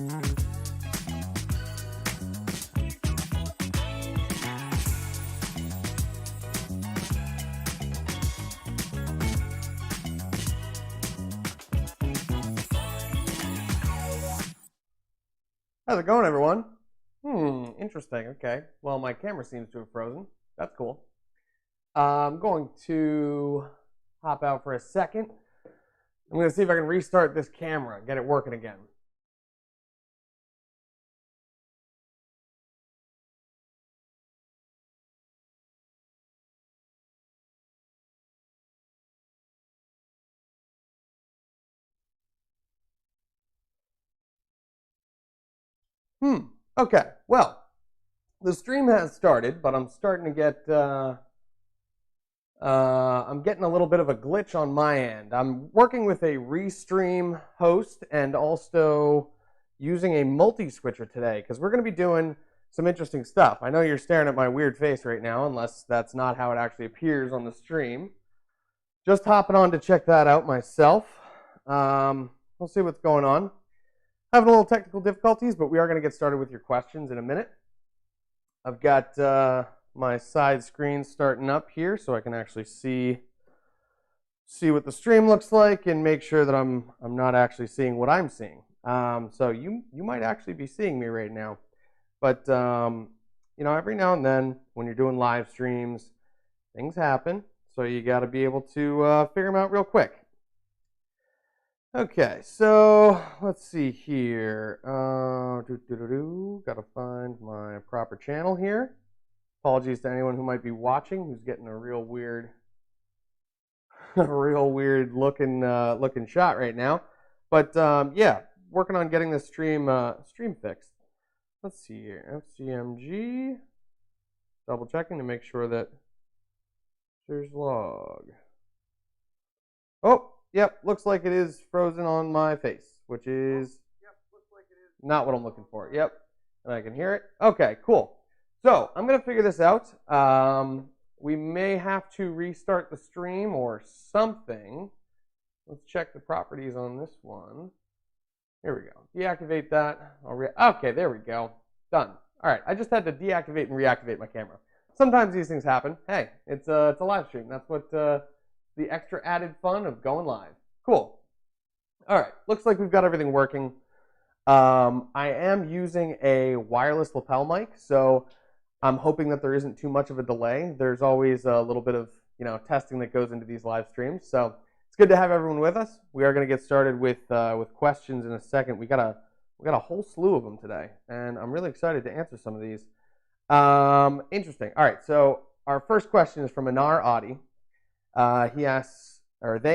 How's it going, everyone? Interesting. Okay. Well, my camera seems to have frozen. That's cool. I'm going to hop out for a second. I'm going to see if I can restart this camera and get it working again. Okay. Well, the stream has started, but I'm starting to get I'm getting a little bit of a glitch on my end. I'm working with a Restream host and also using a multi-switcher today because we're going to be doing some interesting stuff. I know you're staring at my weird face right now, unless that's not how it actually appears on the stream. Just hopping on to check that out myself. We'll see what's going on. Having a little technical difficulties, but we are going to get started with your questions in a minute. I've got my side screen starting up here so I can actually see what the stream looks like and make sure that I'm not actually seeing what I'm seeing. So you might actually be seeing me right now, but you know, every now and then when you're doing live streams, things happen, so you got to be able to figure them out real quick. Okay, so let's see here. Gotta find my proper channel here. Apologies to anyone who might be watching who's getting a real weird, looking shot right now. But yeah, working on getting this stream fixed. Let's see here, FCMG. Double checking to make sure that there's log. Oh, yep, looks like it is frozen on my face, which is not what I'm looking for. Yep, and I can hear it. Okay, cool. So I'm going to figure this out. We may have to restart the stream or something. Let's check the properties on this one. Here we go. Deactivate that. Okay, there we go. Done. All right, I just had to deactivate and reactivate my camera. Sometimes these things happen. Hey, it's a live stream. That's what the extra added fun of going live. Cool. All right, looks like we've got everything working. I am using a wireless lapel mic, so I'm hoping that there isn't too much of a delay. There's always a little bit of testing that goes into these live streams, so it's good to have everyone with us. We are going to get started with questions in a second. We got a whole slew of them today, and I'm really excited to answer some of these. Interesting. All right, so our first question is from Anar Adi. They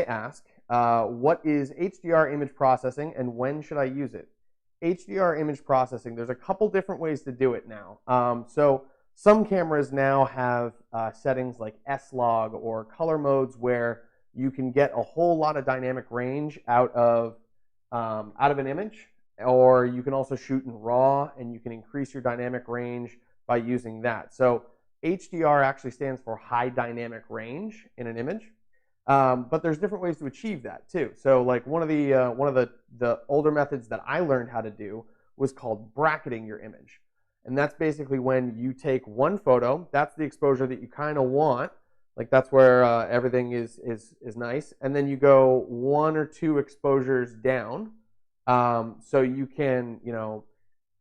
ask, what is HDR image processing and when should I use it? HDR image processing, there's a couple different ways to do it now. So some cameras now have settings like S-Log or color modes where you can get a whole lot of dynamic range out of an image, or you can also shoot in RAW and you can increase your dynamic range by using that. So HDR actually stands for high dynamic range in an image. But there's different ways to achieve that too. So like one of the older methods that I learned how to do was called bracketing your image. And that's basically when you take one photo, that's the exposure that you kind of want, like that's where everything is nice, and then you go one or two exposures down, so you can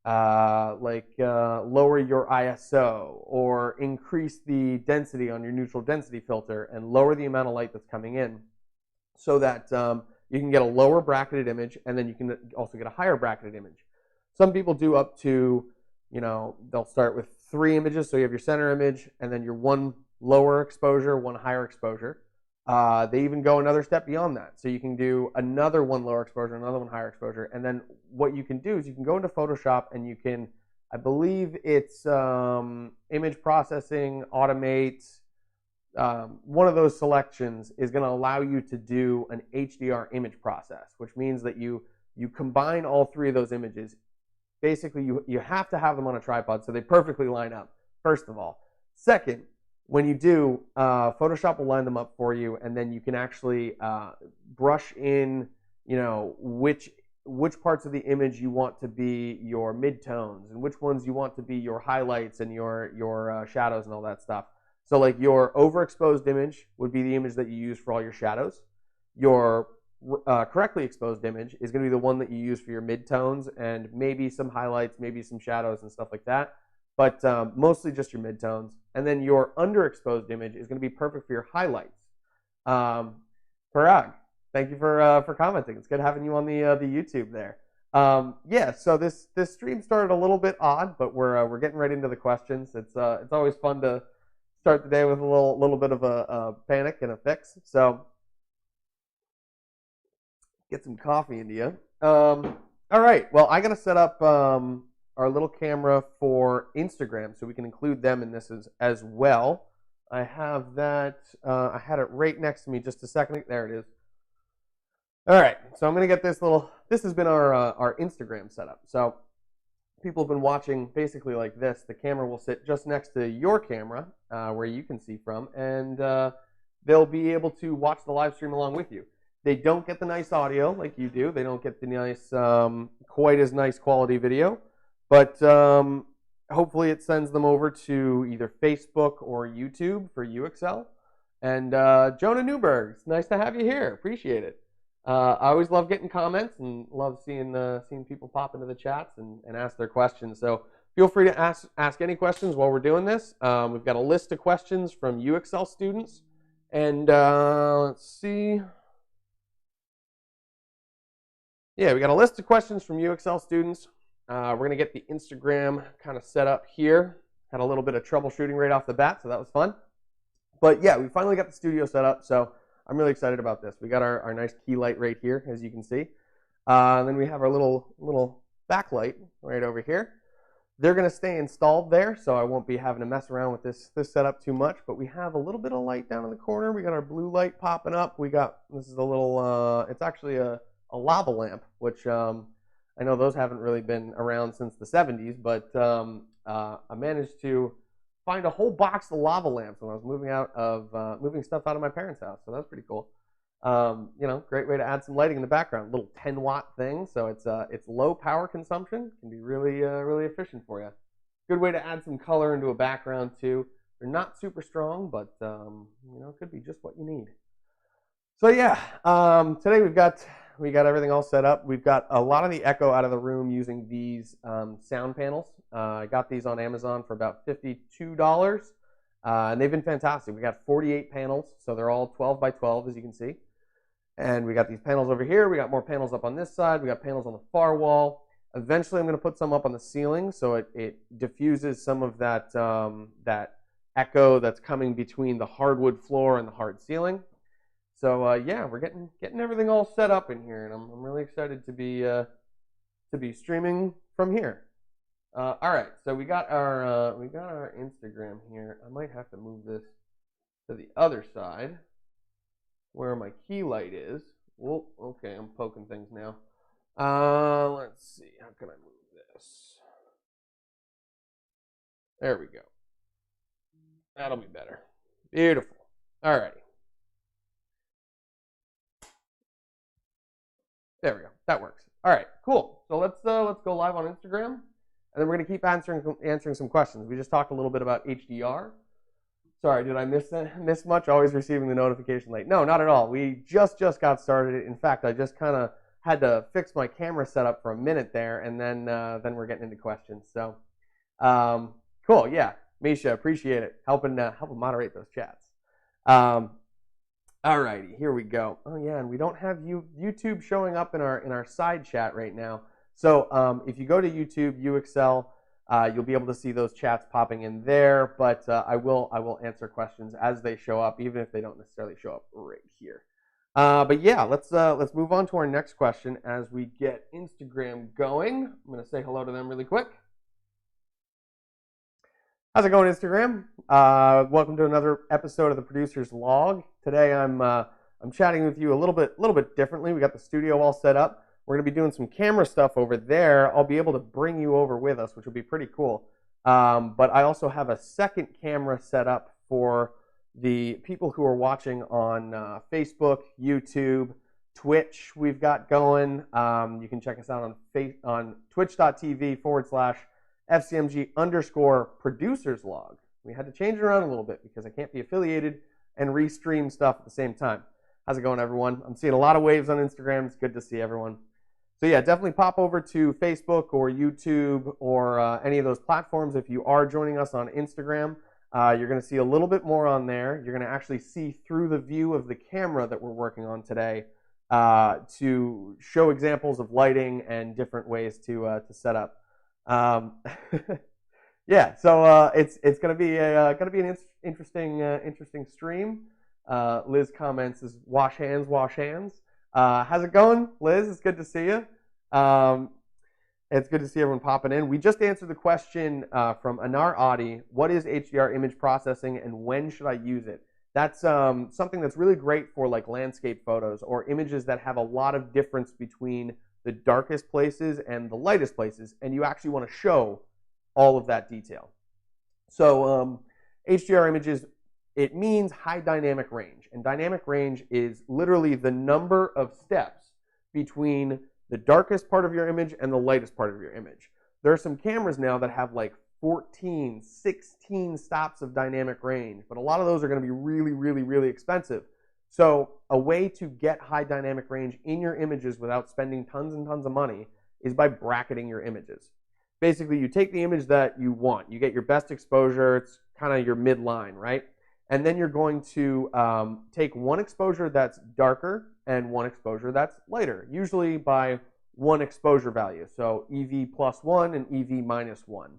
lower your ISO or increase the density on your neutral density filter and lower the amount of light that's coming in, so that you can get a lower bracketed image, and then you can also get a higher bracketed image. Some people do up to, they'll start with 3 images, so you have your center image, and then your one lower exposure, one higher exposure. They even go another step beyond that. So you can do another one lower exposure, another one higher exposure, and then what you can do is you can go into Photoshop and you can, I believe it's image processing, automate. One of those selections is going to allow you to do an HDR image process, which means that you combine all 3 of those images. Basically, you have to have them on a tripod so they perfectly line up, first of all. Second, when you do, Photoshop will line them up for you, and then you can actually brush in, which which parts of the image you want to be your midtones and which ones you want to be your highlights and your shadows and all that stuff. So like your overexposed image would be the image that you use for all your shadows. Your correctly exposed image is going to be the one that you use for your midtones and maybe some highlights, maybe some shadows and stuff like that. But mostly just your midtones. And then your underexposed image is going to be perfect for your highlights. Parag, thank you for commenting. It's good having you on the YouTube there. Yeah, so this stream started a little bit odd, but we're getting right into the questions. It's always fun to start the day with a little bit of a panic and a fix. So get some coffee into you. All right. Well, I gotta set up our little camera for Instagram so we can include them in this as well. I have that. I had it right next to me just a second. There it is. All right. So I'm gonna get this little. This has been our Instagram setup. So people have been watching basically like this. The camera will sit just next to your camera where you can see from, and they'll be able to watch the live stream along with you. They don't get the nice audio like you do. They don't get the nice, quite as nice quality video, but hopefully it sends them over to either Facebook or YouTube for UXL. And Jonah Newberg, it's nice to have you here. Appreciate it. I always love getting comments and love seeing people pop into the chats and ask their questions. So feel free to ask any questions while we're doing this. We've got a list of questions from UXL students, and let's see. Yeah, we got a list of questions from UXL students. We're going to get the Instagram kind of set up here. Had a little bit of troubleshooting right off the bat, so that was fun. But yeah, we finally got the studio set up, so I'm really excited about this. We got our nice key light right here, as you can see. And then we have our little backlight right over here. They're going to stay installed there, so I won't be having to mess around with this setup too much. But we have a little bit of light down in the corner. We got our blue light popping up. This is a little, it's actually a lava lamp, which I know those haven't really been around since the 70s, but I managed to find a whole box of lava lamps when I was moving stuff out of my parents' house, so that's pretty cool. Great way to add some lighting in the background. Little 10-watt thing, so it's low power consumption. Can be really efficient for you. Good way to add some color into a background too. They're not super strong, but it could be just what you need. So yeah, today we got everything all set up. We've got a lot of the echo out of the room using these sound panels. I got these on Amazon for about $52, and they've been fantastic. We got 48 panels, so they're all 12 by 12, as you can see. And we got these panels over here. We got more panels up on this side. We got panels on the far wall. Eventually, I'm going to put some up on the ceiling so it diffuses some of that that echo that's coming between the hardwood floor and the hard ceiling. So yeah, we're getting everything all set up in here, and I'm really excited to be streaming from here. All right, so we got our Instagram here. I might have to move this to the other side where my key light is. Whoa, okay, I'm poking things now. Let's see, how can I move this? There we go. That'll be better. Beautiful. All righty. There we go. That works. All right, cool. So let's go live on Instagram, and then we're gonna keep answering some questions. We just talked a little bit about HDR. Sorry, did I miss much? Always receiving the notification late. No, not at all. We just got started. In fact, I just kind of had to fix my camera setup for a minute there, and then we're getting into questions. So cool. Yeah, Misha, appreciate it. Helping moderate those chats. All righty, here we go. Oh yeah, and we don't have YouTube showing up in our side chat right now. So if you go to YouTube, UXL, you'll be able to see those chats popping in there. But I will answer questions as they show up, even if they don't necessarily show up right here. But yeah, let's move on to our next question as we get Instagram going. I'm gonna say hello to them really quick. How's it going, Instagram? Welcome to another episode of the Producer's Log. Today I'm chatting with you a little bit differently. We got the studio all set up. We're gonna be doing some camera stuff over there. I'll be able to bring you over with us, which will be pretty cool. But I also have a second camera set up for the people who are watching on Facebook, YouTube, Twitch we've got going. You can check us out on twitch.tv/FCMG_producers log. We had to change it around a little bit because I can't be affiliated and restream stuff at the same time. How's it going, everyone? I'm seeing a lot of waves on Instagram. It's good to see everyone. So yeah, definitely pop over to Facebook or YouTube or any of those platforms. If you are joining us on Instagram, you're going to see a little bit more on there. You're going to actually see through the view of the camera that we're working on today to show examples of lighting and different ways to set up. Yeah, so it's going to be an interesting stream. Liz comments is wash hands, wash hands. How's it going, Liz? It's good to see you. It's good to see everyone popping in. We just answered the question from Anar Adi. What is HDR image processing and when should I use it? That's something that's really great for like landscape photos or images that have a lot of difference between the darkest places and the lightest places, and you actually want to show all of that detail. So HDR images, it means high dynamic range, and dynamic range is literally the number of steps between the darkest part of your image and the lightest part of your image. There are some cameras now that have like 14, 16 stops of dynamic range, but a lot of those are going to be really expensive. So a way to get high dynamic range in your images without spending tons and tons of money is by bracketing your images. Basically, you take the image that you want. You get your best exposure. It's kind of your midline, right? And then you're going to take one exposure that's darker and one exposure that's lighter, usually by one exposure value. So EV +1 and EV -1.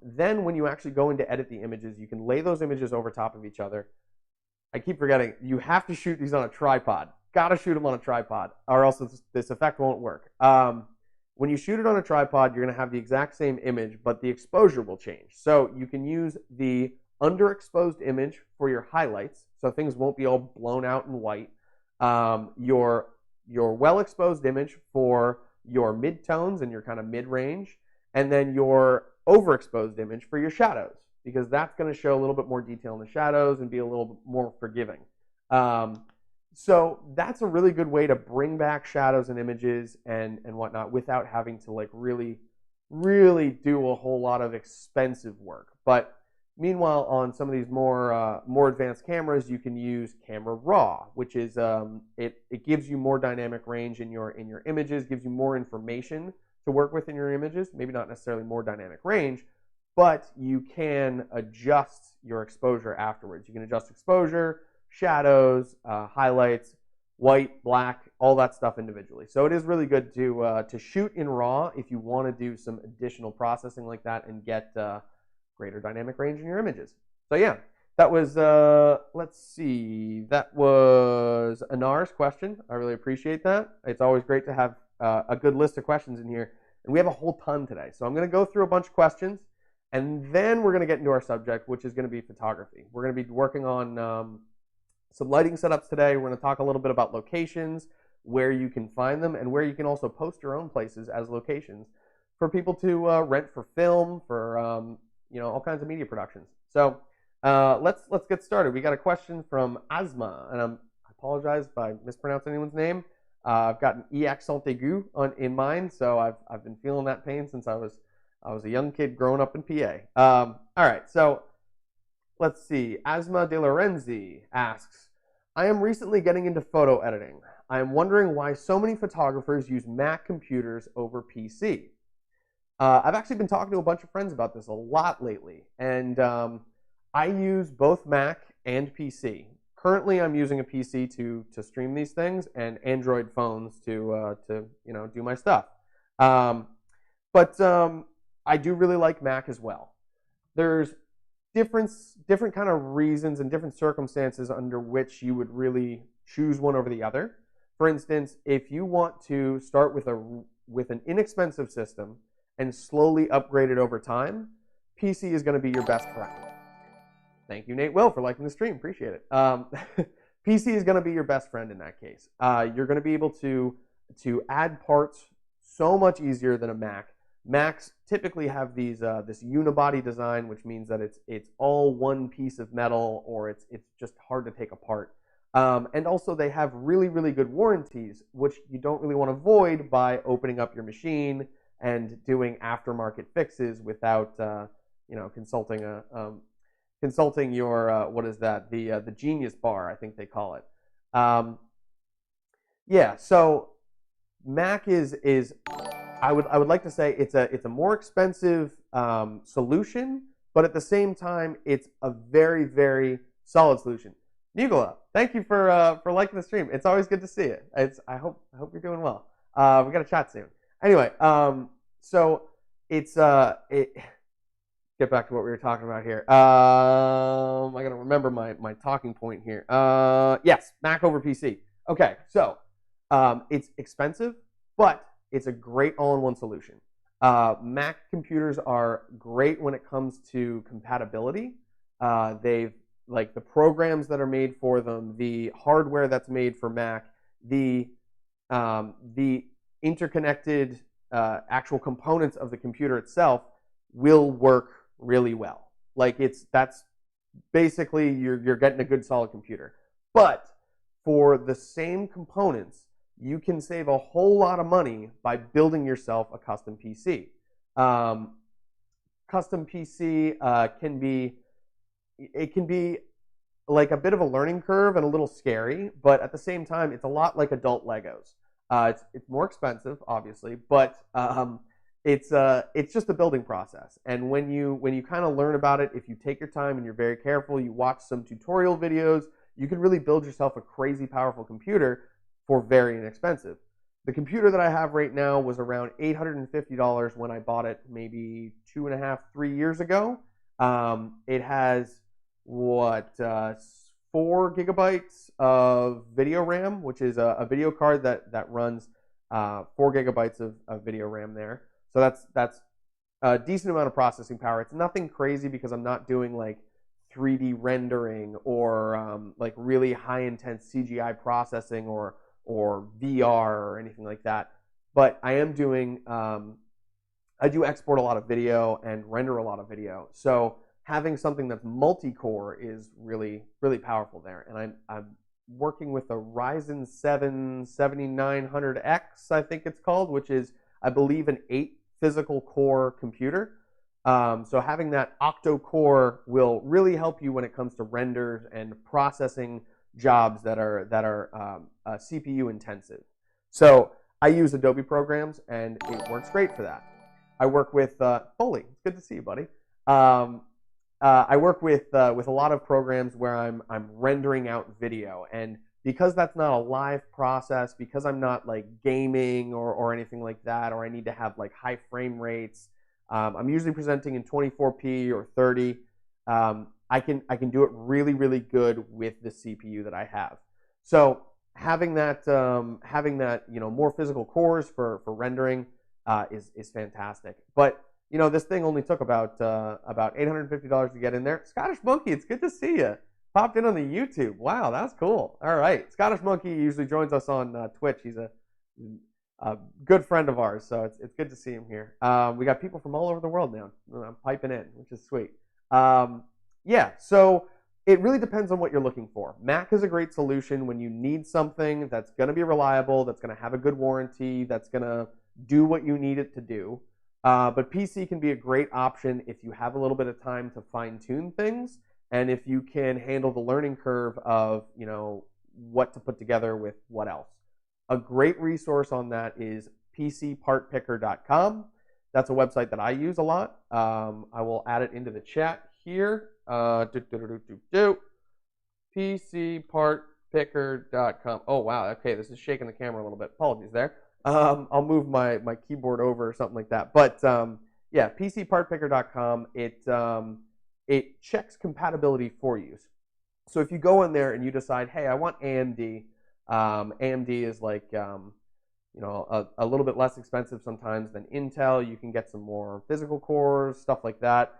Then when you actually go in to edit the images, you can lay those images over top of each other. I keep forgetting, you have to shoot these on a tripod. Gotta shoot them on a tripod, or else this effect won't work. When you shoot it on a tripod, you're gonna have the exact same image, but the exposure will change. So you can use the underexposed image for your highlights, so things won't be all blown out and white. Your well-exposed image for your midtones and your kind of mid-range, and then your overexposed image for your shadows, because that's going to show a little bit more detail in the shadows and be a little bit more forgiving. So that's a really good way to bring back shadows and images and whatnot without having to like really do a whole lot of expensive work. But meanwhile, on some of these more advanced cameras, you can use camera raw, which is it gives you more dynamic range in your images, gives you more information to work with in your images. Maybe not necessarily more dynamic range, but you can adjust your exposure afterwards. You can adjust exposure, shadows, highlights, white, black, all that stuff individually. So it is really good to shoot in RAW if you want to do some additional processing like that and get greater dynamic range in your images. So yeah, that was, let's see, that was Anar's question. I really appreciate that. It's always great to have a good list of questions in here. And we have a whole ton today. So I'm going to go through a bunch of questions, and then we're going to get into our subject, which is going to be photography. We're going to be working on some lighting setups today. We're going to talk a little bit about locations, where you can find them, and where you can also post your own places as locations for people to rent for film, for all kinds of media productions. So let's get started. We got a question from Asma, and I apologize if I mispronounce anyone's name. I've got an E accent aigu in mind, so I've been feeling that pain since I was a young kid growing up in PA. All right, so let's see. Asma De Lorenzi asks, I am recently getting into photo editing. I am wondering why so many photographers use Mac computers over PC. I've actually been talking to a bunch of friends about this a lot lately, and I use both Mac and PC. Currently, I'm using a PC to stream these things and Android phones to do my stuff. But I do really like Mac as well. There's different kind of reasons and different circumstances under which you would really choose one over the other. For instance, if you want to start with an inexpensive system and slowly upgrade it over time, PC is going to be your best friend. Thank you, Nate Will, for liking the stream. Appreciate it. PC is going to be your best friend in that case. You're going to be able to add parts so much easier than a Mac. Macs typically have this unibody design, which means that it's all one piece of metal, or it's just hard to take apart. And also they have really, really good warranties, which you don't really want to void by opening up your machine and doing aftermarket fixes without, consulting your what is that? The Genius Bar, I think they call it. Yeah, so Mac is I would like to say it's a more expensive solution, but at the same time it's a very, very solid solution. Nicola, thank you for liking the stream. It's always good to see it. I hope you're doing well. We got to chat soon. Anyway, so it's get back to what we were talking about here. I got to remember my talking point here. Yes, Mac over PC. Okay, so it's expensive, but it's a great all-in-one solution. Mac computers are great when it comes to compatibility. They've like the programs that are made for them, the hardware that's made for Mac, the interconnected actual components of the computer itself will work really well. Like that's basically you're getting a good solid computer. But for the same components, you can save a whole lot of money by building yourself a custom PC. Custom PC can be like a bit of a learning curve and a little scary, but at the same time, it's a lot like adult Legos. It's more expensive, obviously, but it's just a building process. And when you kind of learn about it, if you take your time and you're very careful, you watch some tutorial videos, you can really build yourself a crazy powerful computer for very inexpensive. The computer that I have right now was around $850 when I bought it maybe 2.5, 3 years ago. It has 4 gigabytes of video RAM, which is a video card that runs 4 gigabytes of video RAM there. So that's a decent amount of processing power. It's nothing crazy because I'm not doing like 3D rendering or like really high intense CGI processing or VR or anything like that. But I am doing I do export a lot of video and render a lot of video. So having something that's multi-core is really, really powerful there. And I'm working with a Ryzen 7 7900X, I think it's called, which is, I believe, an 8 physical core computer. So having that octo-core will really help you when it comes to renders and processing jobs that are CPU intensive. So I use Adobe programs, and it works great for that. I work with Foley. It's good to see you, buddy. I work with a lot of programs where I'm rendering out video, and because that's not a live process, because I'm not like gaming or anything like that, or I need to have like high frame rates, I'm usually presenting in 24p or 30. I can do it really, really good with the CPU that I have. So having that more physical cores for rendering is fantastic. But this thing only took about $850 to get in there. Scottish Monkey, it's good to see you. Popped in on the YouTube. Wow, that's cool. All right, Scottish Monkey usually joins us on Twitch. He's a good friend of ours, so it's good to see him here. We got people from all over the world now piping in, which is sweet. Yeah, so it really depends on what you're looking for. Mac is a great solution when you need something that's going to be reliable, that's going to have a good warranty, that's going to do what you need it to do. But PC can be a great option if you have a little bit of time to fine-tune things, and if you can handle the learning curve of what to put together with what else. A great resource on that is pcpartpicker.com. That's a website that I use a lot. I will add it into the chat here. PCpartpicker.com. Oh wow, okay, this is shaking the camera a little bit. Apologies there. I'll move my keyboard over or something like that. But yeah, PCpartpicker.com. It checks compatibility for you. So if you go in there and you decide, hey, I want AMD. AMD is like a little bit less expensive sometimes than Intel. You can get some more physical cores, stuff like that.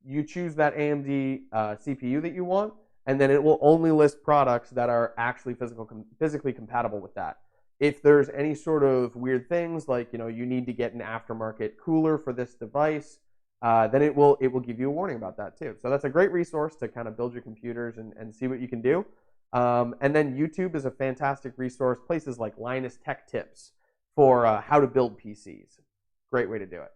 You choose that AMD CPU that you want, and then it will only list products that are actually physically compatible with that. If there's any sort of weird things like you need to get an aftermarket cooler for this device, then it will give you a warning about that too. So that's a great resource to kind of build your computers and see what you can do. And then YouTube is a fantastic resource. Places like Linus Tech Tips for how to build PCs. Great way to do it.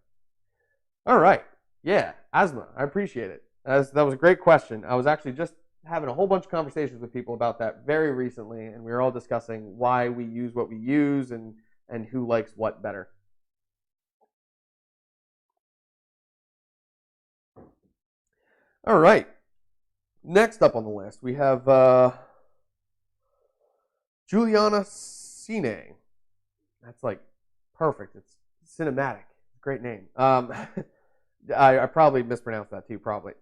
All right. Yeah, asthma. I appreciate it. That was a great question. I was actually just having a whole bunch of conversations with people about that very recently, and we were all discussing why we use what we use and who likes what better. All right. Next up on the list, we have Juliana Cine. That's like perfect. It's cinematic. Great name. I probably mispronounced that too, probably.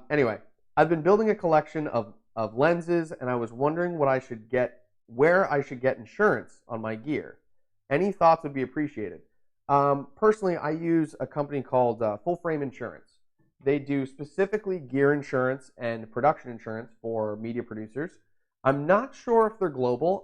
Anyway, I've been building a collection of lenses, and I was wondering where I should get insurance on my gear. Any thoughts would be appreciated. Personally, I use a company called Full Frame Insurance. They do specifically gear insurance and production insurance for media producers. I'm not sure if they're global.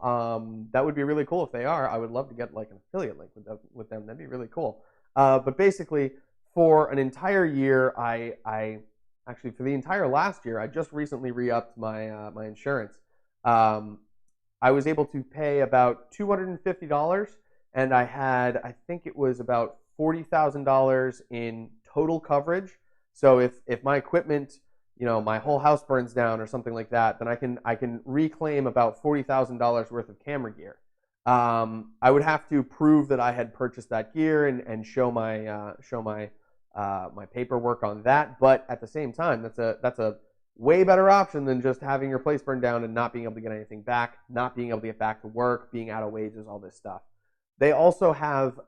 That would be really cool if they are. I would love to get like an affiliate link with them. That'd be really cool. But basically, for an entire year, I actually for the entire last year, I just recently re-upped my insurance. I was able to pay about $250, and I think it was about $40,000 in total coverage. So if my equipment, my whole house burns down or something like that, then I can reclaim about $40,000 worth of camera gear. I would have to prove that I had purchased that gear and show my paperwork on that. But at the same time, that's a way better option than just having your place burned down and not being able to get anything back, not being able to get back to work, being out of wages, all this stuff. They also have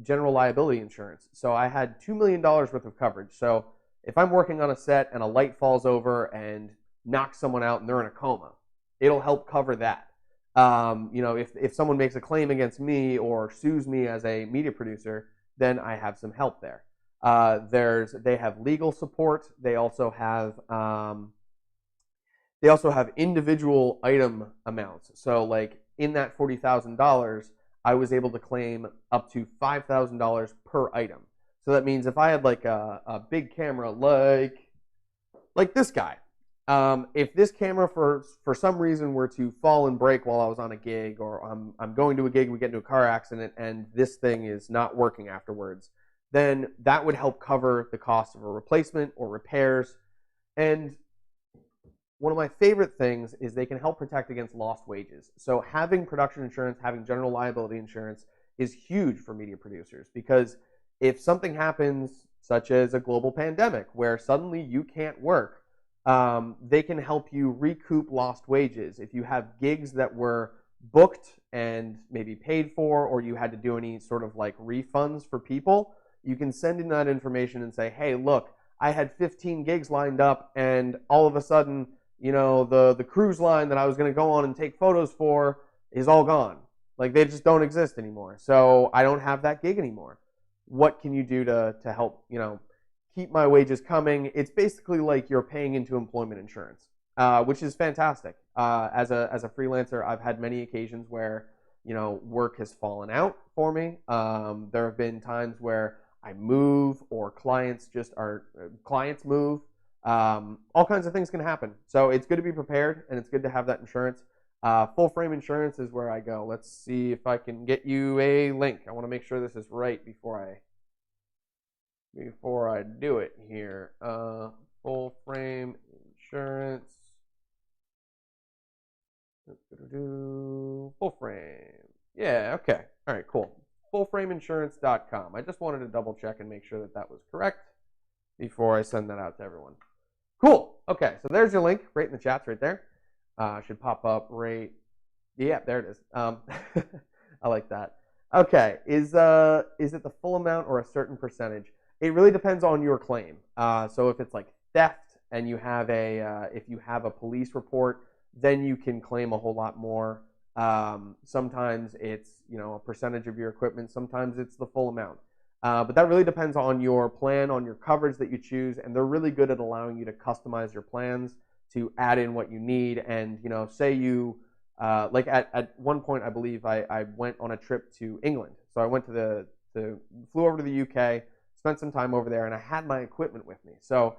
general liability insurance. So I had $2 million worth of coverage. So if I'm working on a set and a light falls over and knocks someone out and they're in a coma, it'll help cover that. If someone makes a claim against me or sues me as a media producer, then I have some help there. They have legal support. They also have individual item amounts. So like in that $40,000, I was able to claim up to $5,000 per item. So that means if I had like a big camera like this guy, if this camera for some reason were to fall and break while I was on a gig, or I'm going to a gig, we get into a car accident, and this thing is not working afterwards, then that would help cover the cost of a replacement or repairs. And one of my favorite things is they can help protect against lost wages. So having production insurance, having general liability insurance is huge for media producers, because if something happens, such as a global pandemic, where suddenly you can't work, they can help you recoup lost wages. If you have gigs that were booked and maybe paid for, or you had to do any sort of like refunds for people, you can send in that information and say, hey, look, I had 15 gigs lined up, and all of a sudden, the cruise line that I was going to go on and take photos for is all gone. Like, they just don't exist anymore. So I don't have that gig anymore. What can you do to help, keep my wages coming? It's basically like you're paying into employment insurance, which is fantastic. As a freelancer, I've had many occasions where, work has fallen out for me. There have been times where I move, or clients move. All kinds of things can happen. So it's good to be prepared, and it's good to have that insurance. Full frame insurance is where I go. Let's see if I can get you a link. I want to make sure this is right before I do it here. Full frame insurance. Full frame. Yeah, okay. All right, cool. Fullframeinsurance.com. I just wanted to double check and make sure that was correct before I send that out to everyone. Cool. Okay, so there's your link right in the chats right there. Should pop up right. Yeah, there it is. I like that. Okay, is it the full amount or a certain percentage? It really depends on your claim. So if it's like theft and if you have a police report, then you can claim a whole lot more. Sometimes it's a percentage of your equipment. Sometimes it's the full amount. But that really depends on your plan, on your coverage that you choose, and they're really good at allowing you to customize your plans to add in what you need. And say you like at one point, I believe I went on a trip to England. So I flew over to the UK, spent some time over there, and I had my equipment with me. So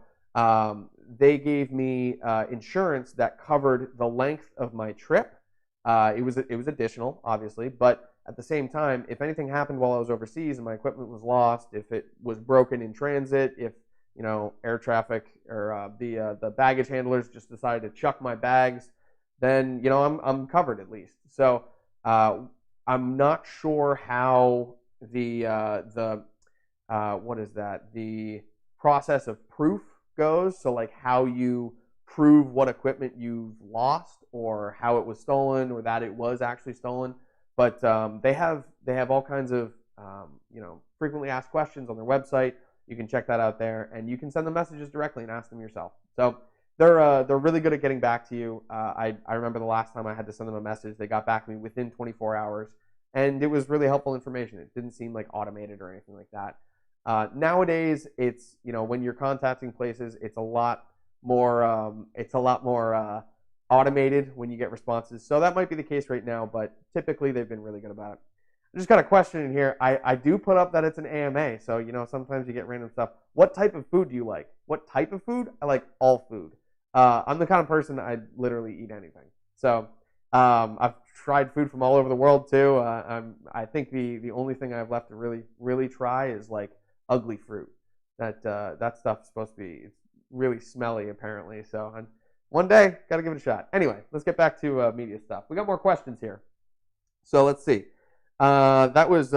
They gave me insurance that covered the length of my trip. It was additional, obviously, but at the same time, if anything happened while I was overseas and my equipment was lost, if it was broken in transit, if air traffic or the baggage handlers just decided to chuck my bags, then I'm covered at least. So I'm not sure how the what is that, the process of proof goes. So like how you prove what equipment you've lost or how it was stolen or that it was actually stolen. But they have all kinds of frequently asked questions on their website. You can check that out there, and you can send them messages directly and ask them yourself. So they're really good at getting back to you. I remember the last time I had to send them a message, they got back to me within 24 hours, and it was really helpful information. It didn't seem like automated or anything like that. Nowadays, it's when you're contacting places, it's a lot more automated when you get responses. So that might be the case right now, but typically they've been really good about it. I just got a question in here. I do put up that it's an AMA, so sometimes you get random stuff. What type of food do you like? What type of food? I like all food. I'm the kind of person I'd literally eat anything. So I've tried food from all over the world too. I think the only thing I've left to really try is like ugly fruit. That stuff's supposed to be really smelly apparently. So one day, got to give it a shot. Anyway, let's get back to media stuff. We got more questions here. So let's see. That was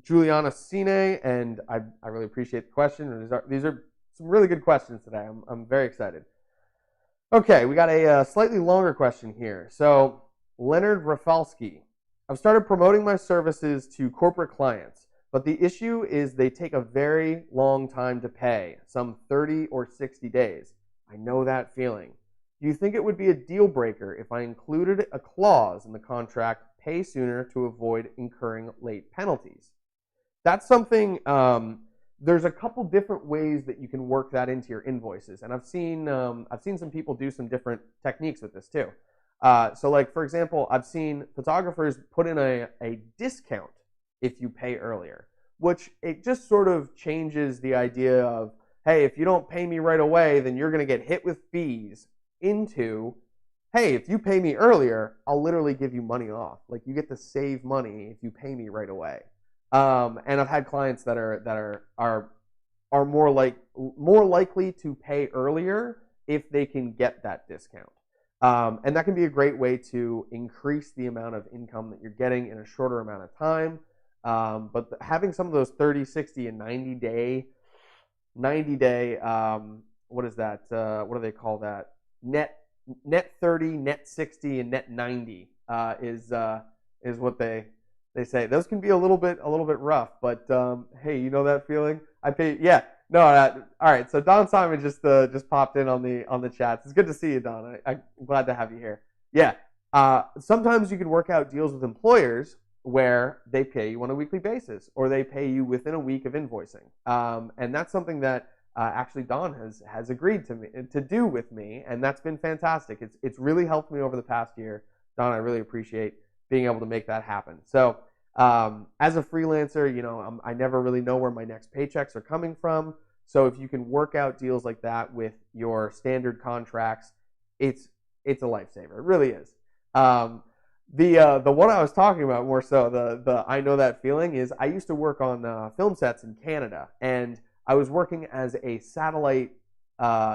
Juliana Cine, and I really appreciate the question. These are some really good questions today. I'm very excited. Okay, we got a slightly longer question here. So Leonard Rafalski, I've started promoting my services to corporate clients, but the issue is they take a very long time to pay, some 30 or 60 days. I know that feeling. Do you think it would be a deal breaker if I included a clause in the contract, pay sooner to avoid incurring late penalties? That's something, there's a couple different ways that you can work that into your invoices. And I've seen some people do some different techniques with this too. So like, for example, I've seen photographers put in a discount if you pay earlier, which it just sort of changes the idea of, hey, if you don't pay me right away, then you're going to get hit with fees, into, hey, if you pay me earlier, I'll literally give you money off. Like you get to save money if you pay me right away. And I've had clients that are more likely to pay earlier if they can get that discount. And that can be a great way to increase the amount of income that you're getting in a shorter amount of time. But having some of those 30, 60, and 90 day, what is that? What do they call that? Net 30, net 60, and net 90 is what they say. Those can be a little bit rough, but hey, you know that feeling? I pay, yeah. No, all right. So Don Simon just popped in on the chats. It's good to see you, Don. I'm glad to have you here. Yeah. Sometimes you can work out deals with employers where they pay you on a weekly basis, or they pay you within a week of invoicing, and that's something that actually Don has agreed to do with me, and that's been fantastic. It's really helped me over the past year, Don. I really appreciate being able to make that happen. So as a freelancer, I never really know where my next paychecks are coming from. So if you can work out deals like that with your standard contracts, it's a lifesaver. It really is. The one I was talking about more so, the I know that feeling, is I used to work on film sets in Canada, and I was working as a satellite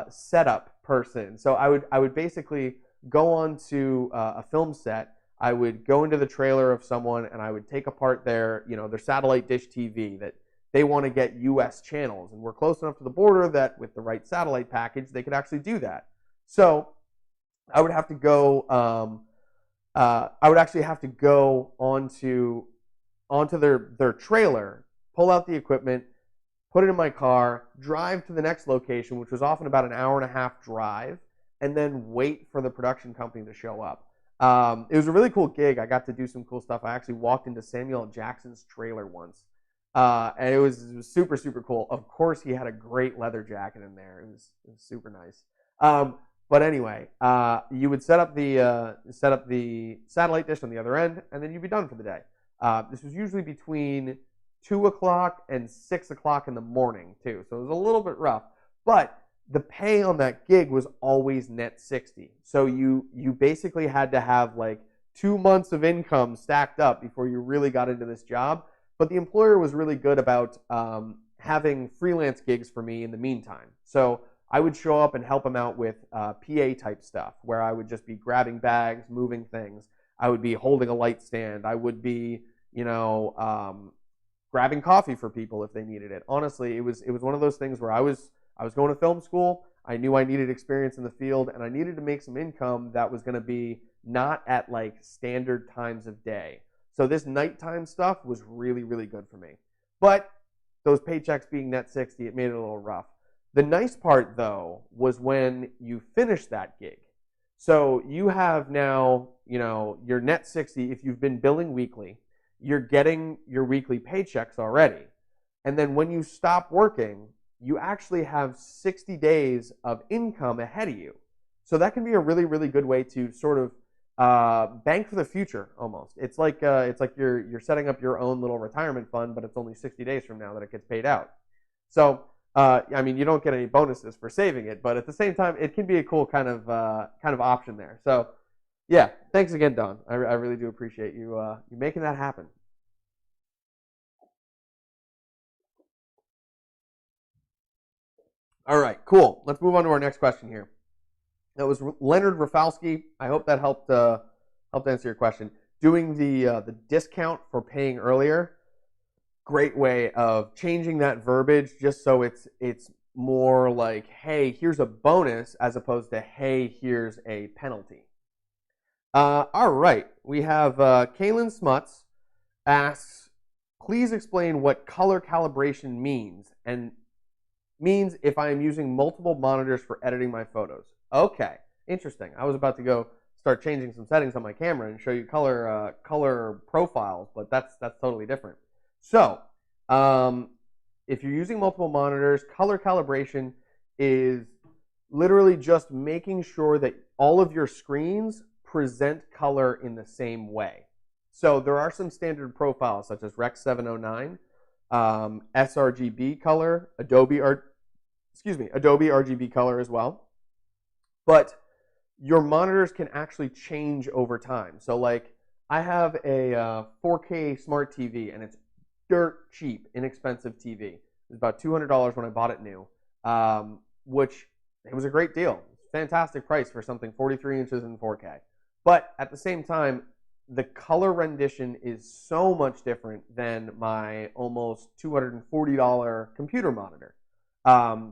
setup person. So I would basically go on to a film set. I would go into the trailer of someone, and I would take apart their satellite dish TV that they want to get U.S. channels, and we're close enough to the border that with the right satellite package, they could actually do that. So I would have to go. I would actually have to go onto their trailer, pull out the equipment, put it in my car, drive to the next location, which was often about an hour and a half drive, and then wait for the production company to show up. It was a really cool gig. I got to do some cool stuff. I actually walked into Samuel L. Jackson's trailer once, and it was super, super cool. Of course, he had a great leather jacket in there. It was super nice. But anyway, you would set up the satellite dish on the other end, and then you'd be done for the day. This was usually between 2 o'clock and 6 o'clock in the morning too, so it was a little bit rough. But the pay on that gig was always net 60. So you basically had to have like 2 months of income stacked up before you really got into this job. But the employer was really good about having freelance gigs for me in the meantime. So I would show up and help them out with PA type stuff where I would just be grabbing bags, moving things. I would be holding a light stand. I would be, grabbing coffee for people if they needed it. Honestly, it was one of those things where I was going to film school. I knew I needed experience in the field, and I needed to make some income that was going to be not at like standard times of day. So this nighttime stuff was really, really good for me. But those paychecks being net 60, it made it a little rough. The nice part, though, was when you finish that gig. So you have now, your net 60 if you've been billing weekly. You're getting your weekly paychecks already. And then when you stop working, you actually have 60 days of income ahead of you. So that can be a really, really good way to sort of bank for the future almost. It's like you're setting up your own little retirement fund, but it's only 60 days from now that it gets paid out. So you don't get any bonuses for saving it, but at the same time, it can be a cool kind of option there. So yeah, thanks again, Don. I really do appreciate you making that happen. All right, cool. Let's move on to our next question here. That was Leonard Rafalski. I hope that helped answer your question. Doing the discount for paying earlier, great way of changing that verbiage just so it's more like, hey, here's a bonus as opposed to, hey, here's a penalty. All right, we have Kaylin Smuts asks, please explain what color calibration means and means if I am using multiple monitors for editing my photos. Okay, interesting. I was about to go start changing some settings on my camera and show you color profiles, but that's totally different. So, if you're using multiple monitors, color calibration is literally just making sure that all of your screens present color in the same way. So there are some standard profiles such as Rec 709, sRGB color, Adobe RGB color as well. But your monitors can actually change over time. So like I have a 4K smart TV and it's dirt cheap, inexpensive TV. It was about $200 when I bought it new, which it was a great deal. Fantastic price for something 43 inches in 4K. But at the same time, the color rendition is so much different than my almost $240 computer monitor.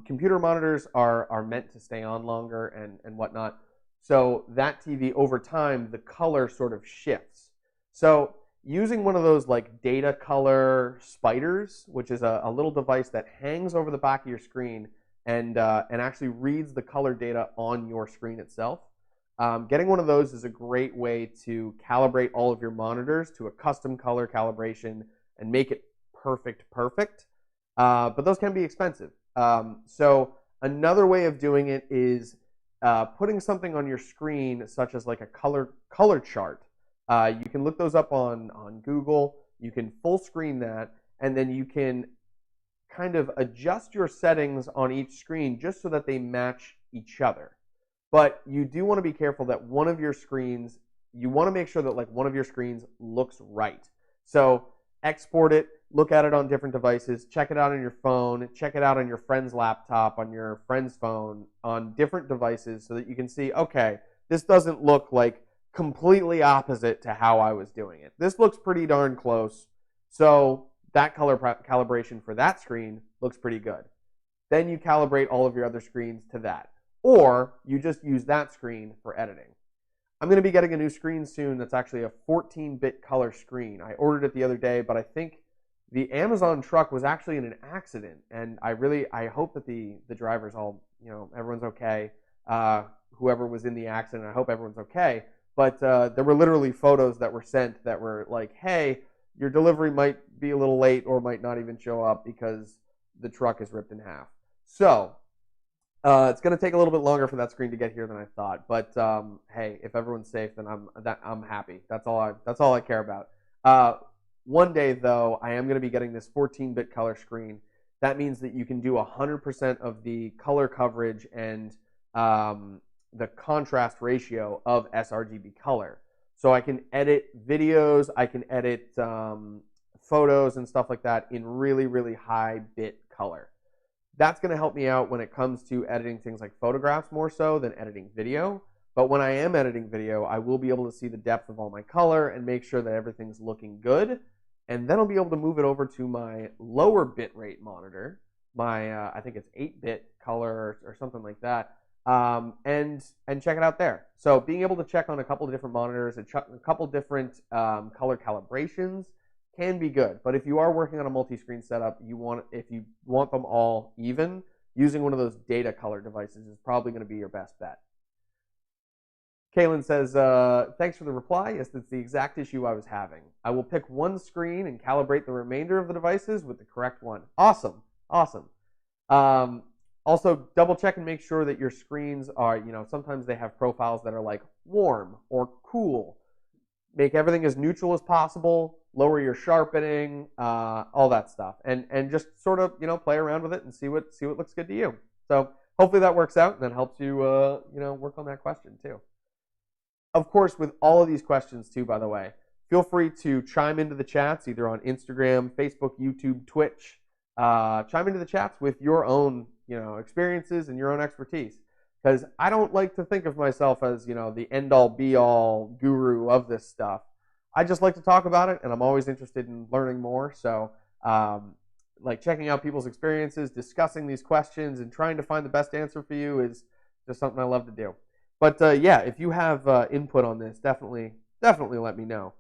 Computer monitors are meant to stay on longer and whatnot. So that TV, over time, the color sort of shifts. So using one of those like data color spiders, which is a little device that hangs over the back of your screen and actually reads the color data on your screen itself. Getting one of those is a great way to calibrate all of your monitors to a custom color calibration and make it perfect. But those can be expensive. So another way of doing it is putting something on your screen, such as like a color chart. You can look those up on Google. You can full screen that, and then you can kind of adjust your settings on each screen just so that they match each other. But you do want to be careful that one of your screens, you want to make sure that like one of your screens looks right. So export it, look at it on different devices, check it out on your phone, check it out on your friend's laptop, on your friend's phone, on different devices so that you can see, okay, this doesn't look like completely opposite to how I was doing it. This looks pretty darn close. So that color calibration for that screen looks pretty good. Then you calibrate all of your other screens to that. Or you just use that screen for editing. I'm going to be getting a new screen soon that's actually a 14-bit color screen. I ordered it the other day, but I think the Amazon truck was actually in an accident, and I hope that the drivers all, everyone's okay. Whoever was in the accident, I hope everyone's okay. But there were literally photos that were sent that were like, hey, your delivery might be a little late or might not even show up because the truck is ripped in half. So it's going to take a little bit longer for that screen to get here than I thought, but hey, if everyone's safe, then I'm happy. That's all I care about. One day though, I am going to be getting this 14-bit color screen. that means that you can do 100% of the color coverage and the contrast ratio of sRGB color. So I can edit videos, I can edit photos and stuff like that in really, really high bit color. That's going to help me out when it comes to editing things like photographs more so than editing video. But when I am editing video, I will be able to see the depth of all my color and make sure that everything's looking good. And then I'll be able to move it over to my lower bitrate monitor, my I think it's 8-bit color or something like that, and check it out there. So being able to check on a couple of different monitors, a couple different color calibrations can be good. But if you are working on a multi-screen setup, if you want them all even, using one of those data color devices is probably going to be your best bet. Kaylin says, thanks for the reply. Yes, that's the exact issue I was having. I will pick one screen and calibrate the remainder of the devices with the correct one. Awesome. Awesome. Also, double check and make sure that your screens are, sometimes they have profiles that are like warm or cool. Make everything as neutral as possible. Lower your sharpening, all that stuff. And just sort of, play around with it and see what looks good to you. So hopefully that works out and that helps you, work on that question too. Of course, with all of these questions too, by the way, feel free to chime into the chats either on Instagram, Facebook, YouTube, Twitch. Chime into the chats with your own, experiences and your own expertise. Because I don't like to think of myself as, the end-all, be-all guru of this stuff. I just like to talk about it, and I'm always interested in learning more. So, checking out people's experiences, discussing these questions, and trying to find the best answer for you is just something I love to do. But yeah, if you have input on this, definitely let me know.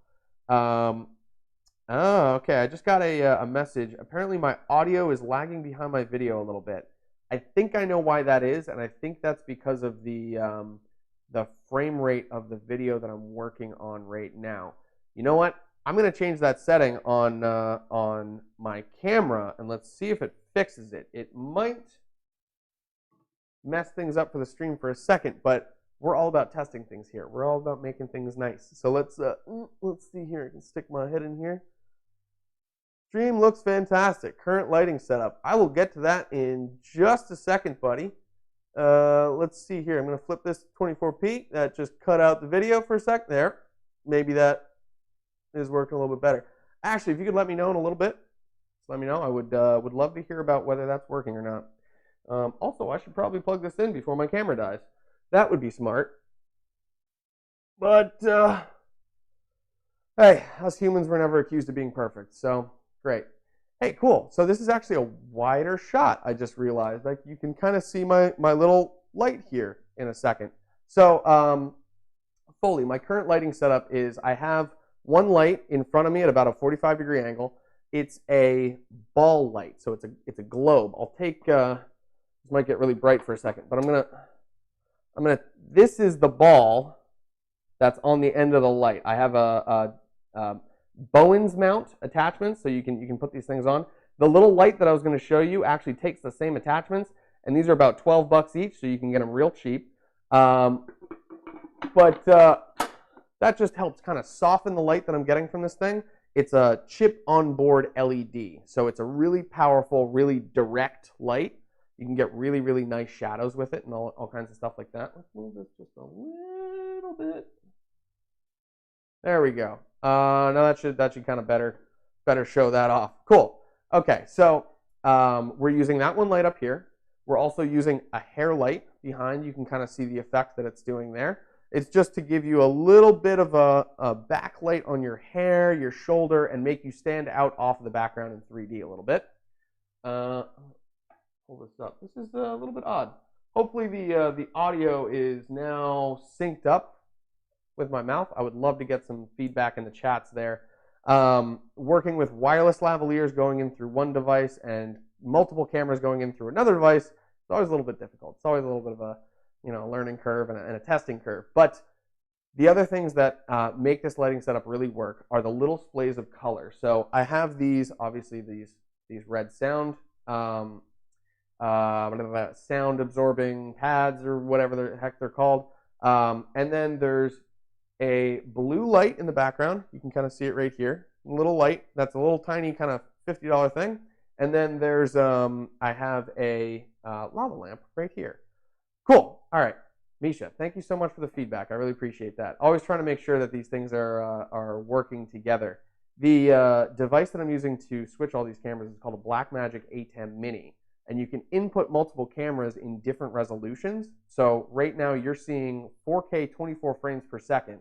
Okay, I just got a message. Apparently my audio is lagging behind my video a little bit. I think I know why that is, and I think that's because of the frame rate of the video that I'm working on right now. You know what? I'm going to change that setting on my camera, and let's see if it fixes it. It might mess things up for the stream for a second, but we're all about testing things here. We're all about making things nice. So let's see here. I can stick my head in here. Stream looks fantastic. Current lighting setup. I will get to that in just a second, buddy. Let's see here. I'm going to flip this to 24p. That just cut out the video for a sec. There. Maybe that is working a little bit better. Actually, if you could let me know in a little bit, just let me know. I would love to hear about whether that's working or not. Also, I should probably plug this in before my camera dies. That would be smart. But, hey, us humans were never accused of being perfect, so great. Hey, cool. So this is actually a wider shot, I just realized. Like, you can kind of see my little light here in a second. So, fully, my current lighting setup is I have one light in front of me at about a 45-degree angle. It's a ball light, so it's a globe. I'll take, this might get really bright for a second, but this is the ball that's on the end of the light. I have a Bowen's mount attachment, so you can put these things on. The little light that I was going to show you actually takes the same attachments, and these are about $12 each, so you can get them real cheap. But that just helps kind of soften the light that I'm getting from this thing. It's a chip onboard LED, so it's a really powerful, really direct light. You can get really, really nice shadows with it and all kinds of stuff like that. Let's move this just a little bit. There we go. Now that should kind of better show that off. Cool. Okay, so we're using that one light up here. We're also using a hair light behind. You can kind of see the effect that it's doing there. It's just to give you a little bit of a backlight on your hair, your shoulder, and make you stand out off of the background in 3D a little bit. Pull this up. This is a little bit odd. Hopefully the audio is now synced up with my mouth. I would love to get some feedback in the chats there. Working with wireless lavaliers going in through one device and multiple cameras going in through another device, it's always a little bit difficult. It's always a little bit of a learning curve and a testing curve. But the other things that make this lighting setup really work are the little splays of color. So I have these, obviously these red sound sound absorbing pads or whatever the heck they're called. And then there's a blue light in the background. You can kind of see it right here. A little light. That's a little tiny kind of $50 thing. And then there's, I have a lava lamp right here. Cool. All right. Misha, thank you so much for the feedback. I really appreciate that. Always trying to make sure that these things are working together. The device that I'm using to switch all these cameras is called a Blackmagic A10 Mini. And you can input multiple cameras in different resolutions. So right now you're seeing 4K 24 frames per second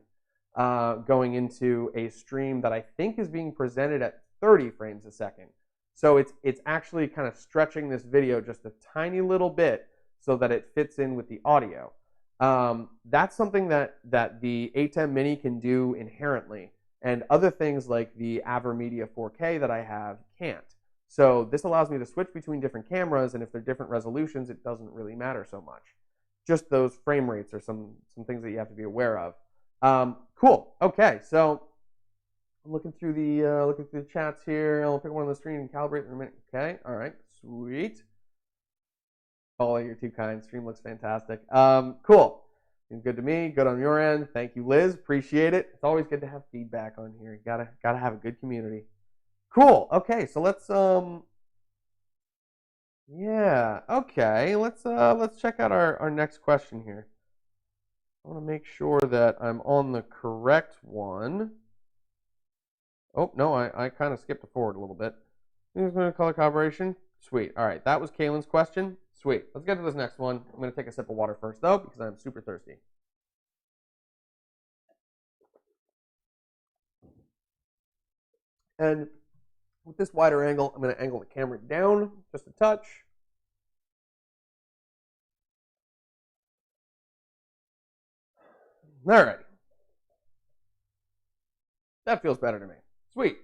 going into a stream that I think is being presented at 30 frames a second. So it's actually kind of stretching this video just a tiny little bit so that it fits in with the audio. That's something that the A10 Mini can do inherently, and other things like the AverMedia 4K that I have can't. So this allows me to switch between different cameras, and if they're different resolutions, it doesn't really matter so much. Just those frame rates are some things that you have to be aware of. Cool. Okay, so I'm looking through the chats here. I'll pick one on the screen and calibrate in a minute. Okay. All right. Sweet. Oh, you're too kind. Stream looks fantastic. Cool. Good to me. Good on your end. Thank you, Liz. Appreciate it. It's always good to have feedback on here. You gotta have a good community. Cool. Okay. So let's yeah. Okay. Let's check out our next question here. I want to make sure that I'm on the correct one. Oh, no, I kind of skipped forward a little bit. Color calibration. Sweet. All right, that was Kaylin's question. Sweet. Let's get to this next one. I'm going to take a sip of water first, though, because I'm super thirsty. And with this wider angle, I'm going to angle the camera down just a touch. All right. That feels better to me. Sweet.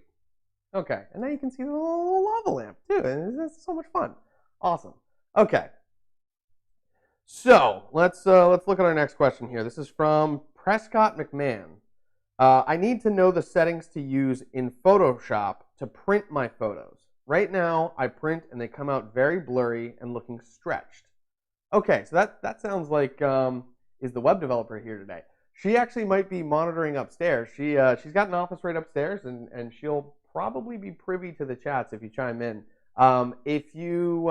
Okay, and now you can see the little lava lamp too, and it's so much fun. Awesome. Okay, so let's look at our next question here. This is from Prescott McMahon. I need to know the settings to use in Photoshop to print my photos. Right now, I print and they come out very blurry and looking stretched. Okay, so that sounds like is the web developer here today. She actually might be monitoring upstairs. She's got an office right upstairs, and she'll probably be privy to the chats if you chime in. If you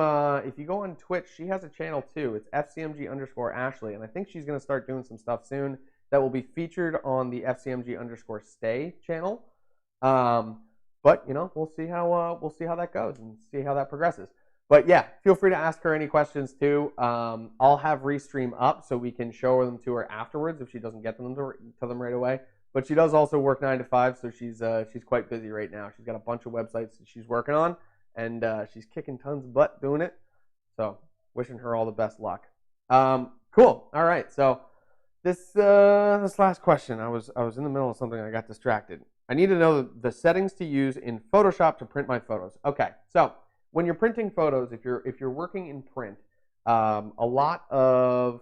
go on Twitch, she has a channel too. It's FCMG_Ashley, and I think she's going to start doing some stuff soon that will be featured on the FCMG_Stay channel. But you know, we'll see how that goes and see how that progresses. But yeah, feel free to ask her any questions too. I'll have Restream up so we can show them to her afterwards if she doesn't get them to them right away. But she does also work 9 to 5, so she's quite busy right now. She's got a bunch of websites that she's working on, and she's kicking tons of butt doing it. So wishing her all the best luck. Cool. All right. So this last question, I was in the middle of something. I got distracted. I need to know the settings to use in Photoshop to print my photos. Okay. So when you're printing photos, if you're working in print, a lot of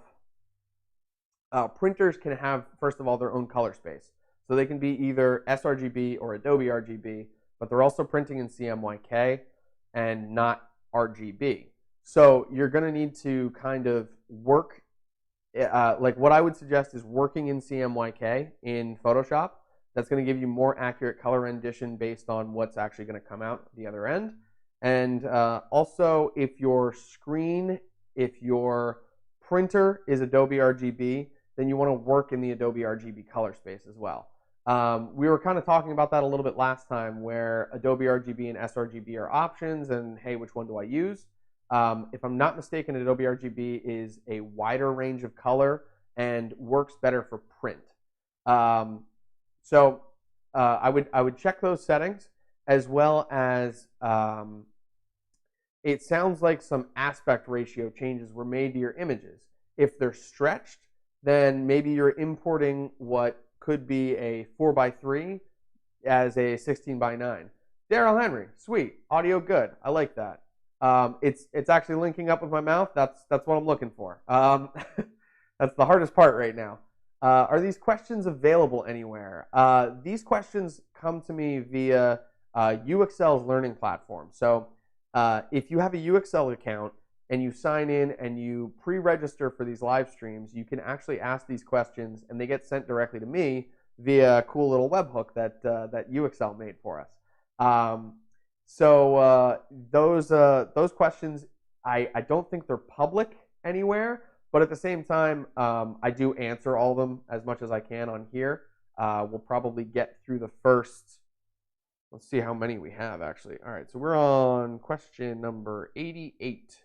printers can have, first of all, their own color space. So they can be either sRGB or Adobe RGB, but they're also printing in CMYK and not RGB. So you're going to need to kind of work, like what I would suggest is working in CMYK in Photoshop. That's going to give you more accurate color rendition based on what's actually going to come out the other end. And also, if your printer is Adobe RGB, then you want to work in the Adobe RGB color space as well. We were kind of talking about that a little bit last time, where Adobe RGB and sRGB are options, and hey, which one do I use? If I'm not mistaken, Adobe RGB is a wider range of color and works better for print. So I would check those settings, as well as it sounds like some aspect ratio changes were made to your images. If they're stretched, then maybe you're importing what could be a 4:3 as a 16:9. Daryl Henry, sweet, audio good. I like that. It's actually linking up with my mouth. That's what I'm looking for. That's the hardest part right now. Are these questions available anywhere? These questions come to me via UXL's learning platform. So if you have a UXL account and you sign in and you pre-register for these live streams, you can actually ask these questions, and they get sent directly to me via a cool little webhook that UXL made for us. So those questions, I don't think they're public anywhere, but at the same time, I do answer all of them as much as I can on here. We'll probably get through the first. Let's see how many we have actually. All right, so we're on question number 88.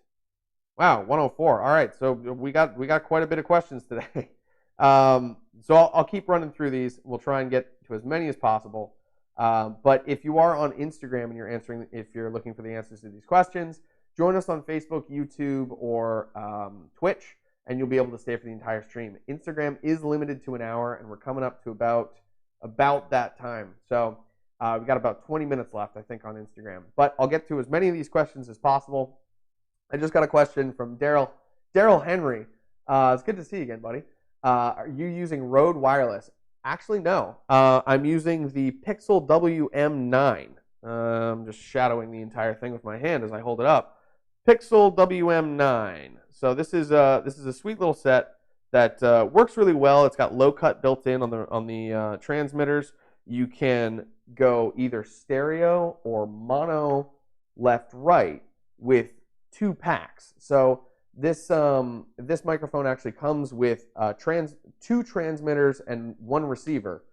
Wow, 104. All right, so we got quite a bit of questions today. So I'll keep running through these. We'll try and get to as many as possible. But if you are on Instagram and if you're looking for the answers to these questions, join us on Facebook, YouTube, or Twitch, and you'll be able to stay for the entire stream. Instagram is limited to an hour, and we're coming up to about that time. So we've got about 20 minutes left, I think, on Instagram. But I'll get to as many of these questions as possible. I just got a question from Daryl Henry. It's good to see you again, buddy. Are you using Rode Wireless? Actually, no. I'm using the Pixel WM9. I'm just shadowing the entire thing with my hand as I hold it up. Pixel WM9. So this is a sweet little set that works really well. It's got low cut built in on the transmitters. You can go either stereo or mono left right with 2 packs. So this microphone actually comes with 2 transmitters and 1 receiver.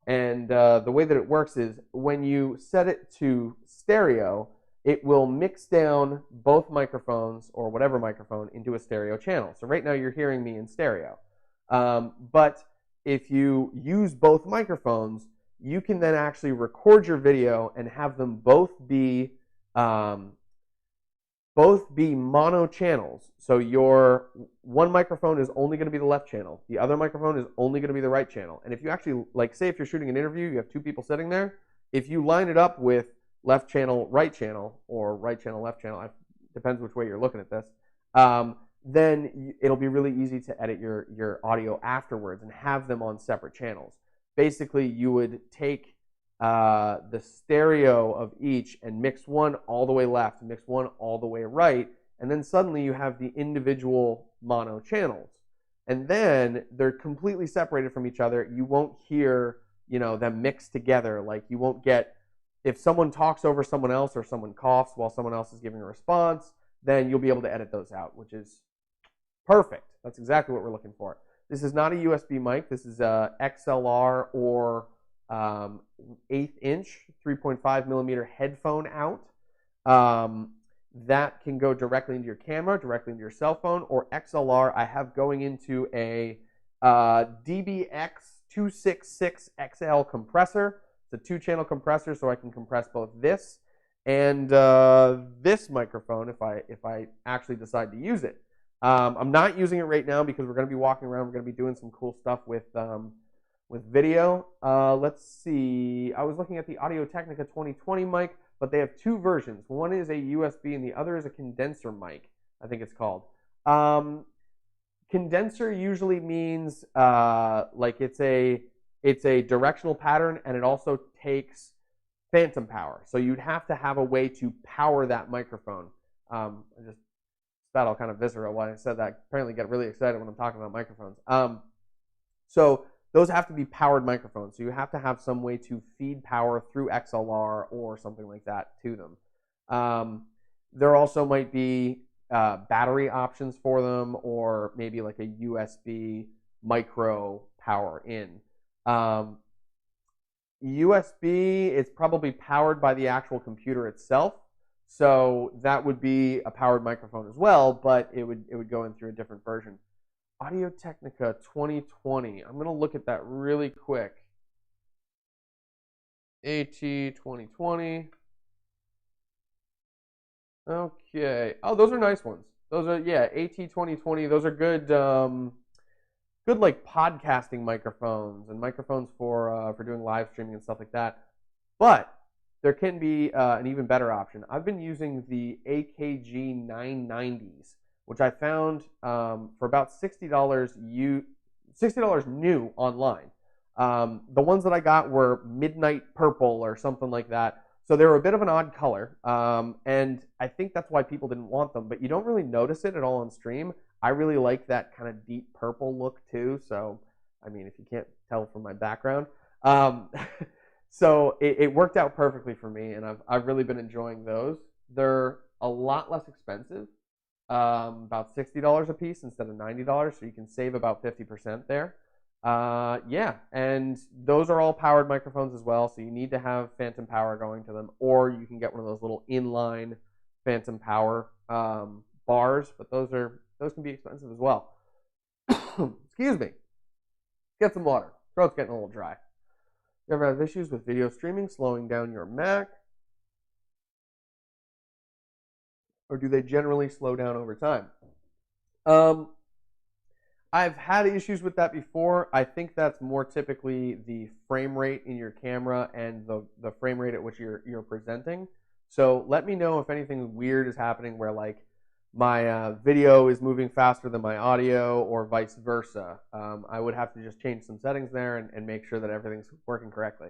And the way that it works is when you set it to stereo, it will mix down both microphones or whatever microphone into a stereo channel. So right now you're hearing me in stereo. But if you use both microphones, you can then actually record your video and have them both be mono channels. So your one microphone is only going to be the left channel. The other microphone is only going to be the right channel. And if you actually, like say if you're shooting an interview, you have 2 people sitting there, if you line it up with left channel, right channel, or right channel, left channel, depends which way you're looking at this, then it'll be really easy to edit your audio afterwards and have them on separate channels. Basically, you would take the stereo of each and mix one all the way left, mix one all the way right, and then suddenly you have the individual mono channels. And then they're completely separated from each other. You won't hear, them mixed together. Like you won't get, if someone talks over someone else or someone coughs while someone else is giving a response, then you'll be able to edit those out, which is perfect. That's exactly what we're looking for. This is not a USB mic. This is a XLR or 1/8 inch 3.5 millimeter headphone out. That can go directly into your camera, directly into your cell phone, or XLR I have going into a DBX266XL compressor. It's a 2-channel compressor, so I can compress both this and this microphone if I actually decide to use it. I'm not using it right now because we're going to be walking around. We're going to be doing some cool stuff with video. Let's see. I was looking at the Audio Technica 2020 mic, but they have 2 versions. One is a USB and the other is a condenser mic, I think it's called. Condenser usually means like it's a directional pattern, and it also takes phantom power. So you'd have to have a way to power that microphone. I just spat all kind of visceral when I said that. Apparently get really excited when I'm talking about microphones. So those have to be powered microphones. So you have to have some way to feed power through XLR or something like that to them. There also might be battery options for them, or maybe like a USB micro power in. USB, it's probably powered by the actual computer itself. So that would be a powered microphone as well, but it would go in through a different version. Audio Technica 2020. I'm going to look at that really quick. AT 2020. Okay. Oh, those are nice ones. Those are, yeah, AT 2020. Those are good, good like podcasting microphones and microphones for doing live streaming and stuff like that. But there can be an even better option. I've been using the AKG 990s, which I found for about $60 new online. The ones that I got were midnight purple or something like that. So they were a bit of an odd color, and I think that's why people didn't want them. But you don't really notice it at all on stream. I really like that kind of deep purple look too. So, I mean, if you can't tell from my background. So it worked out perfectly for me, and I've really been enjoying those. They're a lot less expensive, about $60 a piece instead of $90, so you can save about 50% there. Yeah, and those are all powered microphones as well, so you need to have phantom power going to them, or you can get one of those little inline phantom power bars, but those can be expensive as well. Excuse me. Get some water. Throat's getting a little dry. You ever have issues with video streaming slowing down your Mac? Or do they generally slow down over time? Um, I've had issues with that before. I think that's more typically the frame rate in your camera and the frame rate at which you're presenting. So let me know if anything weird is happening where like my video is moving faster than my audio or vice versa. I would have to just change some settings there and make sure that everything's working correctly.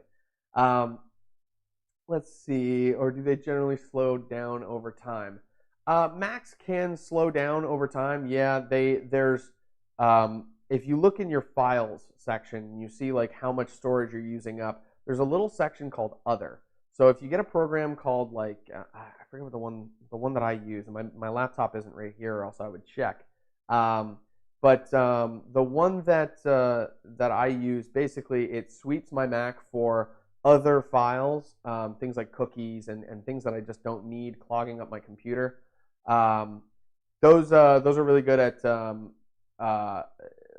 Let's see, or do they generally slow down over time? Macs can slow down over time. Yeah, there's if you look in your files section, you see like how much storage you're using up. There's a little section called Other. So if you get a program called like I forget what the one that I use, and my laptop isn't right here, or else I would check. But the one that I use, basically, it sweeps my Mac for other files, things like cookies and things that I just don't need clogging up my computer. Those are really good at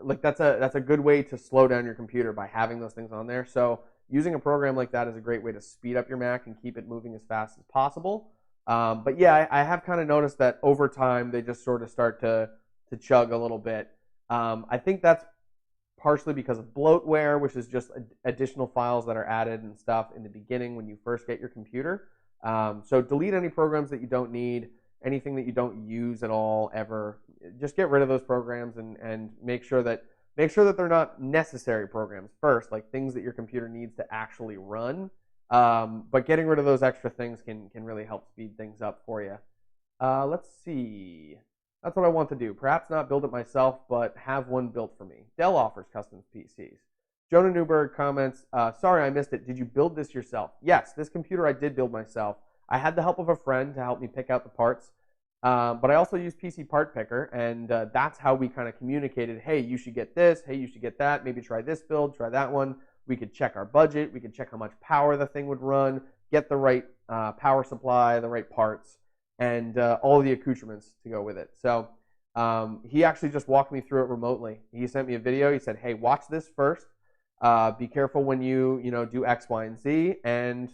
like that's a good way to slow down your computer by having those things on there. So using a program like that is a great way to speed up your Mac and keep it moving as fast as possible. But yeah, I have kind of noticed that over time they just sort of start to chug a little bit. I think that's partially because of bloatware, which is just additional files that are added and stuff in the beginning when you first get your computer. So delete any programs that you don't need, anything that you don't use at all ever. Just get rid of those programs and make sure that they're not necessary programs first, like things that your computer needs to actually run. But getting rid of those extra things can really help speed things up for you. Let's see. That's what I want to do. Perhaps not build it myself, but have one built for me. Dell offers custom PCs. Jonah Newberg comments, sorry I missed it. Did you build this yourself? Yes, this computer I did build myself. I had the help of a friend to help me pick out the parts. But I also use PC Part Picker, and that's how we kind of communicated, hey, you should get this, hey, you should get that, maybe try this build, try that one. We could check our budget, we could check how much power the thing would run, get the right power supply, the right parts, and all the accoutrements to go with it. So he actually just walked me through it remotely. He sent me a video, he said, hey, watch this first, be careful when you do X, Y, and Z, and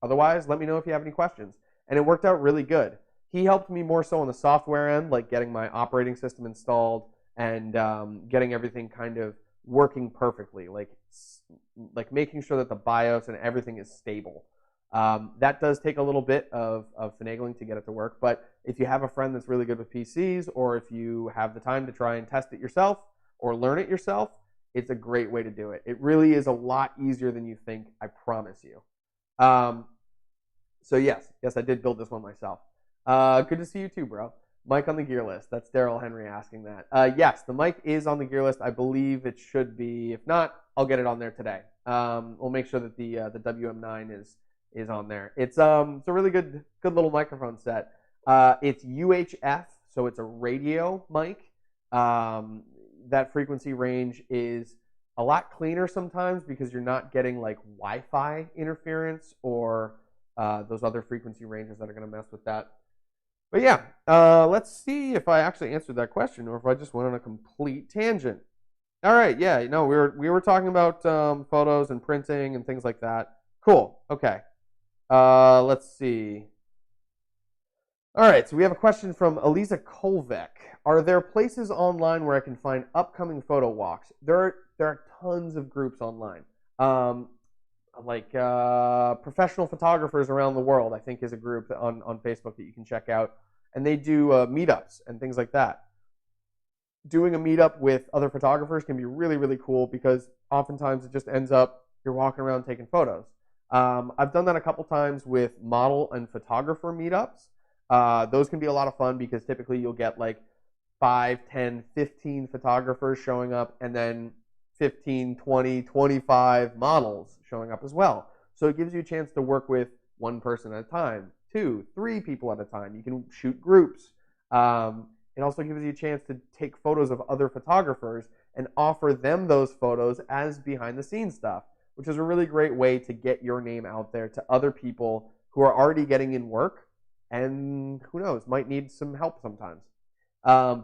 otherwise, let me know if you have any questions. And it worked out really good. He helped me more so on the software end, like getting my operating system installed and getting everything kind of working perfectly, like making sure that the BIOS and everything is stable. That does take a little bit of finagling to get it to work, but if you have a friend that's really good with PCs, or if you have the time to try and test it yourself or learn it yourself, it's a great way to do it. It really is a lot easier than you think, I promise you. So yes, I did build this one myself. Good to see you too, bro. Mic on the gear list. That's Daryl Henry asking that. Yes, the mic is on the gear list. I believe it should be. If not, I'll get it on there today. We'll make sure that the WM9 is on there. It's a really good little microphone set. It's UHF, so it's a radio mic. That frequency range is a lot cleaner sometimes because you're not getting like Wi-Fi interference or those other frequency ranges that are going to mess with that. But yeah, let's see if I actually answered that question or if I just went on a complete tangent. All right, yeah, we were talking about photos and printing and things like that. Cool. Okay. Let's see. All right, so we have a question from Eliza Kolvek. Are there places online where I can find upcoming photo walks? There are tons of groups online. Like professional photographers around the world, I think, is a group on Facebook that you can check out, and they do meetups and things like that. Doing a meetup with other photographers can be really, really cool because oftentimes it just ends up you're walking around taking photos. I've done that a couple times with model and photographer meetups. Those can be a lot of fun because typically you'll get like 5, 10, 15 photographers showing up, and then 15, 20, 25 models showing up as well. So it gives you a chance to work with one person at a time, 2, 3 people at a time. You can shoot groups. It also gives you a chance to take photos of other photographers and offer them those photos as behind the scenes stuff, which is a really great way to get your name out there to other people who are already getting in work and who knows, might need some help sometimes.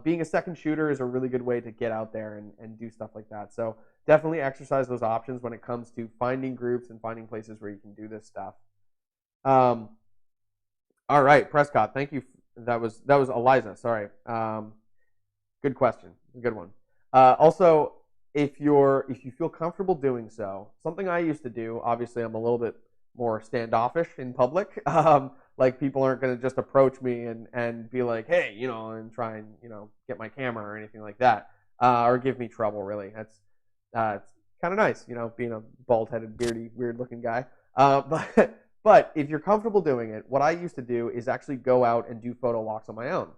Being a second shooter is a really good way to get out there and do stuff like that. So definitely exercise those options when it comes to finding groups and finding places where you can do this stuff. All right, Prescott, thank you. That was Eliza. Sorry. Good question. Good one. Also, if you feel comfortable doing so, something I used to do. Obviously, I'm a little bit more standoffish in public. Like people aren't going to just approach me and be like, hey, and try and get my camera or anything like that, or give me trouble. Really, that's it's kind of nice, being a bald-headed, beardy, weird-looking guy. But if you're comfortable doing it, what I used to do is actually go out and do photo walks on my own.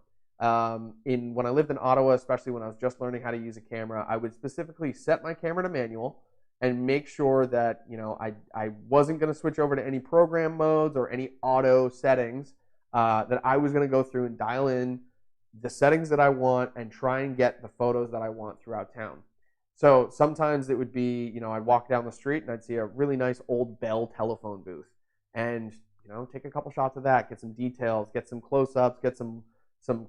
When I lived in Ottawa, especially when I was just learning how to use a camera, I would specifically set my camera to manual and make sure that I wasn't going to switch over to any program modes or any auto settings. That I was going to go through and dial in the settings that I want and try and get the photos that I want throughout town. So sometimes it would be, I'd walk down the street and I'd see a really nice old Bell telephone booth. And take a couple shots of that, get some details, get some close-ups, get some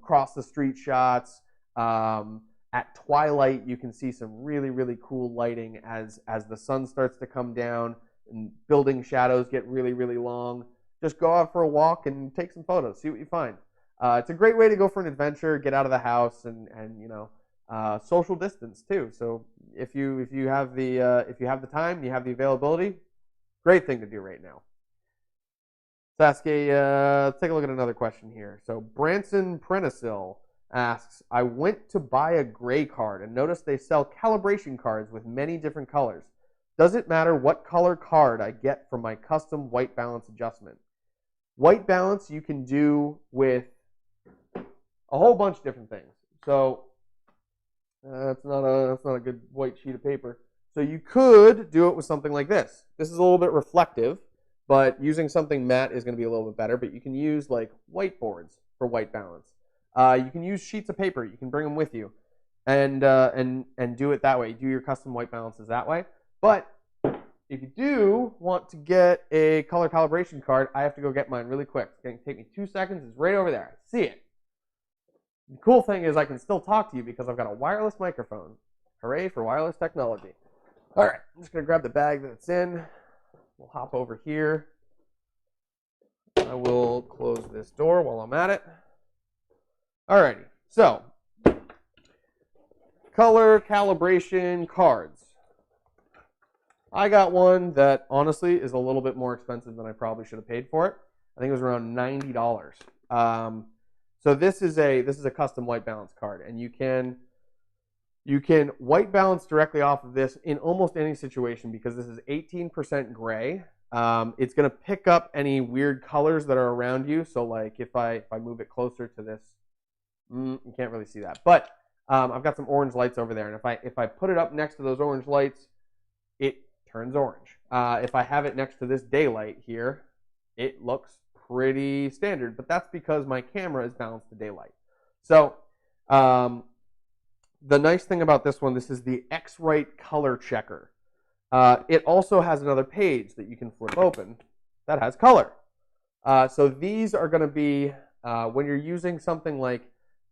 cross the street shots. At twilight, you can see some really, really cool lighting as the sun starts to come down and building shadows get really, really long. Just go out for a walk and take some photos, see what you find. It's a great way to go for an adventure, get out of the house, and social distance too. So if you have the time, you have the availability, great thing to do right now. Sasuke, let's take a look at another question here. So Branson Prenisil asks, I went to buy a gray card and noticed they sell calibration cards with many different colors. Does it matter what color card I get for my custom white balance adjustment? White balance you can do with a whole bunch of different things. So that's not a good white sheet of paper. So you could do it with something like this. This is a little bit reflective, but using something matte is going to be a little bit better. But you can use like whiteboards for white balance. You can use sheets of paper. You can bring them with you, and do it that way. Do your custom white balances that way. But if you do want to get a color calibration card, I have to go get mine really quick. It's going to take me 2 seconds. It's right over there. I see it. The cool thing is I can still talk to you because I've got a wireless microphone. Hooray for wireless technology. All right, I'm just going to grab the bag that it's in. We'll hop over here. I will close this door while I'm at it. Alrighty, so color calibration cards. I got one that honestly is a little bit more expensive than I probably should have paid for it. I think it was around $90. So this is a custom white balance card, and you can white balance directly off of this in almost any situation because this is 18% gray. It's going to pick up any weird colors that are around you. So like if I move it closer to this, you can't really see that. But I've got some orange lights over there, and if I put it up next to those orange lights, it turns orange. If I have it next to this daylight here, it looks pretty standard, but that's because my camera is balanced to daylight. So the nice thing about this one, this is the X-Rite color checker. It also has another page that you can flip open that has color. So these are going to be when you're using something like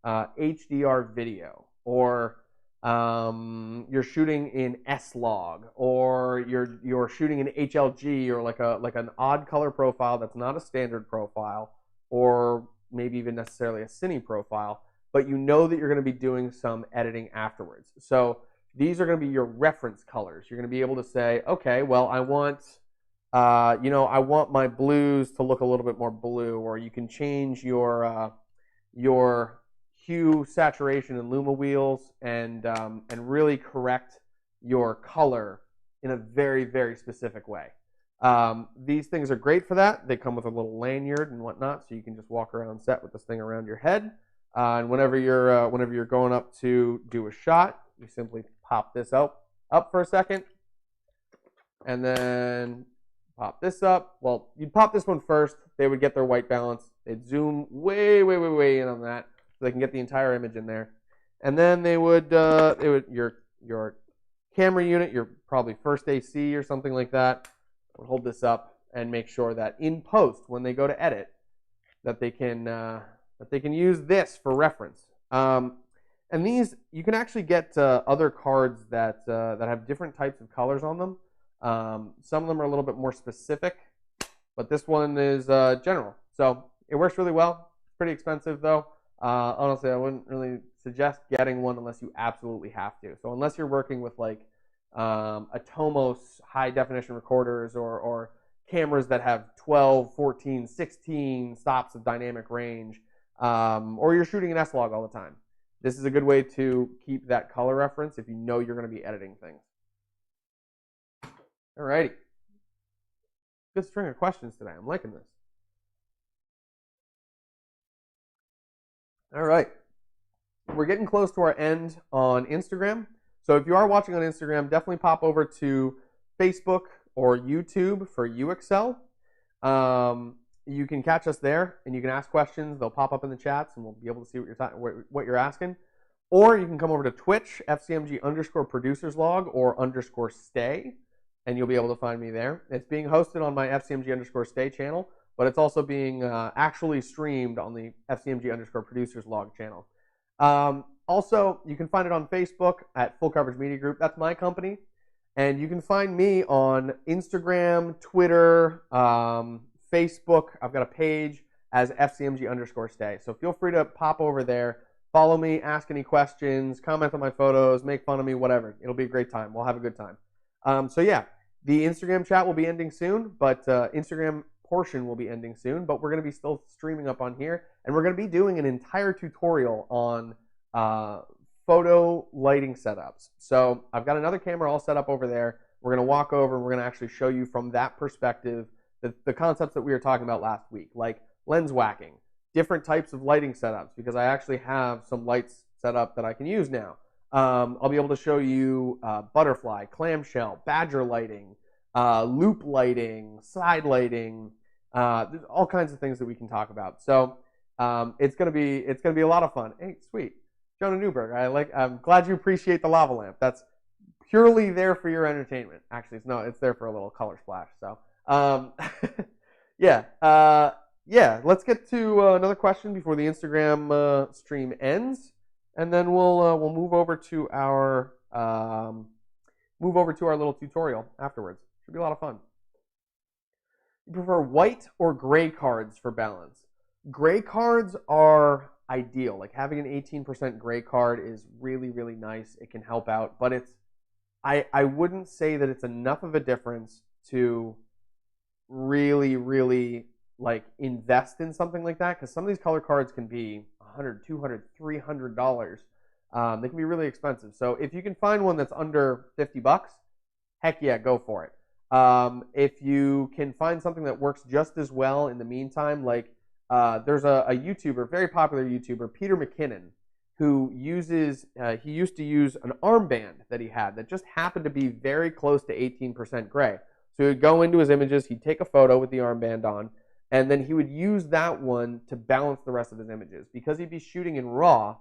HDR video, or you're shooting in S-Log, or you're shooting in HLG, or like an odd color profile that's not a standard profile, or maybe even necessarily a cine profile, but you know that you're going to be doing some editing afterwards. So these are going to be your reference colors. You're going to be able to say, okay, well, I want my blues to look a little bit more blue, or you can change your hue, saturation, and luma wheels, and really correct your color in a very, very specific way. These things are great for that. They come with a little lanyard and whatnot, so you can just walk around set with this thing around your head. And whenever you're going up to do a shot, you simply pop this up for a second, and then pop this up. Well, you'd pop this one first. They would get their white balance. They'd zoom way in on that so they can get the entire image in there. And then they would your camera unit, your probably first AC or something like that, would hold this up and make sure that in post, when they go to edit, that they can use this for reference. And these, you can actually get other cards that have different types of colors on them. Some of them are a little bit more specific, but this one is general. So it works really well. It's pretty expensive though. Honestly, I wouldn't really suggest getting one unless you absolutely have to. So unless you're working with like Atomos high definition recorders or cameras that have 12, 14, 16 stops of dynamic range, or you're shooting an S-Log all the time. This is a good way to keep that color reference if you know you're going to be editing things. Alrighty. Good string of questions today. I'm liking this. All right. We're getting close to our end on Instagram. So if you are watching on Instagram, definitely pop over to Facebook or YouTube for UXL. You can catch us there, and you can ask questions. They'll pop up in the chats, and we'll be able to see what you're asking. Or you can come over to Twitch, FCMG_producerslog or _stay, and you'll be able to find me there. It's being hosted on my FCMG_stay channel, but it's also being actually streamed on the FCMG_producerslog channel. Also, you can find it on Facebook at Full Coverage Media Group. That's my company. And you can find me on Instagram, Twitter, Facebook. I've got a page as FCMG_stay. So feel free to pop over there, follow me, ask any questions, comment on my photos, make fun of me, whatever. It'll be a great time. We'll have a good time. So yeah, the Instagram chat will be ending soon, but Instagram portion will be ending soon, but we're going to be still streaming up on here, and we're going to be doing an entire tutorial on photo lighting setups. So I've got another camera all set up over there. We're going to walk over and we're going to actually show you from that perspective the concepts that we were talking about last week, like lens whacking, different types of lighting setups, because I actually have some lights set up that I can use now. I'll be able to show you butterfly, clamshell, badger lighting, loop lighting, side lighting, there's all kinds of things that we can talk about. So it's gonna be a lot of fun. Hey, sweet, Jonah Newberg. I'm glad you appreciate the lava lamp. That's purely there for your entertainment. Actually, it's there for a little color splash. So yeah. Let's get to another question before the Instagram stream ends, and then we'll move over to our little tutorial afterwards. Should be a lot of fun. You prefer white or gray cards for balance? Gray cards are ideal. Like having an 18% gray card is really, really nice. It can help out, but I wouldn't say that it's enough of a difference to really, really like invest in something like that, because some of these color cards can be $100, $200, $300. They can be really expensive. So if you can find one that's under $50, heck yeah, go for it. If you can find something that works just as well in the meantime, like there's a YouTuber, very popular YouTuber, Peter McKinnon, who he used to use an armband that he had that just happened to be very close to 18% gray. So he would go into his images, he'd take a photo with the armband on, and then he would use that one to balance the rest of his images. Because he'd be shooting in RAW,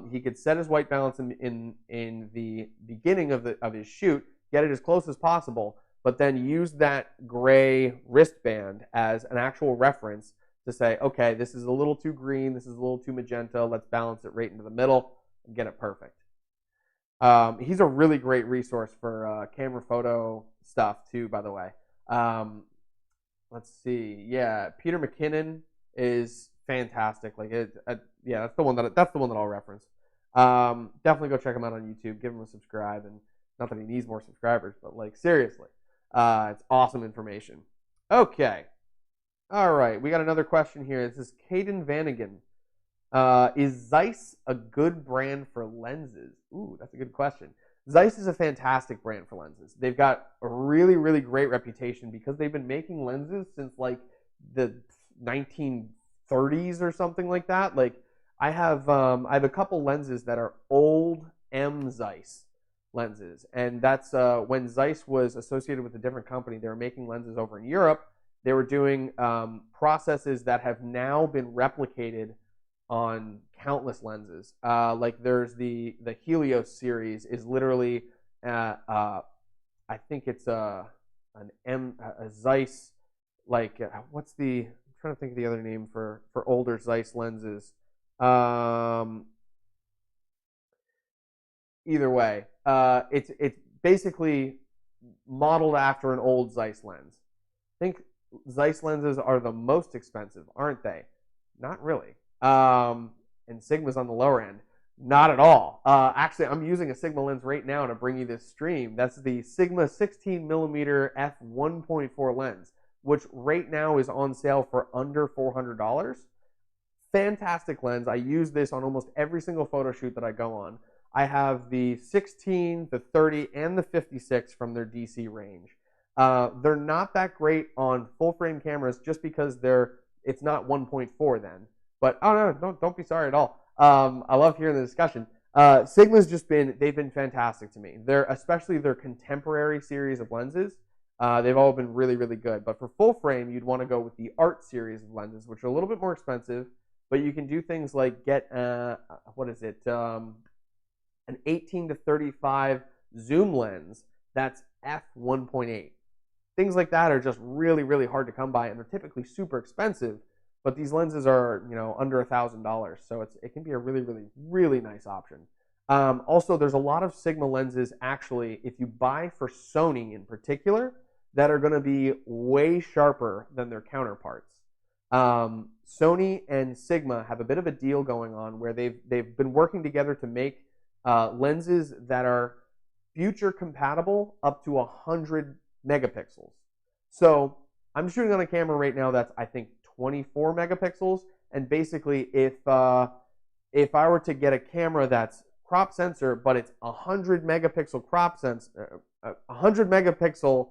he could set his white balance in the beginning of his shoot, get it as close as possible, but then use that gray wristband as an actual reference to say, okay, this is a little too green, this is a little too magenta, let's balance it right into the middle and get it perfect. He's a really great resource for camera photo stuff too, by the way. Let's see. Yeah, Peter McKinnon is fantastic. Like yeah, that's the one that I'll reference. Definitely go check him out on YouTube. Give him a subscribe, and not that he needs more subscribers, but like seriously, it's awesome information. Okay, all right. We got another question here. This is Caden Vanagan. Is Zeiss a good brand for lenses? Ooh, that's a good question. Zeiss is a fantastic brand for lenses. They've got a really, really great reputation because they've been making lenses since like the 1930s or something like that. Like I have a couple lenses that are old M Zeiss lenses. And that's when Zeiss was associated with a different company. They were making lenses over in Europe. They were doing processes that have now been replicated on countless lenses. Like there's the Helios series is literally, I think it's a Zeiss, like what's the, I'm trying to think of the other name for older Zeiss lenses. Either way, it's basically modeled after an old Zeiss lens. I think Zeiss lenses are the most expensive, aren't they? Not really. And Sigma's on the lower end. Not at all. Actually, I'm using a Sigma lens right now to bring you this stream. That's the Sigma 16mm f1.4 lens, which right now is on sale for under $400. Fantastic lens. I use this on almost every single photo shoot that I go on. I have the 16, the 30, and the 56 from their DC range. They're not that great on full frame cameras just because it's not 1.4 then. But oh no, don't be sorry at all. I love hearing the discussion. Sigma's they've been fantastic to me. Especially their contemporary series of lenses. They've all been really, really good. But for full frame, you'd want to go with the Art series of lenses, which are a little bit more expensive. But you can do things like get an 18 to 35 zoom lens that's f1.8. Things like that are just really, really hard to come by, and they're typically super expensive. But these lenses are, under $1,000, so it can be a really, really, really nice option. Also, there's a lot of Sigma lenses, actually, if you buy for Sony in particular, that are going to be way sharper than their counterparts. Sony and Sigma have a bit of a deal going on where they've been working together to make lenses that are future compatible up to 100 megapixels. So I'm shooting on a camera right now that's, I think, 24 megapixels, and basically if I were to get a camera that's crop sensor but it's 100 megapixel crop sensor, 100 megapixel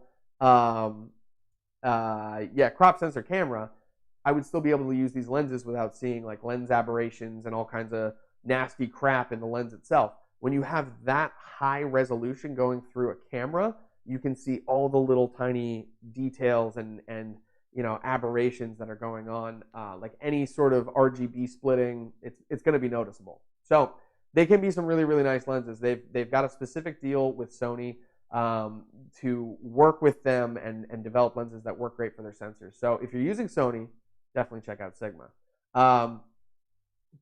crop sensor camera, I would still be able to use these lenses without seeing like lens aberrations and all kinds of nasty crap in the lens itself. When you have that high resolution going through a camera, you can see all the little tiny details and aberrations that are going on, like any sort of RGB splitting. It's going to be noticeable. So they can be some really, really nice lenses. They've got a specific deal with Sony to work with them and develop lenses that work great for their sensors. So if you're using Sony, definitely check out Sigma.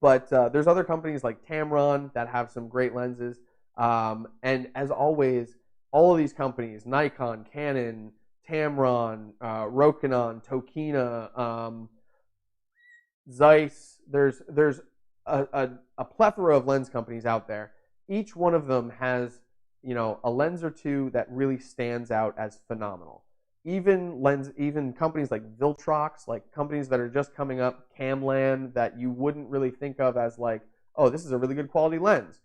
But there's other companies like Tamron that have some great lenses. And as always, all of these companies, Nikon, Canon, Tamron, Rokinon, Tokina, Zeiss, there's a plethora of lens companies out there. Each one of them has, a lens or two that really stands out as phenomenal. Even companies like Viltrox, like companies that are just coming up, Camlan, that you wouldn't really think of as like, oh, this is a really good quality lens.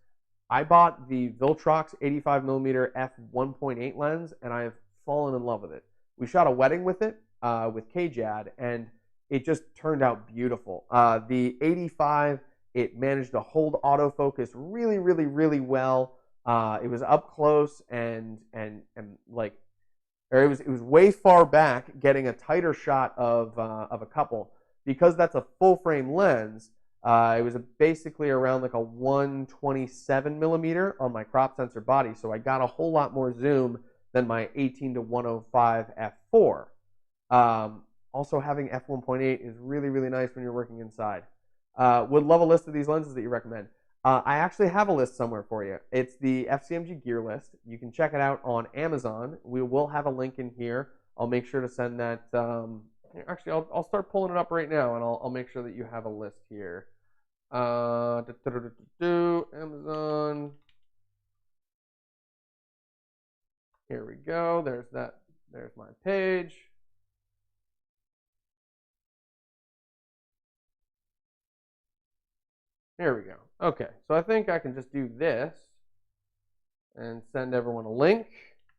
I bought the Viltrox 85mm f1.8 lens, and I have fallen in love with it. We shot a wedding with it, with KJAD, and it just turned out beautiful. The 85, it managed to hold autofocus really, really, really well. It was up close and like, or it was way far back, getting a tighter shot of a couple. Because that's a full frame lens, it was basically around like a 127 millimeter on my crop sensor body, so I got a whole lot more zoom than my 18 to 105 f4. Also, having f1.8 is really, really nice when you're working inside. Would love a list of these lenses that you recommend. I actually have a list somewhere for you. It's the FCMG gear list. You can check it out on Amazon. We will have a link in here. I'll make sure to send that. Actually, I'll start pulling it up right now, and I'll make sure that you have a list here. Amazon. Here we go. There's that. There's my page. Here we go. Okay, so I think I can just do this and send everyone a link.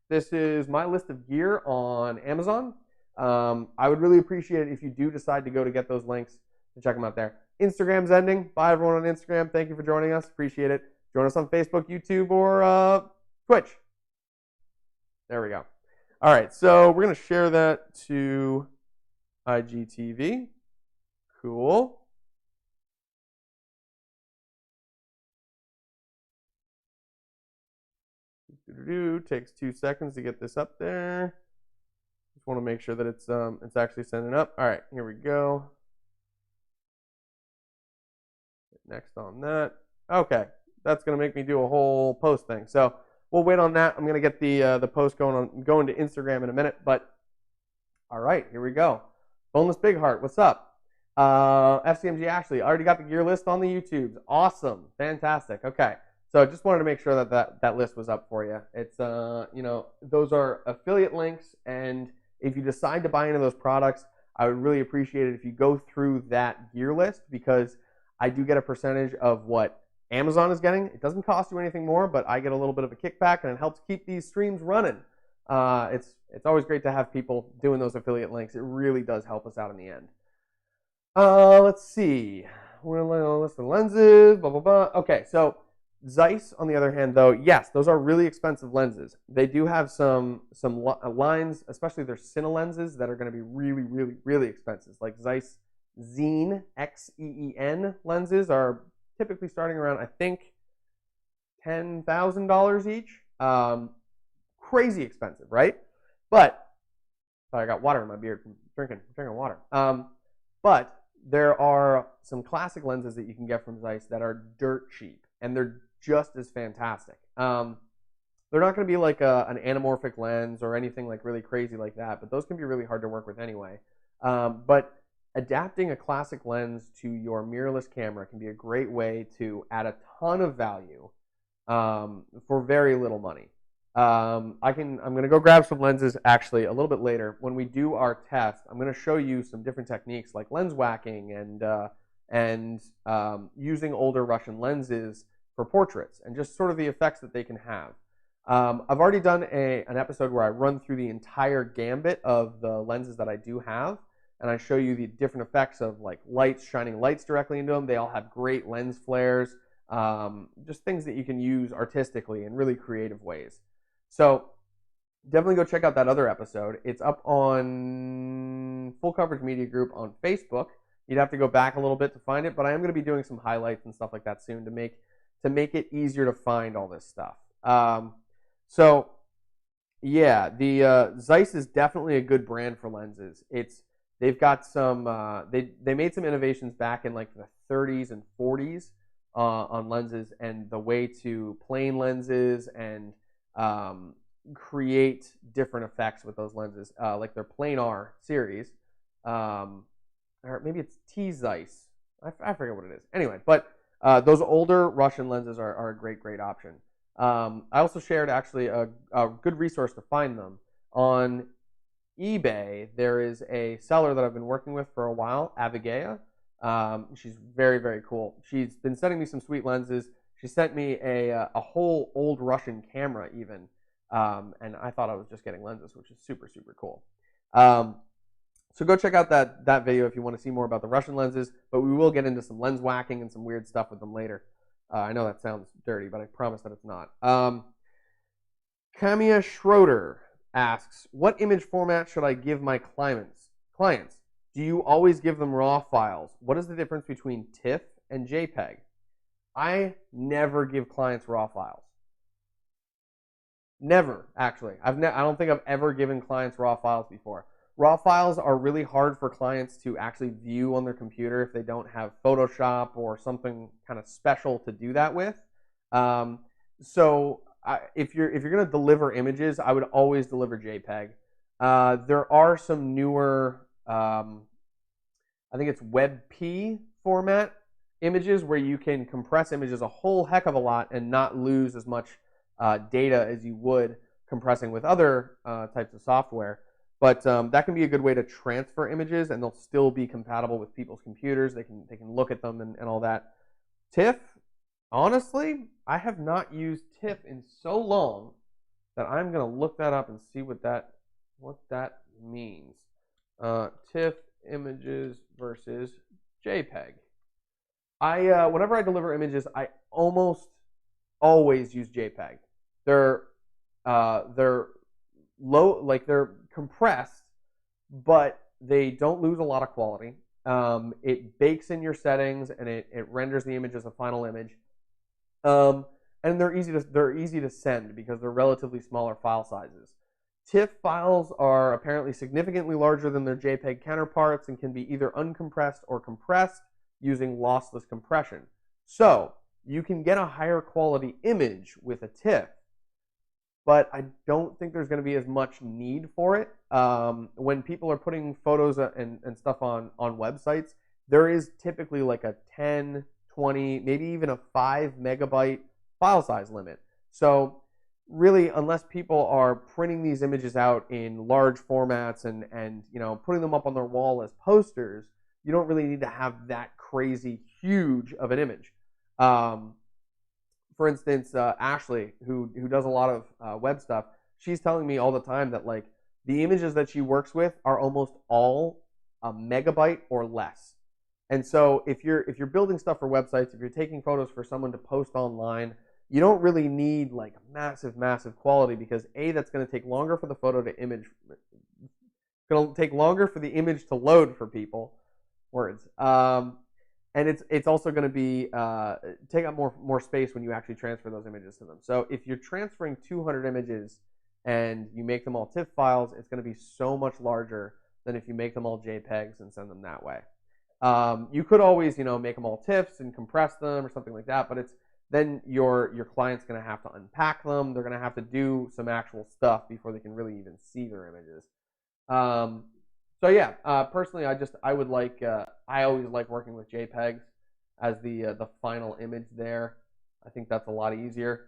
This is my list of gear on Amazon. I would really appreciate it if you do decide to go to get those links and check them out there. Instagram's ending. Bye, everyone on Instagram. Thank you for joining us. Appreciate it. Join us on Facebook, YouTube, or Twitch. There we go. All right, so we're going to share that to IGTV. Cool. Takes 2 seconds to get this up there. Just want to make sure that it's actually sending up. All right, here we go. Next on that. Okay, that's going to make me do a whole post thing. So we'll wait on that. I'm going to get the post going to Instagram in a minute. But all right, here we go. Boneless Big Heart, what's up? FCMG Ashley, already got the gear list on the YouTubes. Awesome, fantastic. Okay, so I just wanted to make sure that list was up for you. It's those are affiliate links, and if you decide to buy into those products, I would really appreciate it if you go through that gear list, because I do get a percentage of what Amazon is getting. It doesn't cost you anything more, but I get a little bit of a kickback, and it helps keep these streams running. It's always great to have people doing those affiliate links. It really does help us out in the end. Let's see. We're going to list the lenses, blah, blah, blah. Okay, so Zeiss, on the other hand, though, yes, those are really expensive lenses. They do have some lines, especially their Cine lenses, that are going to be really, really, really expensive. Like Zeiss Xeen, Xeen lenses are typically starting around, I think, $10,000 each. Crazy expensive, right? But I got water in my beard from drinking water. But there are some classic lenses that you can get from Zeiss that are dirt cheap, and they're just as fantastic. They're not going to be like an anamorphic lens or anything like really crazy like that, but those can be really hard to work with anyway. But adapting a classic lens to your mirrorless camera can be a great way to add a ton of value for very little money. I'm going to go grab some lenses actually a little bit later. When we do our test, I'm going to show you some different techniques like lens whacking and using older Russian lenses for portraits and just sort of the effects that they can have. I've already done an episode where I run through the entire gambit of the lenses that I do have, and I show you the different effects of like lights, shining lights directly into them. They all have great lens flares, just things that you can use artistically in really creative ways. So definitely go check out that other episode. It's up on Full Coverage Media Group on Facebook. You'd have to go back a little bit to find it, but I am going to be doing some highlights and stuff like that soon to make it easier to find all this stuff. So yeah, the Zeiss is definitely a good brand for lenses. They've got some they made some innovations back in like the 30s and 40s on lenses, and the way to plane lenses and create different effects with those lenses, like their planar series, or maybe it's T Zeiss. I forget what it is. Anyway, but those older Russian lenses are a great option. I also shared actually a good resource to find them on eBay. There is a seller that I've been working with for a while, Avigea. She's very cool. She's been sending me some sweet lenses. She sent me a whole old Russian camera even, and I thought I was just getting lenses, which is super cool. So go check out that video if you want to see more about the Russian lenses, but we will get into some lens whacking and some weird stuff with them later. I know that sounds dirty, but I promise that it's not. Kamia Schroeder asks, what image format should I give my clients? Do you always give them RAW files? What is the difference between TIFF and JPEG? I never give clients RAW files. Never, actually. I don't think I've ever given clients RAW files before. RAW files are really hard for clients to actually view on their computer if they don't have Photoshop or something kind of special to do that with. If you're going to deliver images, I would always deliver JPEG. There are some newer, I think it's WebP format images where you can compress images a whole heck of a lot and not lose as much data as you would compressing with other types of software. But that can be a good way to transfer images, and they'll still be compatible with people's computers. They can look at them and all that. TIFF, honestly, I have not used TIFF in so long that I'm going to look that up and see what that means. TIFF images versus JPEG. Whenever I deliver images, I almost always use JPEG. They're they're low, like they're compressed, but they don't lose a lot of quality. It bakes in your settings and it renders the image as a final image. And they're easy to send because they're relatively smaller file sizes. TIFF files are apparently significantly larger than their JPEG counterparts and can be either uncompressed or compressed using lossless compression. So you can get a higher quality image with a TIFF, but I don't think there's going to be as much need for it. When people are putting photos and stuff on websites, there is typically like a 10, 20, maybe even a 5 megabyte file size limit. So really, unless people are printing these images out in large formats and putting them up on their wall as posters, you don't really need to have that crazy huge of an image. For instance, Ashley, who does a lot of web stuff, she's telling me all the time that like the images that she works with are almost all a megabyte or less. And so if you're building stuff for websites, if you're taking photos for someone to post online, you don't really need like massive quality because that's going to take longer for the photo to image. It's going to take longer for the image to load for people. Words. And it's also going to be take up more space when you actually transfer those images to them. So if you're transferring 200 images and you make them all TIFF files, it's going to be so much larger than if you make them all JPEGs and send them that way. You could always make them all TIFFs and compress them or something like that, but then your client's going to have to unpack them. They're going to have to do some actual stuff before they can really even see their images. So yeah, personally, I always like working with JPEGs as the final image there. I think that's a lot easier.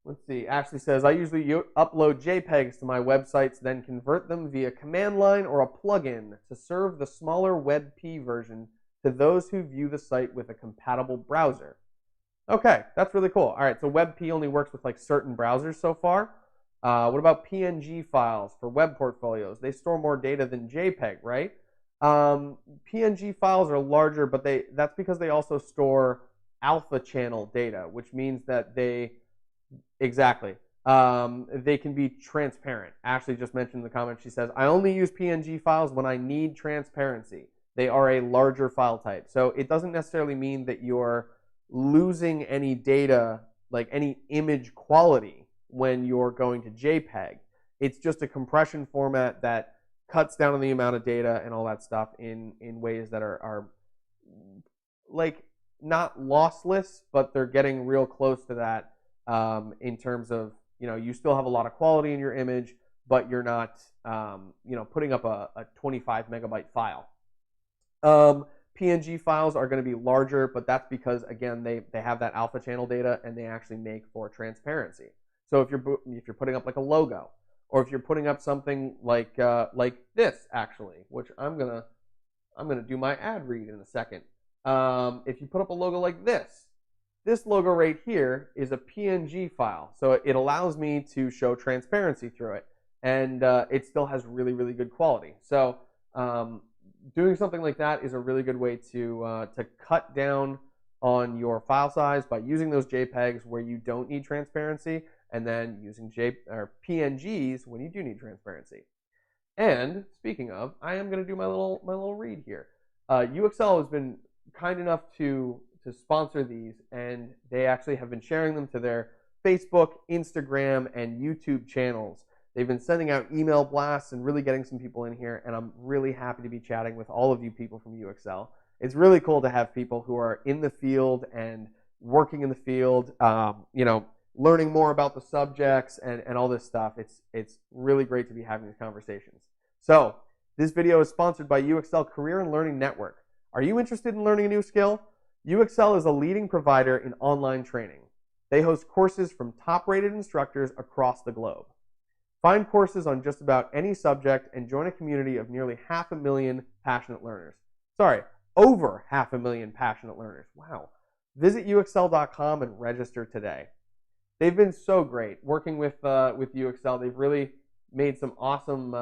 Let's see. Ashley says, I usually upload JPEGs to my websites, then convert them via command line or a plugin to serve the smaller WebP version to those who view the site with a compatible browser. Okay, that's really cool. All right, so WebP only works with like certain browsers so far. What about PNG files for web portfolios? They store more data than JPEG, right? PNG files are larger, but that's because they also store alpha channel data, which means that they can be transparent. Ashley just mentioned in the comment, she says, I only use PNG files when I need transparency. They are a larger file type. So it doesn't necessarily mean that you're losing any data, like any image quality when you're going to JPEG. It's just a compression format that cuts down on the amount of data and all that stuff in ways that are like not lossless, but they're getting real close to that in terms of, you still have a lot of quality in your image, but you're not, putting up a 25 megabyte file. PNG files are going to be larger, but that's because, again, they have that alpha channel data and they actually make for transparency. So if you're putting up like a logo, or if you're putting up something like this actually, which I'm gonna do my ad read in a second. If you put up a logo like this logo right here is a PNG file, so it allows me to show transparency through it, and it still has really good quality. So doing something like that is a really good way to cut down on your file size by using those JPEGs where you don't need transparency, and then using PNGs when you do need transparency. And speaking of, I am going to do my little read here. UXL has been kind enough to sponsor these, and they actually have been sharing them to their Facebook, Instagram, and YouTube channels. They've been sending out email blasts and really getting some people in here, and I'm really happy to be chatting with all of you people from UXL. It's really cool to have people who are in the field and working in the field, learning more about the subjects and all this stuff. It's really great to be having these conversations. So this video is sponsored by UXL Career and Learning Network. Are you interested in learning a new skill? UXL is a leading provider in online training. They host courses from top-rated instructors across the globe. Find courses on just about any subject and join a community of nearly 500,000 passionate learners. Sorry, over 500,000 passionate learners. Wow. Visit UXL.com and register today. They've been so great working with UXL. They've really made some awesome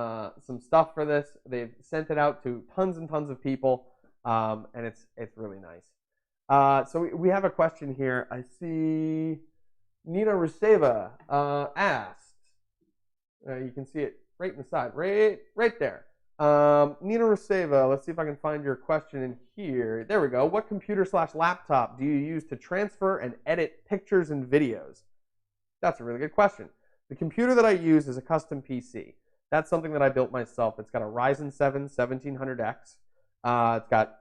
some stuff for this. They've sent it out to tons and tons of people, and it's really nice. So we have a question here. I see Nina Ruseva asked, You can see it right in the side, right there. Nina Ruseva, let's see if I can find your question in here. There we go. What computer/laptop do you use to transfer and edit pictures and videos? That's a really good question. The computer that I use is a custom PC. That's something that I built myself. It's got a Ryzen 7 1700X. It's got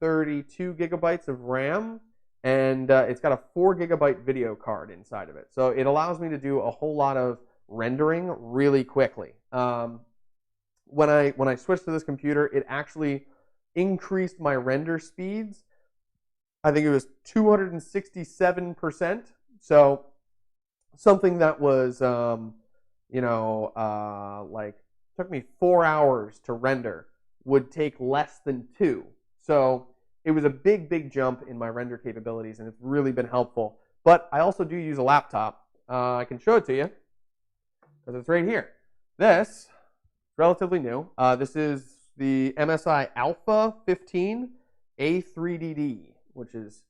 32 gigabytes of RAM, and it's got a 4 gigabyte video card inside of it. So it allows me to do a whole lot of rendering really quickly. When I switched to this computer, it actually increased my render speeds. I think it was 267%. So something that was, like took me 4 hours to render would take less than 2. So it was a big jump in my render capabilities, and it's really been helpful. But I also do use a laptop. I can show it to you because it's right here. This relatively new. This is the MSI Alpha 15 A3DD, which is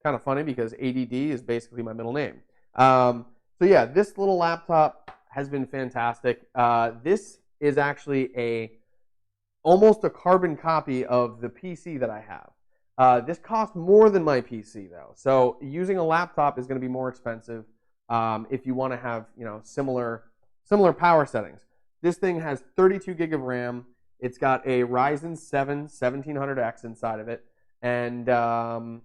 kind of funny because ADD is basically my middle name. So yeah, this little laptop has been fantastic. This is actually almost a carbon copy of the PC that I have. This costs more than my PC though, so using a laptop is going to be more expensive if you want to have similar power settings. This thing has 32 gig of RAM. It's got a Ryzen 7 1700X inside of it, and a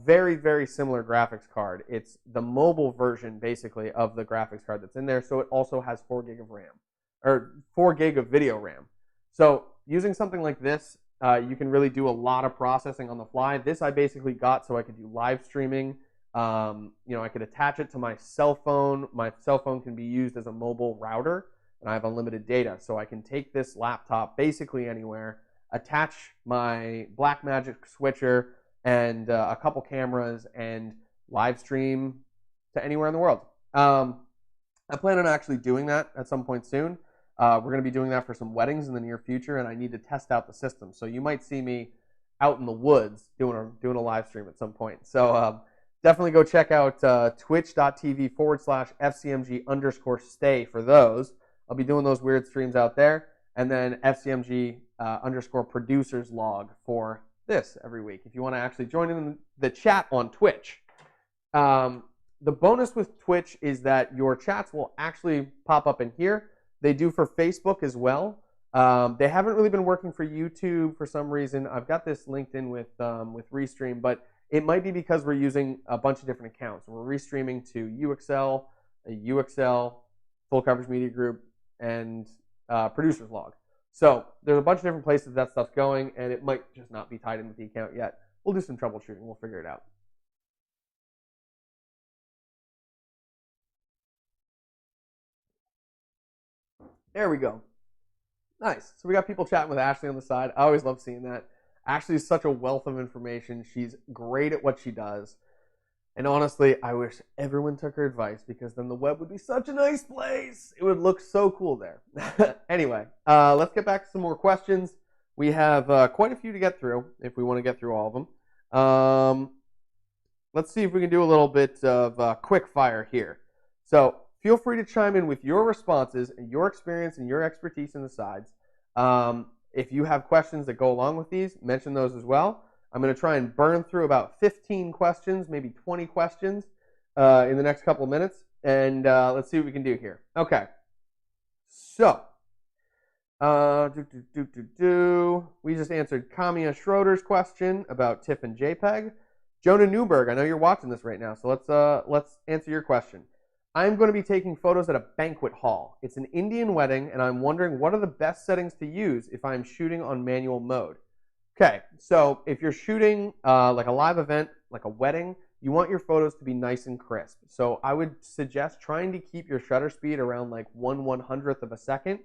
very similar graphics card. It's the mobile version basically of the graphics card that's in there, so it also has 4 gig of RAM, or 4 gig of video RAM. So using something like this, you can really do a lot of processing on the fly. This I basically got so I could do live streaming. I could attach it to my cell phone. My cell phone can be used as a mobile router, and I have unlimited data. So I can take this laptop basically anywhere, attach my Blackmagic switcher and a couple cameras, and live stream to anywhere in the world. I plan on actually doing that at some point soon. We're going to be doing that for some weddings in the near future, and I need to test out the system. So you might see me out in the woods doing a live stream at some point. So definitely go check out twitch.tv/FCMG_stay for those. I'll be doing those weird streams out there. And then FCMG_producers log for this every week if you want to actually join in the chat on Twitch. The bonus with Twitch is that your chats will actually pop up in here. They do for Facebook as well. They haven't really been working for YouTube for some reason. I've got this linked in with Restream, but it might be because we're using a bunch of different accounts. We're restreaming to UXL, Full Coverage Media Group, and Producers Log. So there's a bunch of different places that stuff's going, and it might just not be tied in with the account yet. We'll do some troubleshooting. We'll figure it out. There we go. Nice. So we got people chatting with Ashley on the side. I always love seeing that. Ashley is such a wealth of information. She's great at what she does. And honestly, I wish everyone took her advice, because then the web would be such a nice place. It would look so cool there. Anyway, let's get back to some more questions. We have quite a few to get through if we want to get through all of them. Let's see if we can do a little bit of quick fire here. So feel free to chime in with your responses and your experience and your expertise in the sides. If you have questions that go along with these, mention those as well. I'm going to try and burn through about 15 questions, maybe 20 questions in the next couple of minutes. And let's see what we can do here. Okay. So, we just answered Kamiya Schroeder's question about TIFF and JPEG. Jonah Newberg, I know you're watching this right now, so let's answer your question. I'm going to be taking photos at a banquet hall. It's an Indian wedding, and I'm wondering what are the best settings to use if I'm shooting on manual mode. Okay, so if you're shooting like a live event, like a wedding, you want your photos to be nice and crisp. So I would suggest trying to keep your shutter speed around like 1/100th of a second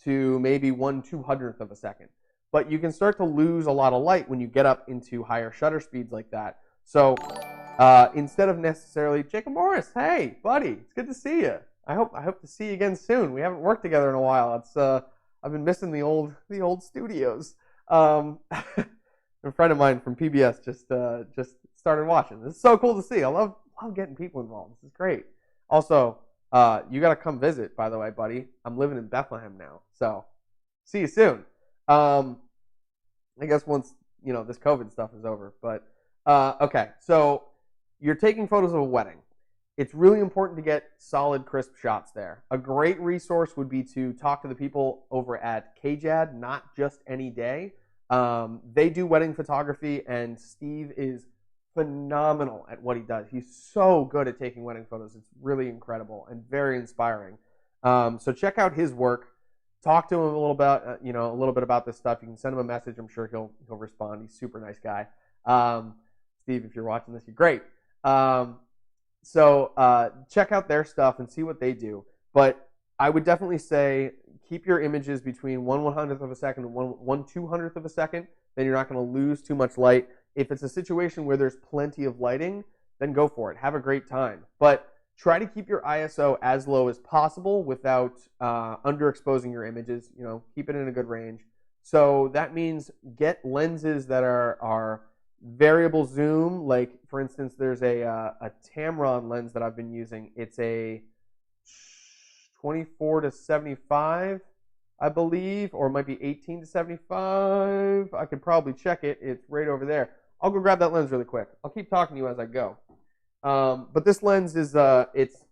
to maybe 1/200th of a second. But you can start to lose a lot of light when you get up into higher shutter speeds like that. So instead of necessarily, Jacob Morris, hey buddy, it's good to see you. I hope to see you again soon. We haven't worked together in a while. It's I've been missing the old studios. A friend of mine from PBS just started watching. This is so cool to see. I love getting people involved. This is great. Also, You got to come visit, by the way, buddy. I'm living in Bethlehem now, so see you soon. I guess once this COVID stuff is over. But okay, so you're taking photos of a wedding. It's really important to get solid, crisp shots there. A great resource would be to talk to the people over at KJAD, Not Just Any Day. They do wedding photography, and Steve is phenomenal at what he does. He's so good at taking wedding photos. It's really incredible and very inspiring. So check out his work. Talk to him a little bit about this stuff. You can send him a message. I'm sure he'll respond. He's a super nice guy. Steve, if you're watching this, you're great. So check out their stuff and see what they do. But I would definitely say keep your images between 1/100th of a second and 1/200th of a second. Then you're not going to lose too much light. If it's a situation where there's plenty of lighting, then go for it. Have a great time. But try to keep your ISO as low as possible without underexposing your images. Keep it in a good range. So that means get lenses that are variable zoom. Like, for instance, there's a Tamron lens that I've been using. It's a 24 to 75, I believe, or it might be 18 to 75. I could probably check it. It's right over there. I'll go grab that lens really quick. I'll keep talking to you as I go. But this lens is it's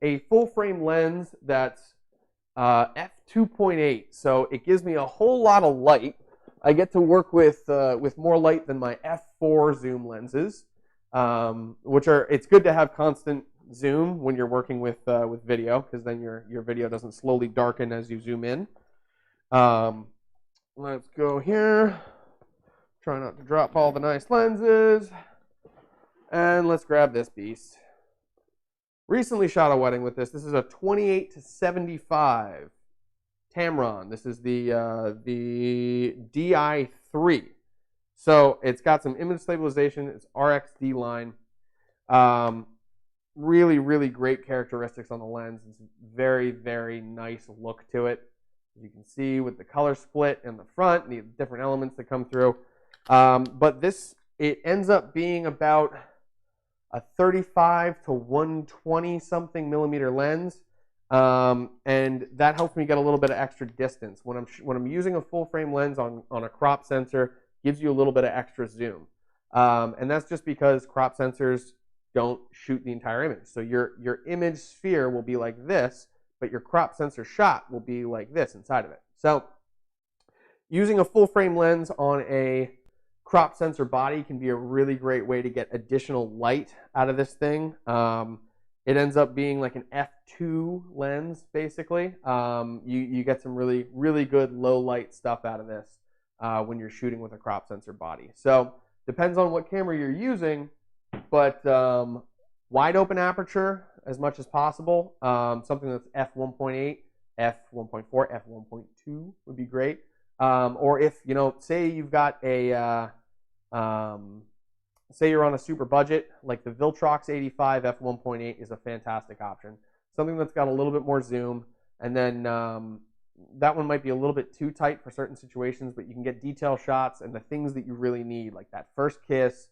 a full frame lens that's f2.8, so it gives me a whole lot of light. I get to work with more light than my f4 zoom lenses, it's good to have constant zoom when you're working with video, because then your video doesn't slowly darken as you zoom in. Let's go here. Try not to drop all the nice lenses. And let's grab this beast. Recently shot a wedding with this. This is a 28 to 75 Tamron. This is the DI3. So it's got some image stabilization. It's RXD line. Really, really great characteristics on the lens. It's very, very nice look to it. As you can see with the color split in the front and the different elements that come through. But it ends up being about a 35 to 120 something millimeter lens. And that helps me get a little bit of extra distance. When I'm using a full frame lens on a crop sensor, gives you a little bit of extra zoom. And that's just because crop sensors don't shoot the entire image. So your image sphere will be like this, but your crop sensor shot will be like this inside of it. So using a full frame lens on a crop sensor body can be a really great way to get additional light out of this thing. It ends up being like an f2 lens, basically. You get some really, really good low light stuff out of this when you're shooting with a crop sensor body. So depends on what camera you're using, but wide open aperture as much as possible. Something that's f1.8, f1.4, f1.2 would be great. Or if, say you've got say you're on a super budget, like the Viltrox 85 f1.8 is a fantastic option. Something that's got a little bit more zoom, and then that one might be a little bit too tight for certain situations, but you can get detail shots and the things that you really need, like that first kiss,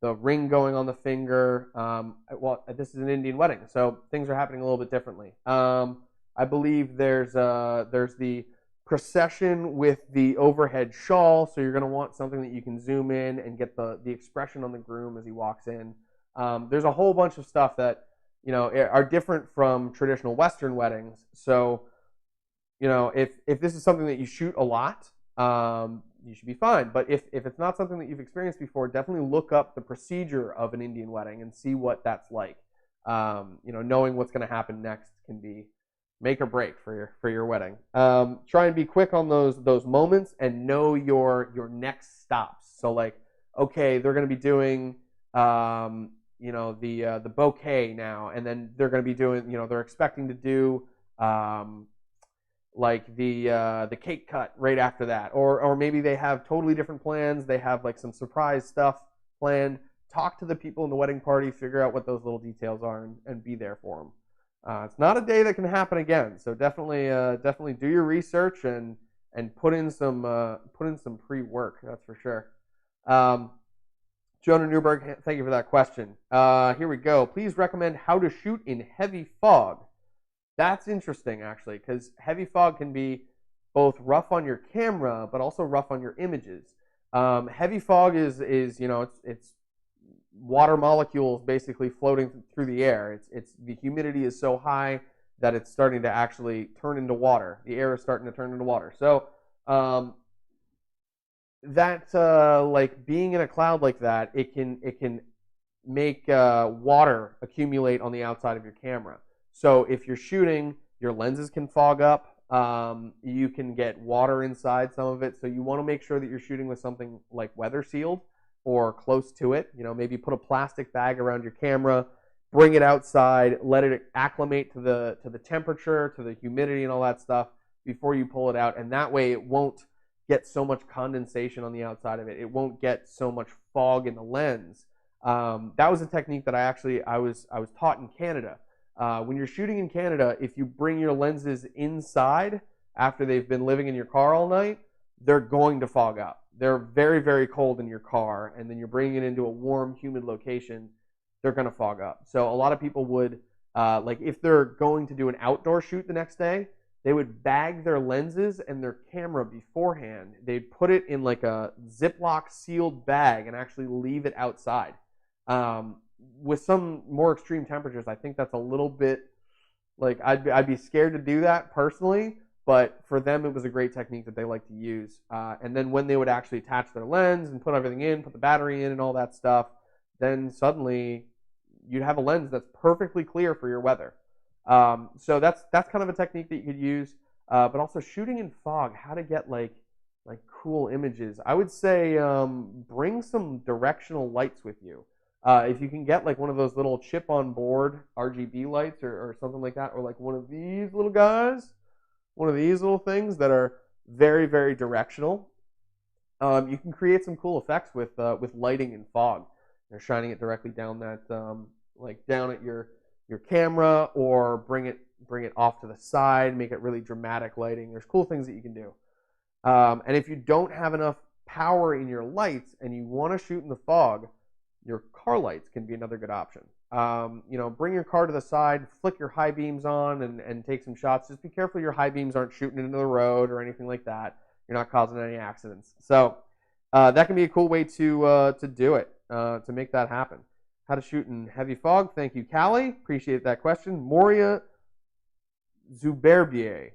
the ring going on the finger. Well, this is an Indian wedding, so things are happening a little bit differently. I believe there's the procession with the overhead shawl, so you're going to want something that you can zoom in and get the expression on the groom as he walks in. There's a whole bunch of stuff that are different from traditional Western weddings. So if this is something that you shoot a lot, you should be fine. But if it's not something that you've experienced before, definitely look up the procedure of an Indian wedding and see what that's like. Knowing what's going to happen next can be make or break for your wedding. Try and be quick on those moments and know your next stops. So like, okay, they're going to be doing the bouquet now, and then they're going to be doing they're expecting to do like the cake cut right after that, or maybe they have totally different plans. They have like some surprise stuff planned. Talk to the people in the wedding party, figure out what those little details are, and be there for them. It's not a day that can happen again, so definitely do your research and put in some pre-work. That's for sure. Jonah Newberg, thank you for that question. Here we go. Please recommend how to shoot in heavy fog. That's interesting, actually, because heavy fog can be both rough on your camera, but also rough on your images. Heavy fog is it's water molecules basically floating through the air. It's the humidity is so high that it's starting to actually turn into water. The air is starting to turn into water. So like being in a cloud like that, it can make water accumulate on the outside of your camera. So if you're shooting, your lenses can fog up. You can get water inside some of it. So you want to make sure that you're shooting with something like weather sealed or close to it. Maybe put a plastic bag around your camera, bring it outside, let it acclimate to the temperature, to the humidity and all that stuff before you pull it out. And that way it won't get so much condensation on the outside of it. It won't get so much fog in the lens. That was a technique that I was taught in Canada. When you're shooting in Canada, if you bring your lenses inside after they've been living in your car all night, they're going to fog up. They're very, very cold in your car, and then you're bringing it into a warm, humid location, they're going to fog up. So a lot of people would, like if they're going to do an outdoor shoot the next day, they would bag their lenses and their camera beforehand. They'd put it in like a Ziploc sealed bag and actually leave it outside. With some more extreme temperatures, I think that's a little bit like I'd be scared to do that personally, but for them it was a great technique that they like to use. And then when they would actually attach their lens and put everything in, put the battery in and all that stuff, then suddenly you'd have a lens that's perfectly clear for your weather. So that's kind of a technique that you could use. But also shooting in fog, how to get like cool images. I would say bring some directional lights with you. If you can get like one of those little chip on board RGB lights or something like that, or like one of these little guys, one of these little things that are very, very directional, you can create some cool effects with lighting and fog. You're shining it directly down that like down at your camera, or bring it off to the side, make it really dramatic lighting. There's cool things that you can do. And if you don't have enough power in your lights and you want to shoot in the fog, your car lights can be another good option. Bring your car to the side, flick your high beams on, and take some shots. Just be careful your high beams aren't shooting into the road or anything like that. You're not causing any accidents. So that can be a cool way to do it, to make that happen. How to shoot in heavy fog. Thank you, Callie. Appreciate that question. Moria Zuberbier.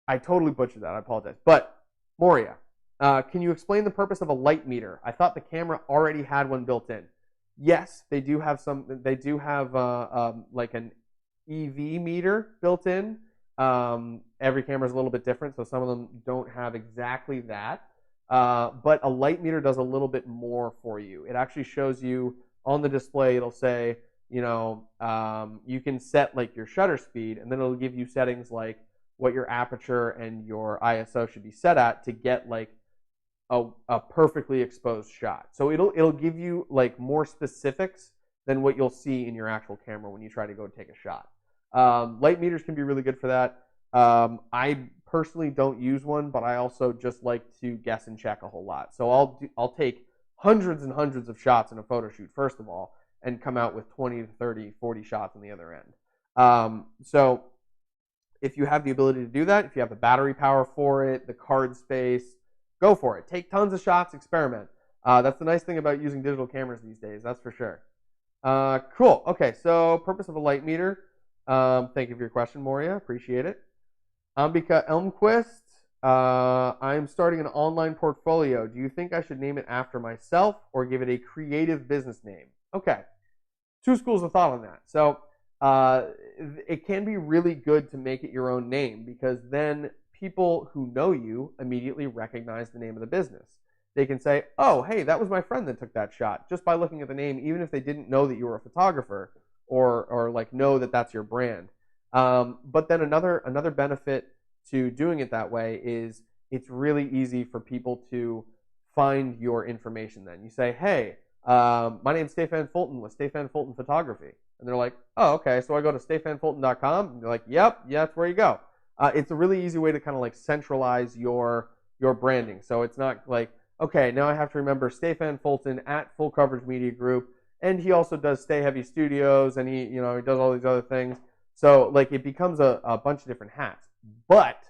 I totally butchered that. I apologize. But Moria, can you explain the purpose of a light meter? I thought the camera already had one built in. Yes, they do have some. They do have like an EV meter built in. Every camera is a little bit different, so some of them don't have exactly that. But a light meter does a little bit more for you. It actually shows you on the display. It'll say, you can set like your shutter speed, and then it'll give you settings like what your aperture and your ISO should be set at to get like a perfectly exposed shot. So it'll give you like more specifics than what you'll see in your actual camera when you try to go take a shot. Light meters can be really good for that. I personally don't use one, but I also just like to guess and check a whole lot. So I'll take hundreds and hundreds of shots in a photo shoot, first of all, and come out with 20 to 30, 40 shots on the other end. So if you have the ability to do that, if you have the battery power for it, the card space, go for it. Take tons of shots, experiment. That's the nice thing about using digital cameras these days, that's for sure. Cool. Okay, so purpose of a light meter. Thank you for your question, Moria. Appreciate it. Ambika Elmquist, I'm starting an online portfolio. Do you think I should name it after myself or give it a creative business name? Okay, two schools of thought on that. So it can be really good to make it your own name, because then people who know you immediately recognize the name of the business. They can say, oh, hey, that was my friend that took that shot, just by looking at the name, even if they didn't know that you were a photographer or like know that that's your brand. But then another benefit to doing it that way is it's really easy for people to find your information then. You say, hey, my name's Stefan Fulton with Stefan Fulton Photography. And they're like, oh, okay, so I go to stefanfulton.com. And they're like, yep, yeah, that's where you go. It's a really easy way to kind of like centralize your branding. So it's not like, okay, now I have to remember Stefan Fulton at Full Coverage Media Group, and he also does Stay Heavy Studios, and he does all these other things. So like it becomes a bunch of different hats. But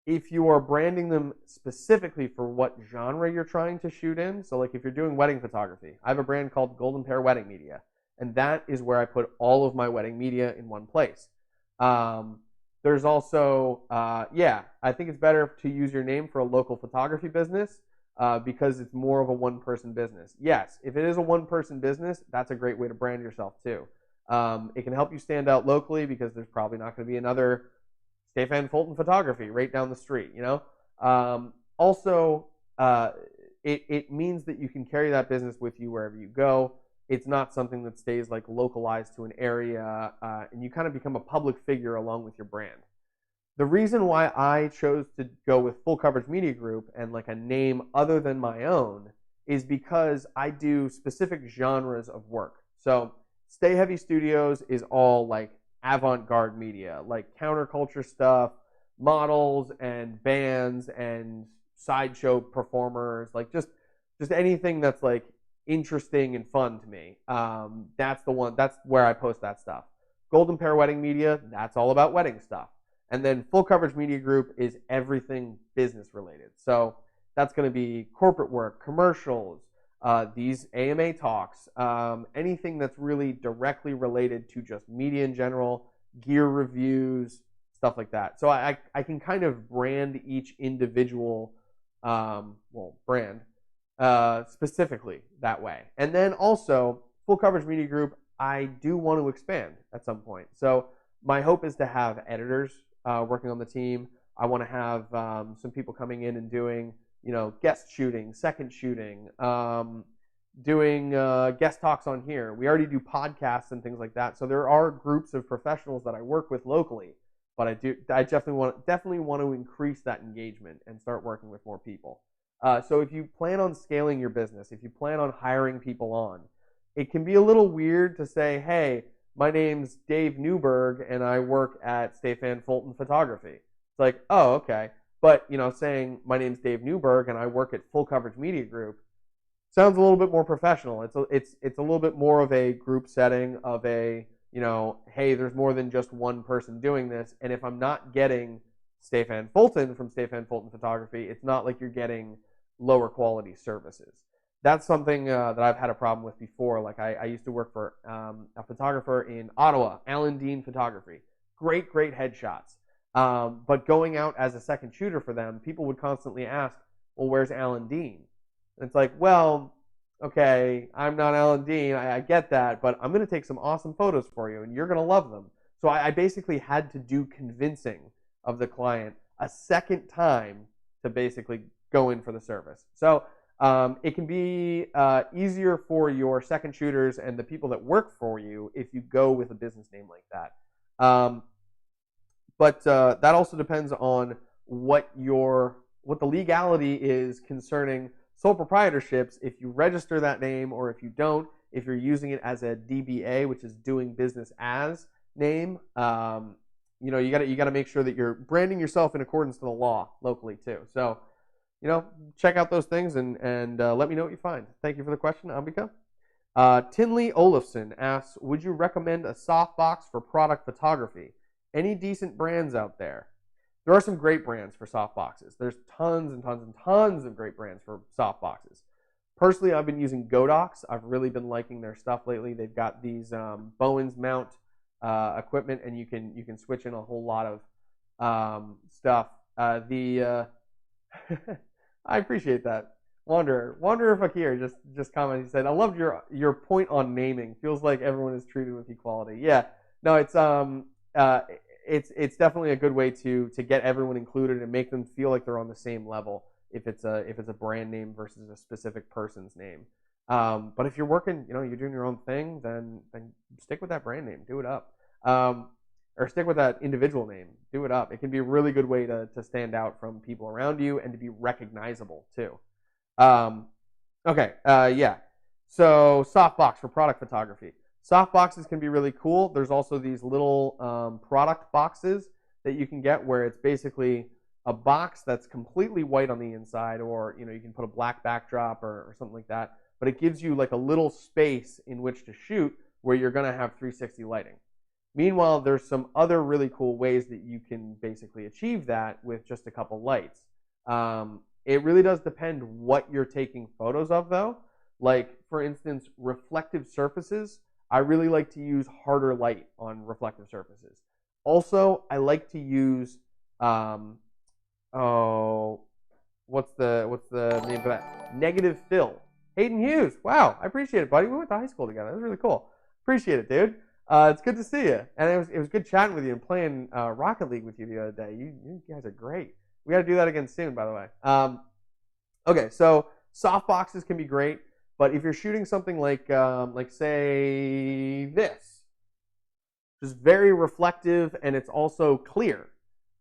if you are branding them specifically for what genre you're trying to shoot in, so like if you're doing wedding photography, I have a brand called Golden Pair Wedding Media, and that is where I put all of my wedding media in one place. There's also, yeah, I think it's better to use your name for a local photography business because it's more of a one-person business. Yes, if it is a one-person business, that's a great way to brand yourself too. It can help you stand out locally because there's probably not going to be another Stefan Fulton Photography right down the street, you know? Also, it means that you can carry that business with you wherever you go. It's not something that stays like localized to an area, and you kind of become a public figure along with your brand. The reason why I chose to go with Full Coverage Media Group and like a name other than my own is because I do specific genres of work. So Stay Heavy Studios is all like avant-garde media, like counterculture stuff, models and bands and sideshow performers, like just anything that's like interesting and fun to me. That's the one. That's where I post that stuff. Golden Pair Wedding Media, that's all about wedding stuff. And then Full Coverage Media Group is everything business related. So that's going to be corporate work, commercials, these AMA talks, anything that's really directly related to just media in general, gear reviews, stuff like that. So I can kind of brand each individual, brand specifically that way. And then also, Full Coverage Media Group, I do want to expand at some point. So my hope is to have editors working on the team. I want to have some people coming in and doing, guest shooting, second shooting, doing guest talks on here. We already do podcasts and things like that. So there are groups of professionals that I work with locally, but I definitely want to increase that engagement and start working with more people. So if you plan on scaling your business, if you plan on hiring people on, it can be a little weird to say, hey, my name's Dave Newberg and I work at Stefan Fulton Photography. It's like, oh, okay. But, saying my name's Dave Newberg and I work at Full Coverage Media Group sounds a little bit more professional. It's a little bit more of a group setting of a, hey, there's more than just one person doing this. And if I'm not getting Stefan Fulton from Stefan Fulton Photography, it's not like you're getting lower quality services. That's something that I've had a problem with before. Like I used to work for a photographer in Ottawa, Alan Dean Photography. Great headshots. But going out as a second shooter for them, people would constantly ask, well, where's Alan Dean? And it's like, well, okay, I'm not Alan Dean. I get that, but I'm going to take some awesome photos for you, and you're going to love them. So I basically had to do convincing of the client a second time to basically go in for the service. So it can be easier for your second shooters and the people that work for you if you go with a business name like that. But that also depends on what the legality is concerning sole proprietorships. If you register that name or if you don't, if you're using it as a DBA, which is doing business as name, you got to make sure that you're branding yourself in accordance to the law locally too. So, check out those things and let me know what you find. Thank you for the question, Ambika. Tinley Olafson asks, would you recommend a softbox for product photography? Any decent brands out there? There are some great brands for softboxes. There's tons and tons and tons of great brands for softboxes. Personally, I've been using Godox. I've really been liking their stuff lately. They've got these Bowens mount equipment, and you can switch in a whole lot of stuff. I appreciate that. Wanderer Fakir just commented. He said, "I loved your point on naming. Feels like everyone is treated with equality." Yeah, no, it's definitely a good way to get everyone included and make them feel like they're on the same level. If it's a brand name versus a specific person's name. But if you're working, you're doing your own thing, then stick with that brand name. Do it up. Or stick with that individual name. Do it up. It can be a really good way to stand out from people around you and to be recognizable too. Okay. Yeah. So softbox for product photography. Softboxes can be really cool. There's also these little product boxes that you can get where it's basically a box that's completely white on the inside, or you can put a black backdrop or something like that. But it gives you like a little space in which to shoot where you're going to have 360 lighting. Meanwhile, there's some other really cool ways that you can basically achieve that with just a couple lights. It really does depend what you're taking photos of, though. Like, for instance, reflective surfaces. I really like to use harder light on reflective surfaces. Also, I like to use oh, what's the name for that? Negative fill. Hayden Hughes. Wow, I appreciate it, buddy. We went to high school together. That was really cool. Appreciate it, dude. It's good to see you, and it was good chatting with you and playing Rocket League with you the other day. You guys are great. We got to do that again soon, by the way. Okay, so soft boxes can be great, but if you're shooting something like say this, which is very reflective and it's also clear,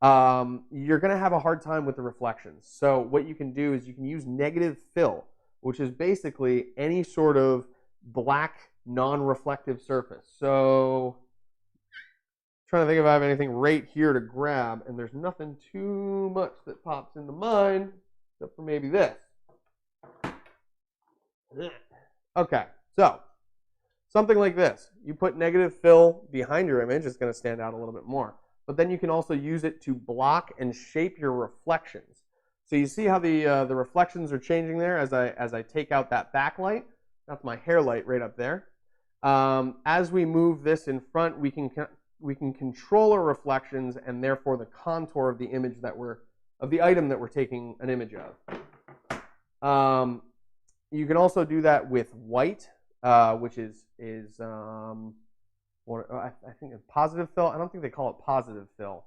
you're going to have a hard time with the reflections. So what you can do is you can use negative fill, which is basically any sort of black non-reflective surface. So trying to think if I have anything right here to grab, and there's nothing too much that pops into mind except for maybe this. Okay, so something like this. You put negative fill behind your image, it's going to stand out a little bit more. But then you can also use it to block and shape your reflections. So you see how the reflections are changing there as I take out that backlight. That's my hair light right up there. As we move this in front, we can control our reflections and therefore the contour of the image of the item that we're taking an image of. You can also do that with white, which is I think it's positive fill. I don't think they call it positive fill.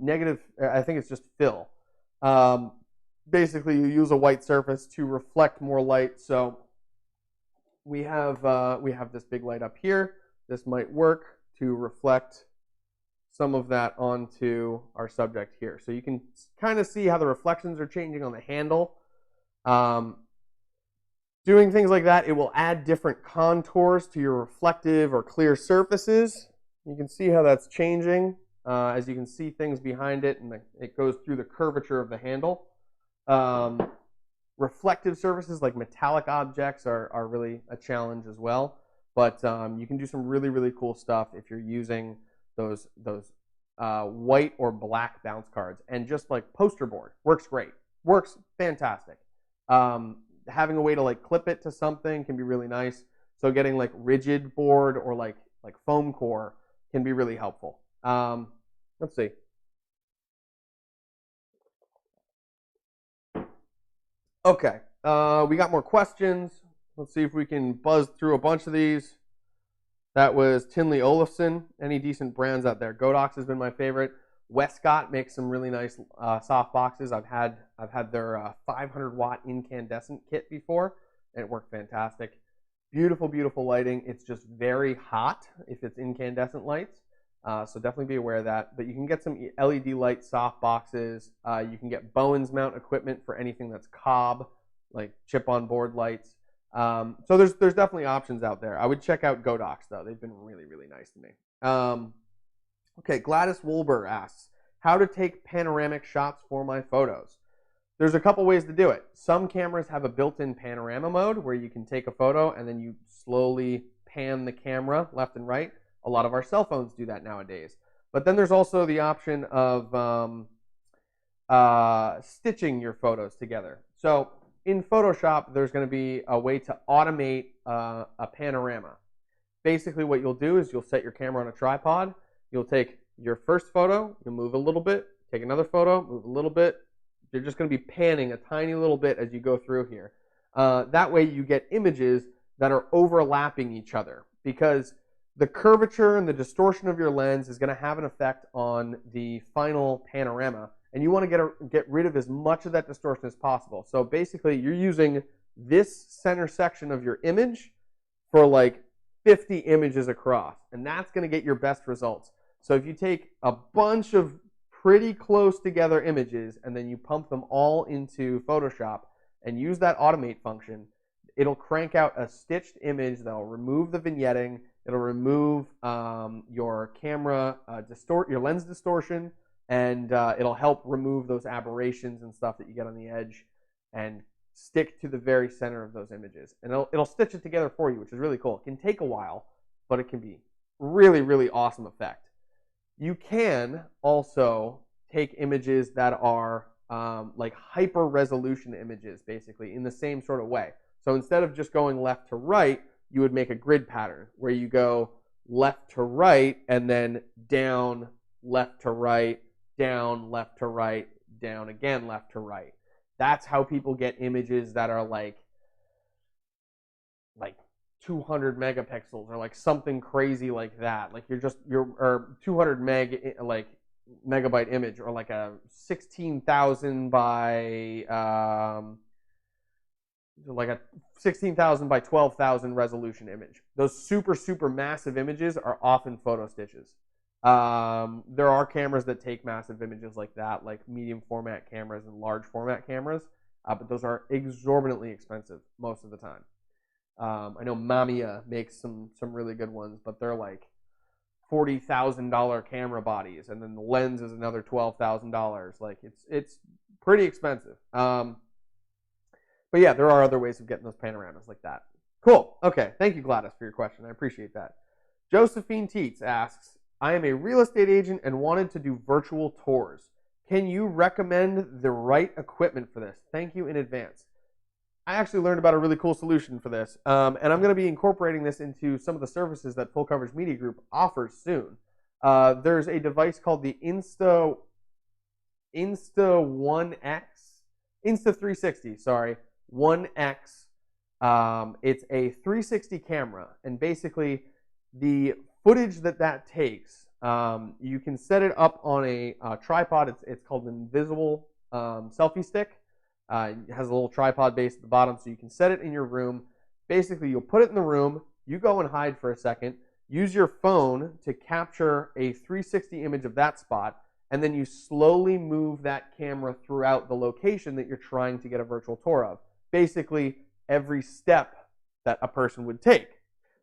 Negative, I think it's just fill. Basically, you use a white surface to reflect more light. So we have this big light up here. This might work to reflect some of that onto our subject here. So you can kind of see how the reflections are changing on the handle. Doing things like that, it will add different contours to your reflective or clear surfaces. You can see how that's changing as you can see things behind it, and it goes through the curvature of the handle. Reflective surfaces like metallic objects are really a challenge as well, but you can do some really, really cool stuff if you're using those white or black bounce cards. And just like poster board, works great, works fantastic. Having a way to like clip it to something can be really nice. So getting like rigid board or like foam core can be really helpful. Let's see. Okay, we got more questions. Let's see if we can buzz through a bunch of these. That was Tinley Olufsen. Any decent brands out there? Godox has been my favorite. Westcott makes some really nice soft boxes. I've had their 500 watt incandescent kit before, and it worked fantastic. Beautiful, beautiful lighting. It's just very hot if it's incandescent lights, so definitely be aware of that. But you can get some LED light soft boxes. You can get Bowens mount equipment for anything that's cob, like chip on board lights. So there's definitely options out there. I would check out Godox though. They've been really, really nice to me. Okay, Gladys Wolber asks, how to take panoramic shots for my photos. There's a couple ways to do it. Some cameras have a built-in panorama mode where you can take a photo and then you slowly pan the camera left and right. A lot of our cell phones do that nowadays. But then there's also the option of stitching your photos together. So in Photoshop, there's going to be a way to automate a panorama. Basically what you'll do is you'll set your camera on a tripod. You'll take your first photo, you'll move a little bit, take another photo, move a little bit. You're just going to be panning a tiny little bit as you go through here. That way you get images that are overlapping each other, because the curvature and the distortion of your lens is going to have an effect on the final panorama, and you want to get rid of as much of that distortion as possible. So basically you're using this center section of your image for like 50 images across, and that's going to get your best results. So if you take a bunch of pretty close together images and then you pump them all into Photoshop and use that automate function, it'll crank out a stitched image that'll remove the vignetting, it'll remove your camera your lens distortion, and it'll help remove those aberrations and stuff that you get on the edge and stick to the very center of those images. And it'll stitch it together for you, which is really cool. It can take a while, but it can be really, really awesome effect. You can also take images that are like hyper resolution images, basically, in the same sort of way. So instead of just going left to right, you would make a grid pattern where you go left to right and then down, left to right, down, left to right, down again, left to right. That's how people get images that are like 200 megapixels or like something crazy like that. Like or 200 like megabyte image, or like a 16,000 by like a 16,000 by 12,000 resolution image. Those super massive images are often photo stitches. There are cameras that take massive images like that, like medium format cameras and large format cameras, but those are exorbitantly expensive most of the time. I know Mamiya makes some really good ones, but they're like $40,000 camera bodies, and then the lens is another $12,000. Like it's pretty expensive. But yeah, there are other ways of getting those panoramas like that. Cool. Okay. Thank you, Gladys, for your question. I appreciate that. Josephine Teets asks, I am a real estate agent and wanted to do virtual tours. Can you recommend the right equipment for this? Thank you in advance. I actually learned about a really cool solution for this, and I'm going to be incorporating this into some of the services that Full Coverage Media Group offers soon. There's a device called the Insta 360, sorry, 1X. It's a 360 camera, and basically the footage that takes, you can set it up on a tripod. It's called an invisible selfie stick. It has a little tripod base at the bottom, so you can set it in your room. Basically, you'll put it in the room, you go and hide for a second, use your phone to capture a 360 image of that spot, and then you slowly move that camera throughout the location that you're trying to get a virtual tour of. Basically, every step that a person would take.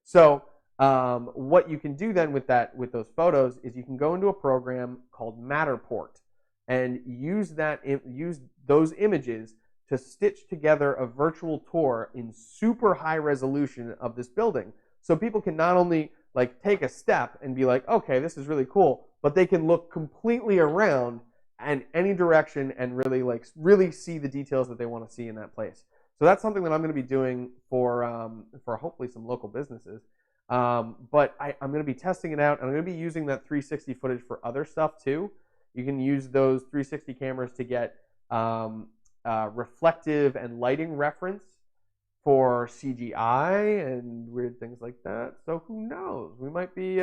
So what you can do then with those photos is you can go into a program called Matterport and use those images to stitch together a virtual tour in super high resolution of this building. So people can not only like take a step and be like, okay, this is really cool, but they can look completely around and any direction and really see the details that they want to see in that place. So that's something that I'm going to be doing for hopefully some local businesses. But I'm going to be testing it out, and I'm going to be using that 360 footage for other stuff too. You can use those 360 cameras to get reflective and lighting reference for CGI and weird things like that. So who knows? We might be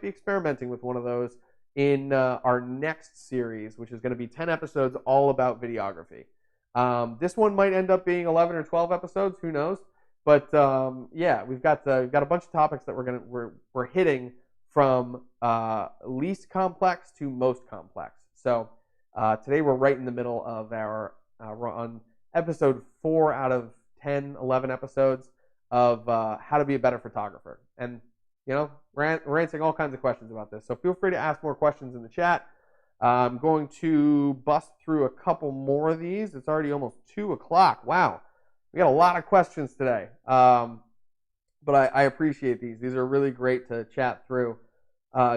experimenting with one of those in our next series, which is going to be 10 episodes all about videography. This one might end up being 11 or 12 episodes. Who knows? But yeah, we've got a bunch of topics that we're hitting from least complex to most complex. So today we're right in the middle of we're on episode 4 out of 10, 11 episodes of how to be a better photographer. And we're answering all kinds of questions about this. So feel free to ask more questions in the chat. I'm going to bust through a couple more of these. It's already almost 2 o'clock. Wow. We got a lot of questions today. But I appreciate these. These are really great to chat through.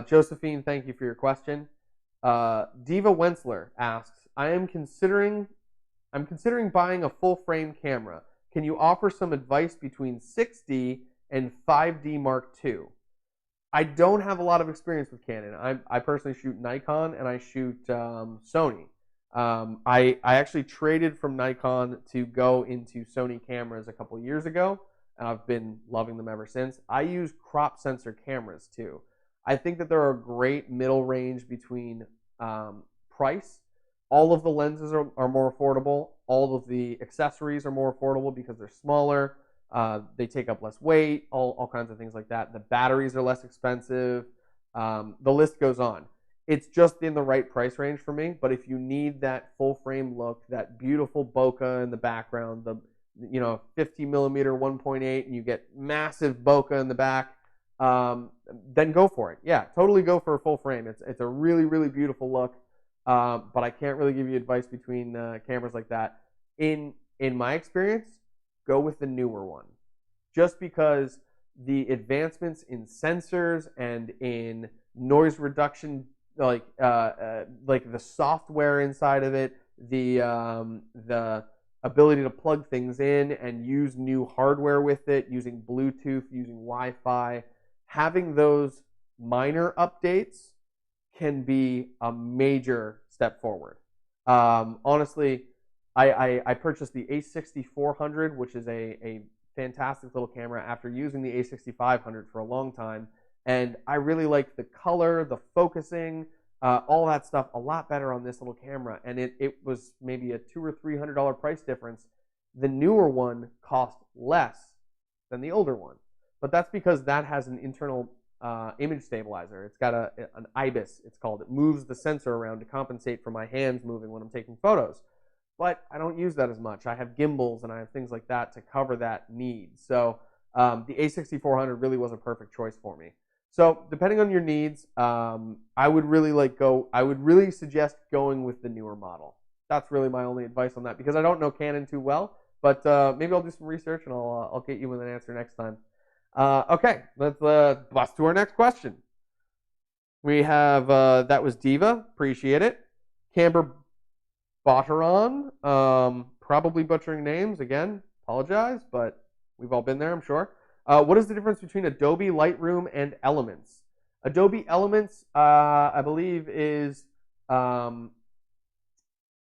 Josephine, thank you for your question. Diva Wensler asks, I'm considering buying a full frame camera. Can you offer some advice between 6D and 5D Mark II? I don't have a lot of experience with Canon. I personally shoot Nikon and I shoot Sony. I actually traded from Nikon to go into Sony cameras a couple years ago, and I've been loving them ever since. I use crop sensor cameras too. I think that they're a great middle range between price. All of the lenses are more affordable. All of the accessories are more affordable because they're smaller. They take up less weight, all kinds of things like that. The batteries are less expensive. The list goes on. It's just in the right price range for me. But if you need that full frame look, that beautiful bokeh in the background, the 50 millimeter 1.8, and you get massive bokeh in the back, then go for it. Yeah, totally go for a full frame. It's a really, really beautiful look. But I can't really give you advice between cameras like that. In my experience, go with the newer one. Just because the advancements in sensors and in noise reduction, like the software inside of it, the ability to plug things in and use new hardware with it, using Bluetooth, using Wi-Fi, having those minor updates can be a major step forward. Honestly, I purchased the A6400, which is a fantastic little camera after using the A6500 for a long time. And I really like the color, the focusing, all that stuff a lot better on this little camera. And it was maybe a $200 or $300 price difference. The newer one cost less than the older one. But that's because that has an internal image stabilizer. It's got an IBIS, it's called. It moves the sensor around to compensate for my hands moving when I'm taking photos. But I don't use that as much. I have gimbals and I have things like that to cover that need. So the A6400 really was a perfect choice for me. So depending on your needs, I would really suggest going with the newer model. That's really my only advice on that, because I don't know Canon too well. But maybe I'll do some research and I'll get you with an answer next time. Okay, let's bust to our next question. We have that was Diva, appreciate it. Camber Botteron, probably butchering names again. Apologize, but we've all been there, I'm sure. What is the difference between Adobe Lightroom and Elements? Adobe Elements, I believe, is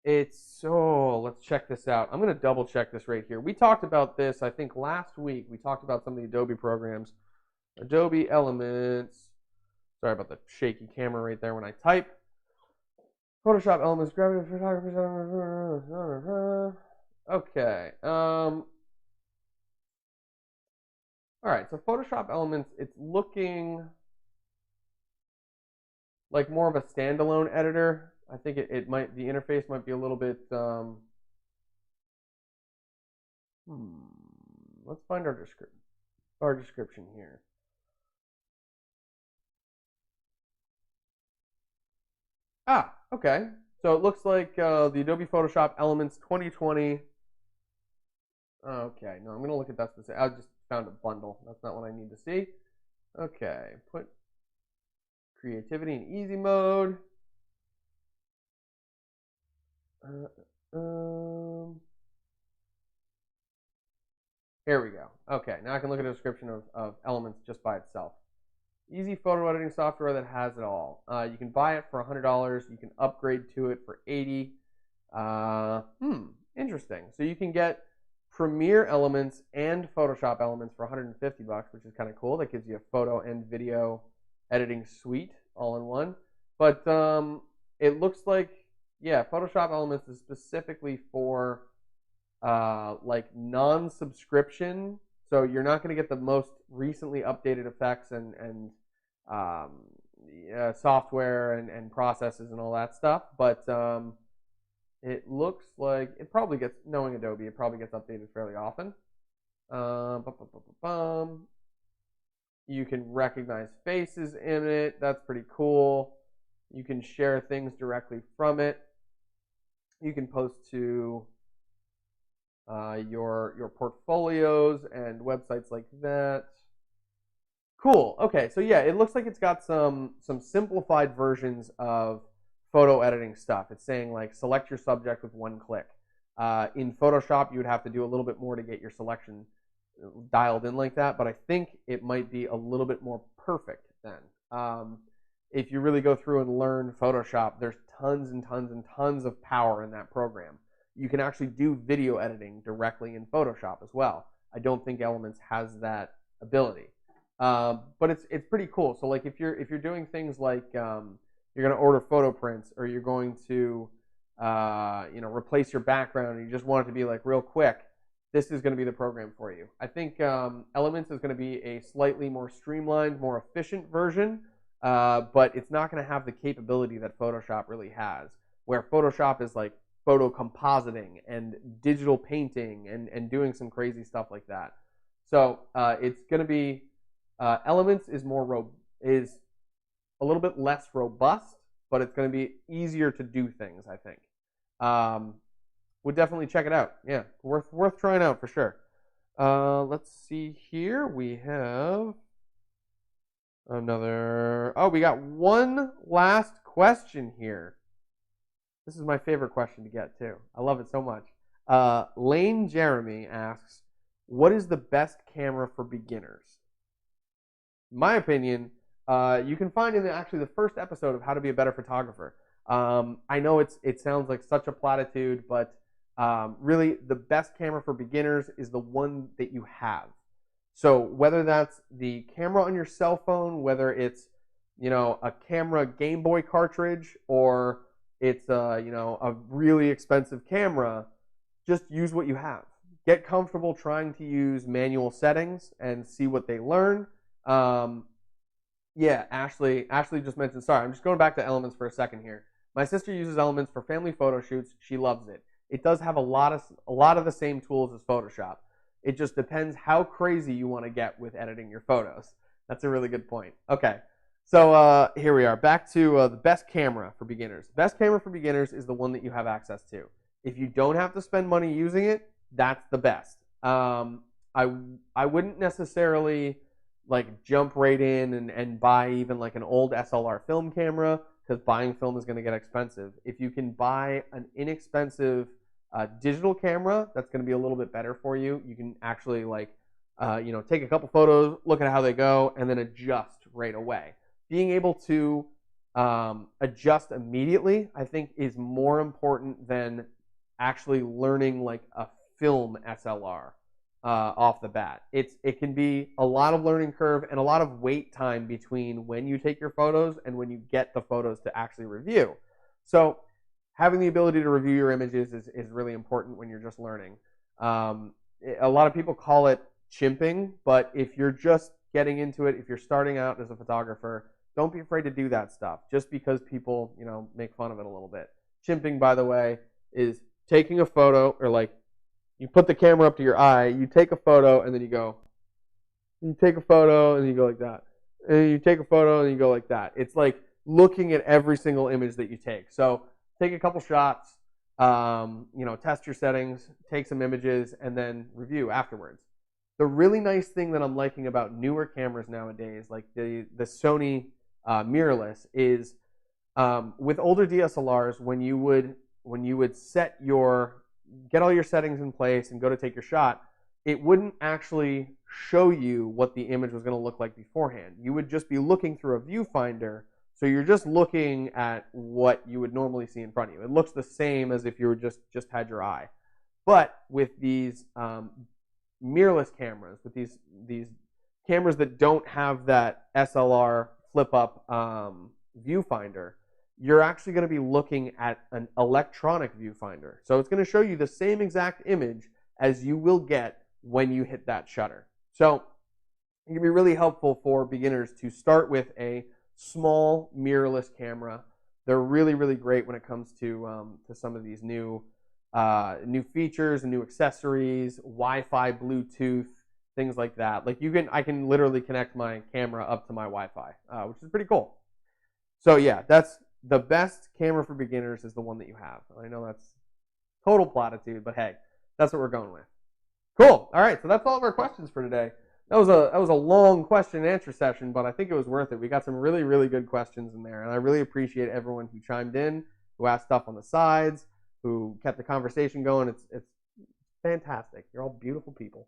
let's check this out. I'm going to double check this right here. We talked about this, I think, last week. We talked about some of the Adobe programs. Adobe Elements. Sorry about the shaky camera right there when I type. Photoshop Elements, gravity photography. Okay. All right. So Photoshop Elements, it's looking like more of a standalone editor. I think the interface might be a little bit. Let's find our description here. Okay. So it looks like the Adobe Photoshop Elements 2020. Okay, no, I'm going to look at that specific. I just found a bundle. That's not what I need to see. Okay, put creativity in easy mode. Here we go. Okay, now I can look at a description of Elements just by itself. Easy photo editing software that has it all. You can buy it for $100. You can upgrade to it for $80. Interesting. So you can get Premiere Elements and Photoshop Elements for $150, which is kind of cool. That gives you a photo and video editing suite all in one. But it looks like, yeah, Photoshop Elements is specifically for like non-subscription. So you're not going to get the most recently updated effects and software and processes and all that stuff. But it looks like it probably gets, knowing Adobe, it probably gets updated fairly often. You can recognize faces in it. That's pretty cool. You can share things directly from it. You can post to your portfolios and websites like that. Cool. Okay, so yeah, it looks like it's got some simplified versions of photo editing stuff. It's saying like select your subject with one click. In Photoshop, you would have to do a little bit more to get your selection dialed in like that, but I think it might be a little bit more perfect then. If you really go through and learn Photoshop, there's tons and tons and tons of power in that program. You can actually do video editing directly in Photoshop as well. I don't think Elements has that ability, but it's pretty cool. So like if you're doing things like you're going to order photo prints, or you're going to replace your background, and you just want it to be like real quick, this is going to be the program for you. I think Elements is going to be a slightly more streamlined, more efficient version, but it's not going to have the capability that Photoshop really has, where Photoshop is like photo compositing and digital painting and doing some crazy stuff like that. So it's going to be Elements is is a little bit less robust, but it's going to be easier to do things, I think. Would definitely check it out. Yeah, worth trying out for sure. Let's see here. We have another. Oh, we got one last question here. This is my favorite question to get too. I love it so much. Lane Jeremy asks, "What is the best camera for beginners?" My opinion, you can find in actually the first episode of How to Be a Better Photographer. I know it sounds like such a platitude, but really the best camera for beginners is the one that you have. So whether that's the camera on your cell phone, whether it's a camera Game Boy cartridge, or it's a really expensive camera, just use what you have. Get comfortable trying to use manual settings and see what they learn. Yeah, Ashley just mentioned. Sorry, I'm just going back to Elements for a second here. My sister uses Elements for family photo shoots. She loves it. It does have a lot of the same tools as Photoshop. It just depends how crazy you want to get with editing your photos. That's a really good point. Okay, so here we are. Back to the best camera for beginners. Best camera for beginners is the one that you have access to. If you don't have to spend money using it, that's the best. I wouldn't necessarily like jump right in and buy even like an old SLR film camera, because buying film is going to get expensive. If you can buy an inexpensive digital camera that's going to be a little bit better for you, you can actually take a couple photos, look at how they go, and then adjust right away. Being able to adjust immediately, I think, is more important than actually learning like a film SLR off the bat. It can be a lot of learning curve and a lot of wait time between when you take your photos and when you get the photos to actually review. So having the ability to review your images is really important when you're just learning. A lot of people call it chimping, but if you're just getting into it, if you're starting out as a photographer, don't be afraid to do that stuff just because people, make fun of it a little bit. Chimping, by the way, is taking a photo, or like you put the camera up to your eye, you take a photo, and then you go. You take a photo, and you go like that. And you take a photo, and you go like that. It's like looking at every single image that you take. So take a couple shots, test your settings, take some images, and then review afterwards. The really nice thing that I'm liking about newer cameras nowadays, like the Sony mirrorless, is with older DSLRs, when you would get all your settings in place and go to take your shot, it wouldn't actually show you what the image was going to look like beforehand. You would just be looking through a viewfinder, so you're just looking at what you would normally see in front of you. It looks the same as if you were just had your eye. But with these mirrorless cameras, with these cameras that don't have that SLR flip-up viewfinder, you're actually going to be looking at an electronic viewfinder. So it's going to show you the same exact image as you will get when you hit that shutter. So it can be really helpful for beginners to start with a small mirrorless camera. They're really, really great when it comes to some of these new features and new accessories, Wi-Fi, Bluetooth, things like that. Like I can literally connect my camera up to my Wi-Fi, which is pretty cool. So yeah, that's the best camera for beginners is the one that you have. I know that's total platitude, but hey, that's what we're going with. Cool. All right, so that's all of our questions for today. That was a long question and answer session, but I think it was worth it. We got some really, really good questions in there, and I really appreciate everyone who chimed in, who asked stuff on the sides, who kept the conversation going. It's fantastic. You're all beautiful people.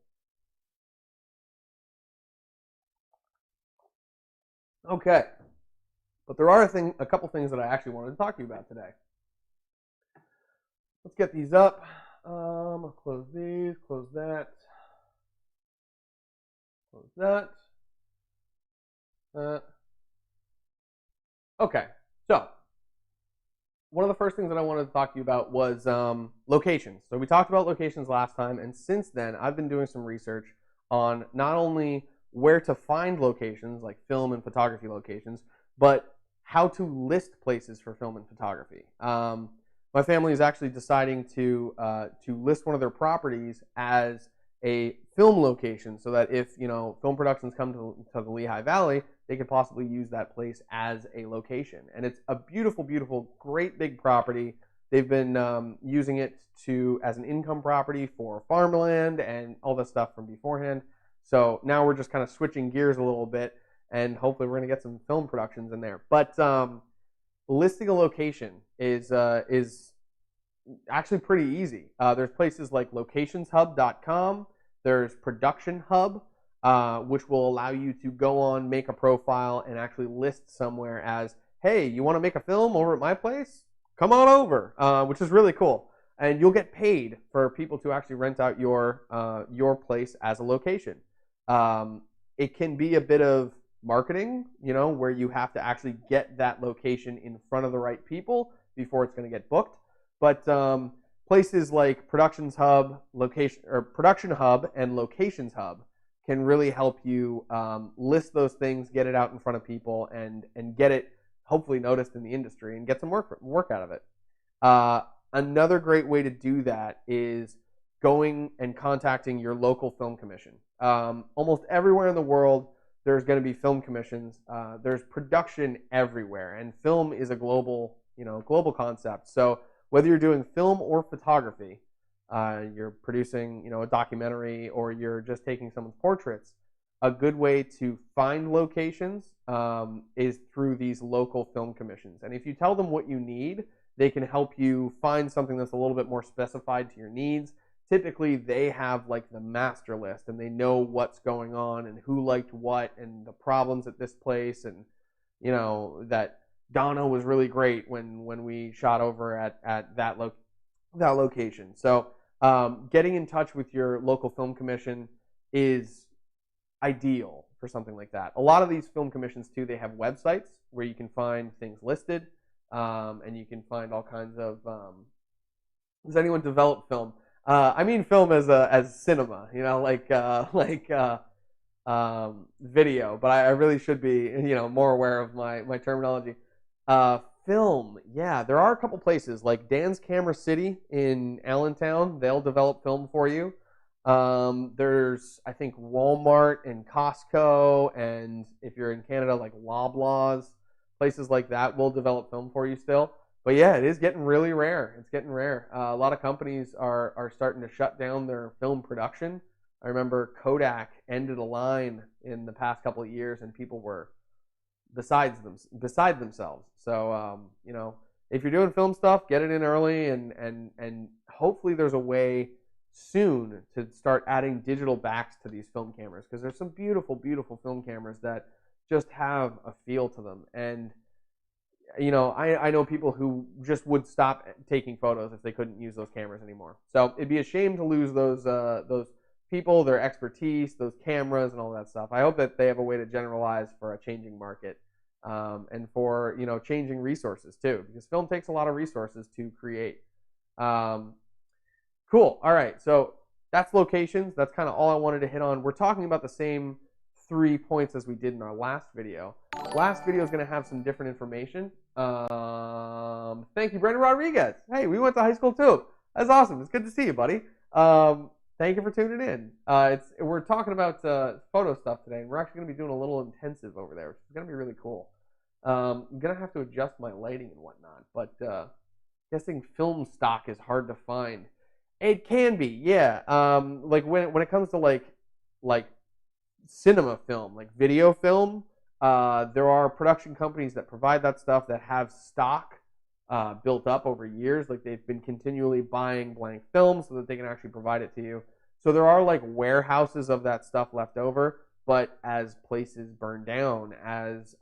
Okay, but there are a couple things that I actually wanted to talk to you about today. Let's get these up. I'll close these, close that, close that. Okay, so one of the first things that I wanted to talk to you about was locations. So we talked about locations last time, and since then I've been doing some research on not only where to find locations, like film and photography locations, but how to list places for film and photography. My family is actually deciding to list one of their properties as a film location, so that if film productions come to the Lehigh Valley, they could possibly use that place as a location. And it's a beautiful, beautiful, great big property. They've been using it as an income property for farmland and all this stuff from beforehand. So now we're just kind of switching gears a little bit, and hopefully we're going to get some film productions in there. But listing a location is actually pretty easy. There's places like locationshub.com. There's Production Hub, which will allow you to go on, make a profile, and actually list somewhere as, hey, you want to make a film over at my place? Come on over, which is really cool. And you'll get paid for people to actually rent out your place as a location. It can be a bit of marketing, where you have to actually get that location in front of the right people before it's going to get booked. But places like Production Hub and Locations Hub can really help you list those things, get it out in front of people, and get it hopefully noticed in the industry and get some work out of it. Another great way to do that is going and contacting your local film commission. Almost everywhere in the world, there's going to be film commissions. There's production everywhere, and film is a global concept. So whether you're doing film or photography, you're producing, a documentary, or you're just taking someone's portraits, a good way to find locations is through these local film commissions. And if you tell them what you need, they can help you find something that's a little bit more specified to your needs. Typically, they have like the master list, and they know what's going on and who liked what and the problems at this place, and that Donna was really great when we shot over at that location. So getting in touch with your local film commission is ideal for something like that. A lot of these film commissions too, they have websites where you can find things listed, and you can find all kinds of. Does anyone develop film? I mean film as cinema, video. But I really should be more aware of my terminology. Film, yeah, there are a couple places like Dan's Camera City in Allentown. They'll develop film for you. There's, I think, Walmart and Costco, and if you're in Canada, like Loblaws, places like that will develop film for you still. But yeah, it is getting really rare. It's getting rare. A lot of companies are starting to shut down their film production. I remember Kodak ended a line in the past couple of years, and people were beside themselves. So if you're doing film stuff, get it in early, and hopefully there's a way soon to start adding digital backs to these film cameras, because there's some beautiful film cameras that just have a feel to them. And I know people who just would stop taking photos if they couldn't use those cameras anymore. So it'd be a shame to lose those people, their expertise, those cameras, and all that stuff. I hope that they have a way to generalize for a changing market, and for changing resources too, because film takes a lot of resources to create. Cool. All right. So that's locations. That's kind of all I wanted to hit on. We're talking about the same 3 points as we did in our last video. Last video is going to have some different information. Thank you, Brendan Rodriguez. Hey, we went to high school too. That's awesome. It's good to see you, buddy. Thank you for tuning in. We're talking about photo stuff today, and we're actually going to be doing a little intensive over there, which is going to be really cool. I'm going to have to adjust my lighting and whatnot, but guessing film stock is hard to find. It can be, yeah. Like when it comes to like cinema film, like video film, there are production companies that provide that stuff that have stock built up over years. Like they've been continually buying blank film so that they can actually provide it to you. So there are like warehouses of that stuff left over, but as places burn down, as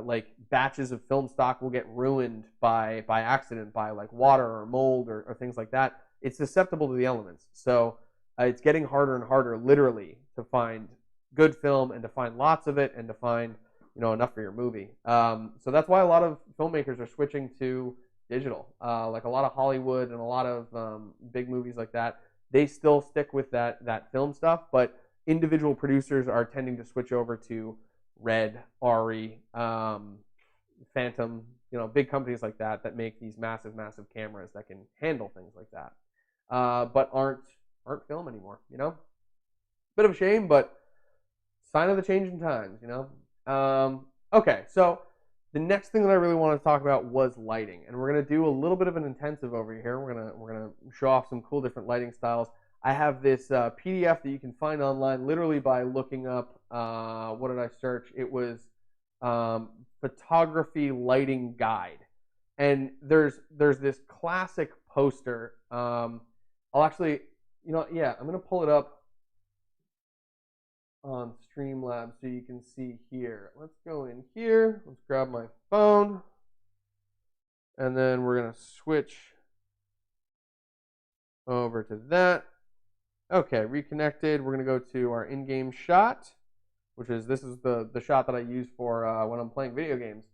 like batches of film stock will get ruined by accident, by like water or mold or things like that. It's susceptible to the elements. So it's getting harder and harder, literally, to find good film and to find lots of it and to find enough for your movie. So that's why a lot of filmmakers are switching to digital. Like a lot of Hollywood and a lot of big movies like that, they still stick with that film stuff, but individual producers are tending to switch over to Red, ARRI, Phantom, big companies like that make these massive cameras that can handle things like that, but aren't film anymore. Bit of a shame, but sign of the changing times. Okay, so the next thing that I really want to talk about was lighting, and we're going to do a little bit of an intensive over here. We're gonna show off some cool different lighting styles. I have this PDF that you can find online literally by looking up, what did I search? It was photography lighting guide. And there's this classic poster. I'll actually, yeah, I'm going to pull it up on Streamlabs so you can see here. Let's go in here. Let's grab my phone. And then we're going to switch over to that. Okay, reconnected. We're going to go to our in-game shot, this is the shot that I use for when I'm playing video games.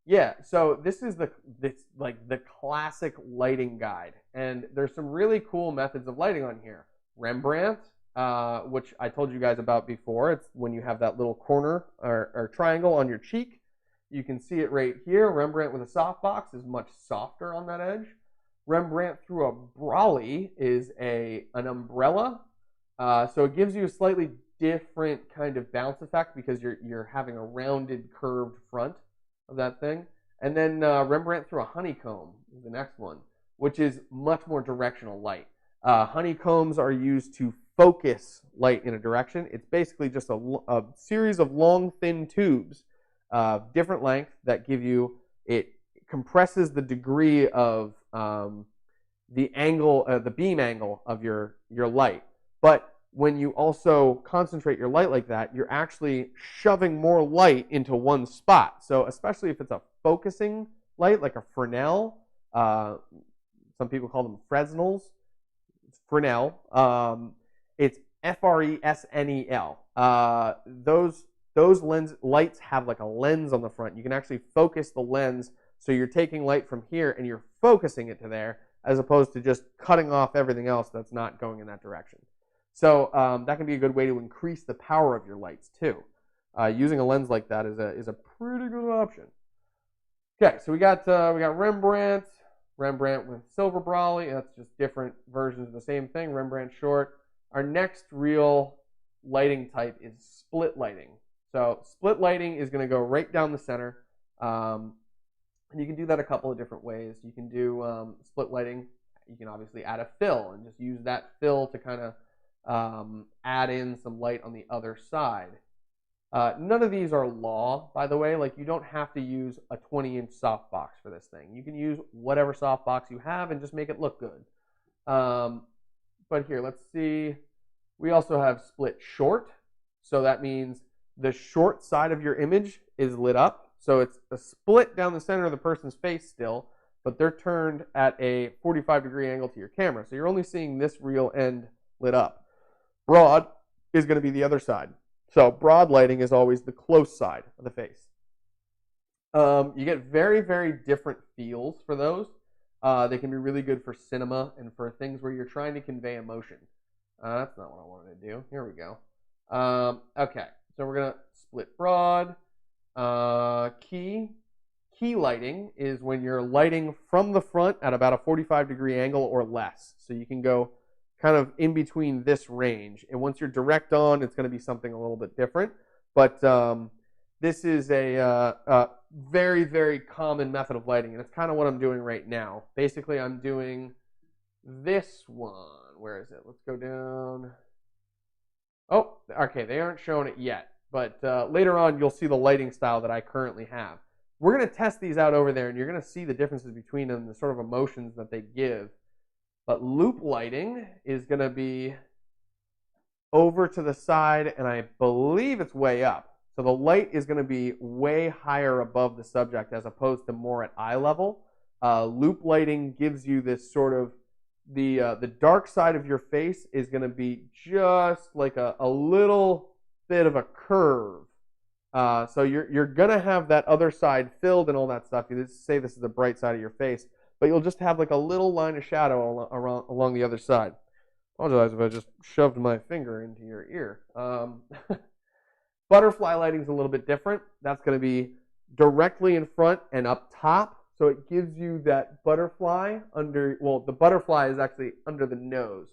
Yeah, so this is the classic lighting guide, and there's some really cool methods of lighting on here. Rembrandt, which I told you guys about before. It's when you have that little corner or triangle on your cheek. You can see it right here. Rembrandt with a softbox is much softer on that edge. Rembrandt through a brolly is an umbrella, so it gives you a slightly different kind of bounce effect because you're having a rounded, curved front of that thing. And then Rembrandt through a honeycomb is the next one, which is much more directional light. Honeycombs are used to focus light in a direction. It's basically just a series of long, thin tubes, different length that give you, it compresses the degree of the angle, the beam angle of your light. But when you also concentrate your light like that, you're actually shoving more light into one spot. So especially if it's a focusing light, like a Fresnel, some people call them Fresnels. It's Fresnel. It's Fresnel. Those lens lights have like a lens on the front. You can actually focus the lens, so you're taking light from here and you're focusing it to there, as opposed to just cutting off everything else that's not going in that direction. So that can be a good way to increase the power of your lights too. Using a lens like that is a pretty good option. Okay, so we got Rembrandt with silver brolly. That's just different versions of the same thing. Rembrandt short. Our next real lighting type is split lighting. So split lighting is going to go right down the center, and you can do that a couple of different ways. You can do split lighting. You can obviously add a fill and just use that fill to kind of add in some light on the other side. None of these are law, by the way. Like, you don't have to use a 20-inch softbox for this thing. You can use whatever softbox you have and just make it look good. But here, let's see. We also have split short. So that means the short side of your image is lit up. So it's a split down the center of the person's face still, but they're turned at a 45-degree angle to your camera. So you're only seeing this real end lit up. Broad is going to be the other side. So broad lighting is always the close side of the face. You get very, very different feels for those. They can be really good for cinema and for things where you're trying to convey emotion. That's not what I wanted to do. Here we go. Okay, so we're going to split broad. Key lighting is when you're lighting from the front at about a 45-degree angle or less. So you can go kind of in between this range. And once you're direct on, it's going to be something a little bit different. But this is a very, very common method of lighting, and it's kind of what I'm doing right now. Basically, I'm doing this one. Where is it? Let's go down. Oh, okay, they aren't showing it yet. But later on, you'll see the lighting style that I currently have. We're going to test these out over there, and you're going to see the differences between them, the sort of emotions that they give. But loop lighting is going to be over to the side, and I believe it's way up. So the light is going to be way higher above the subject as opposed to more at eye level. Loop lighting gives you this sort of, the dark side of your face is going to be just like a little bit of a curve. So you're going to have that other side filled and all that stuff. You just say this is the bright side of your face, but you'll just have like a little line of shadow along the other side. Apologize if I just shoved my finger into your ear. Butterfly lighting is a little bit different. That's going to be directly in front and up top. So it gives you that butterfly under, well, the butterfly is actually under the nose.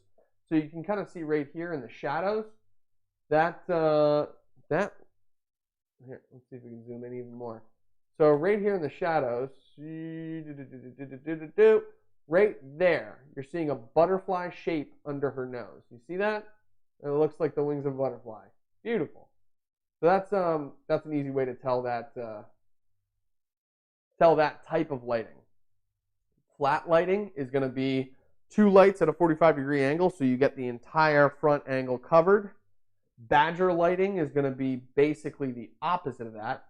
So you can kind of see right here in the shadows, here, let's see if we can zoom in even more. So right here in the shadows, right there, you're seeing a butterfly shape under her nose. You see that? And it looks like the wings of a butterfly. Beautiful. So that's an easy way to tell that type of lighting. Flat lighting is going to be two lights at a 45-degree angle, so you get the entire front angle covered. Badger lighting is going to be basically the opposite of that.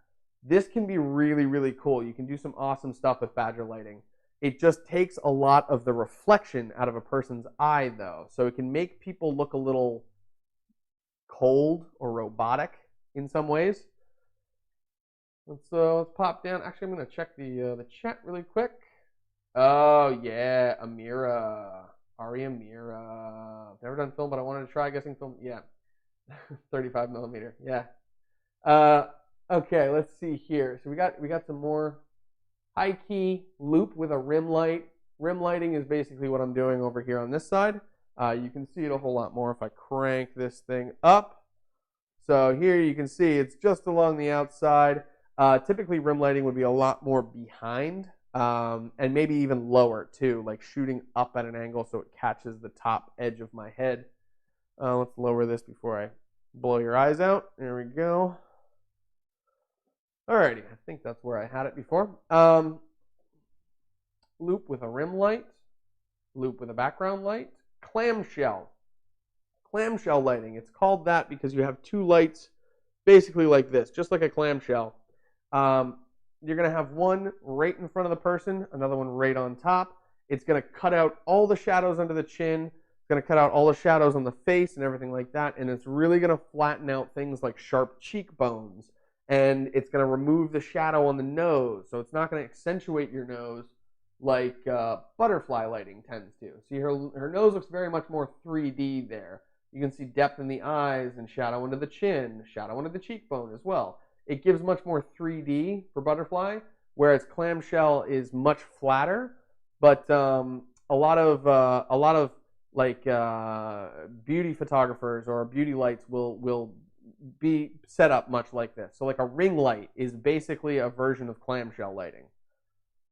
This can be really, really cool. You can do some awesome stuff with badger lighting. It just takes a lot of the reflection out of a person's eye, though. So it can make people look a little cold or robotic in some ways. Let's pop down. Actually, I'm going to check the chat really quick. Oh, yeah, Amira. Ari Amira. I've never done film, but I wanted to try guessing film. Yeah. 35 millimeter. Yeah. Okay, let's see here. So we got some more high key loop with a rim light. Rim lighting is basically what I'm doing over here on this side. You can see it a whole lot more if I crank this thing up. So here you can see it's just along the outside. Typically rim lighting would be a lot more behind and maybe even lower too, like shooting up at an angle so it catches the top edge of my head. Let's lower this before I blow your eyes out. There we go. Alrighty, I think that's where I had it before. Loop with a rim light, loop with a background light, clamshell. Clamshell lighting. It's called that because you have two lights basically like this, just like a clamshell. You're going to have one right in front of the person, another one right on top. It's going to cut out all the shadows under the chin. It's going to cut out all the shadows on the face and everything like that. And it's really going to flatten out things like sharp cheekbones. And it's going to remove the shadow on the nose. So it's not going to accentuate your nose like butterfly lighting tends to. See, her nose looks very much more 3D there. You can see depth in the eyes and shadow under the chin, shadow under the cheekbone as well. It gives much more 3D for butterfly, whereas clamshell is much flatter. But a lot of like beauty photographers or beauty lights will be set up much like this. So like a ring light is basically a version of clamshell lighting.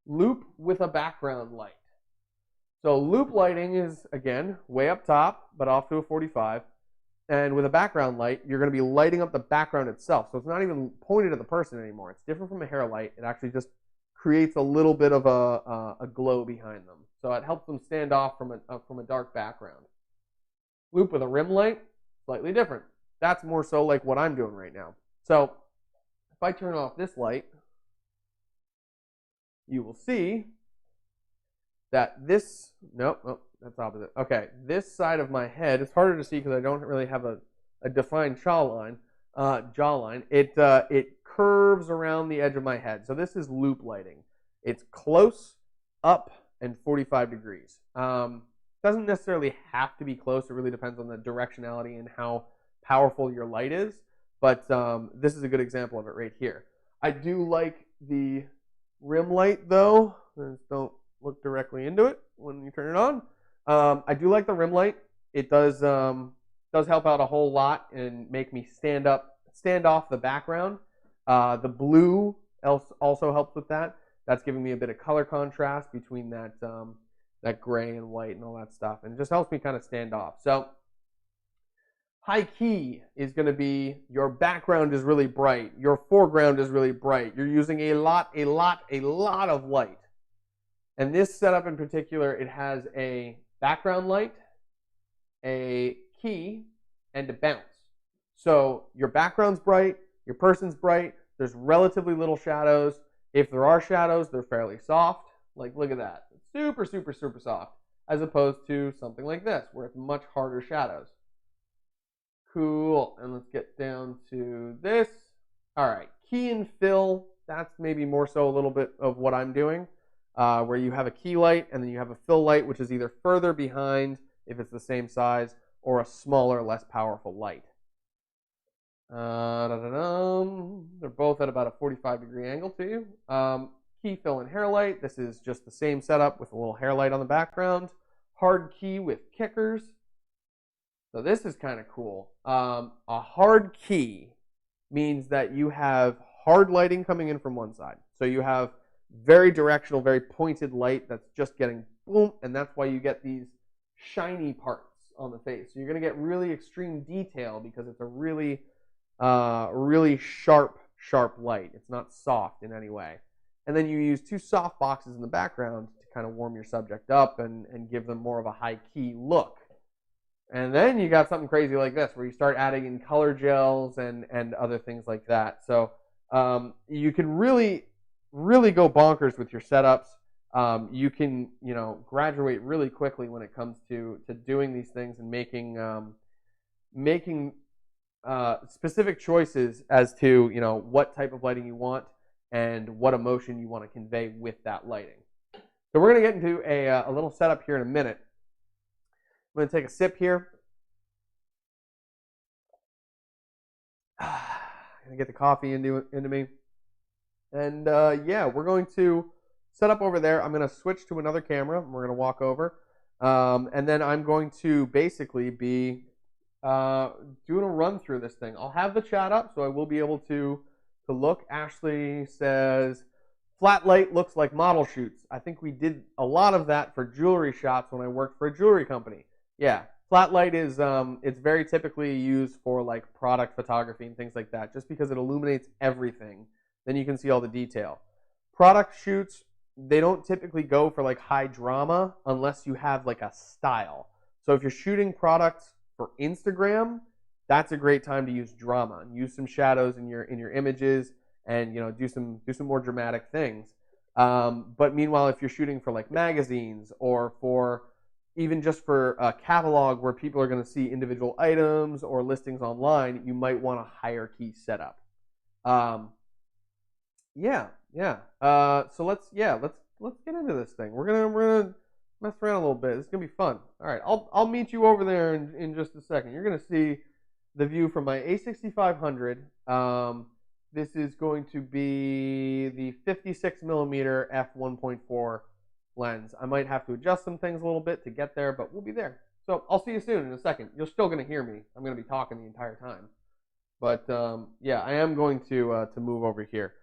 Loop with a background light. So loop lighting is, again, way up top, but off to a 45. And with a background light, you're going to be lighting up the background itself. So it's not even pointed at the person anymore. It's different from a hair light. It actually just creates a little bit of a glow behind them. So it helps them stand off from a dark background. Loop with a rim light, slightly different. That's more so like what I'm doing right now. So if I turn off this light, you will see that this, nope, that's opposite. Okay, this side of my head, it's harder to see because I don't really have a defined jawline. It curves around the edge of my head. So this is loop lighting. It's close, up, and 45 degrees. Doesn't necessarily have to be close. It really depends on the directionality and how powerful your light is. But this is a good example of it right here. I do like the rim light though. Just don't look directly into it when you turn it on. I do like the rim light. It does help out a whole lot and make me stand off the background. The blue also helps with that. That's giving me a bit of color contrast between that gray and white and all that stuff, and it just helps me kind of stand off. So high key is going to be your background is really bright, your foreground is really bright. You're using a lot of light. And this setup in particular, it has a background light, a key, and a bounce. So your background's bright, your person's bright, there's relatively little shadows. If there are shadows, they're fairly soft. Like, look at that. Super, super, super soft. As opposed to something like this, where it's much harder shadows. Cool. And let's get down to this. All right. Key and fill, that's maybe more so a little bit of what I'm doing. Where you have a key light and then you have a fill light, which is either further behind if it's the same size, or a smaller, less powerful light. They're both at about a 45-degree angle to you. Key, fill, and hair light. This is just the same setup with a little hair light on the background. Hard key with kickers. So this is kind of cool. A hard key means that you have hard lighting coming in from one side. So you have very directional, very pointed light that's just getting boom, and that's why you get these shiny parts on the face. So you're going to get really extreme detail because it's a really, really sharp light. It's not soft in any way. And then you use two soft boxes in the background to kind of warm your subject up and give them more of a high key look. And then you got something crazy like this, where you start adding in color gels and other things like that. So you can really go bonkers with your setups. You can, graduate really quickly when it comes to doing these things and making specific choices as to, what type of lighting you want and what emotion you want to convey with that lighting. So we're going to get into a little setup here in a minute. I'm going to take a sip here. I'm going to get the coffee into me. And yeah, we're going to set up over there. I'm going to switch to another camera. And we're going to walk over. And then I'm going to basically be doing a run through this thing. I'll have the chat up, so I will be able to look. Ashley says, flat light looks like model shoots. I think we did a lot of that for jewelry shots when I worked for a jewelry company. Yeah, flat light is it's very typically used for like product photography and things like that, just because it illuminates everything. Then you can see all the detail. Product shoots, they don't typically go for like high drama unless you have like a style. So if you're shooting products for Instagram, that's a great time to use drama and use some shadows in your images and do some more dramatic things. But meanwhile, if you're shooting for like magazines or for even just for a catalog where people are going to see individual items or listings online, you might want a higher key setup. So let's get into this thing. We're gonna mess around a little bit. It's gonna be fun. All right, I'll meet you over there in just a second. You're gonna see the view from my A6500. This is going to be the 56 millimeter f1.4 lens. I might have to adjust some things a little bit to get there, but we'll be there. So I'll see you soon in a second. You're still going to hear me. I'm going to be talking the entire time. But yeah, I am going to move over here.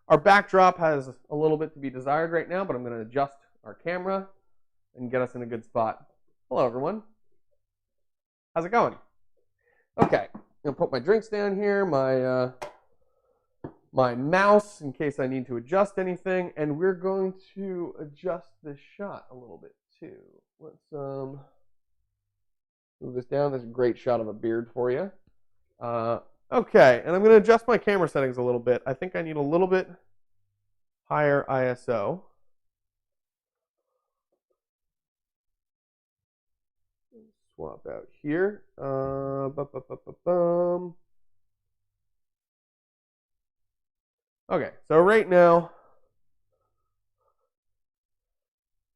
Our backdrop has a little bit to be desired right now, but I'm going to adjust our camera and get us in a good spot. Hello, everyone. How's it going? Okay, I'm going to put my drinks down here, my mouse in case I need to adjust anything, and we're going to adjust this shot a little bit too. Let's move this down. This is a great shot of a beard for you. Okay, and I'm going to adjust my camera settings a little bit. I think I need a little bit higher ISO. Swap out here. Okay, so right now,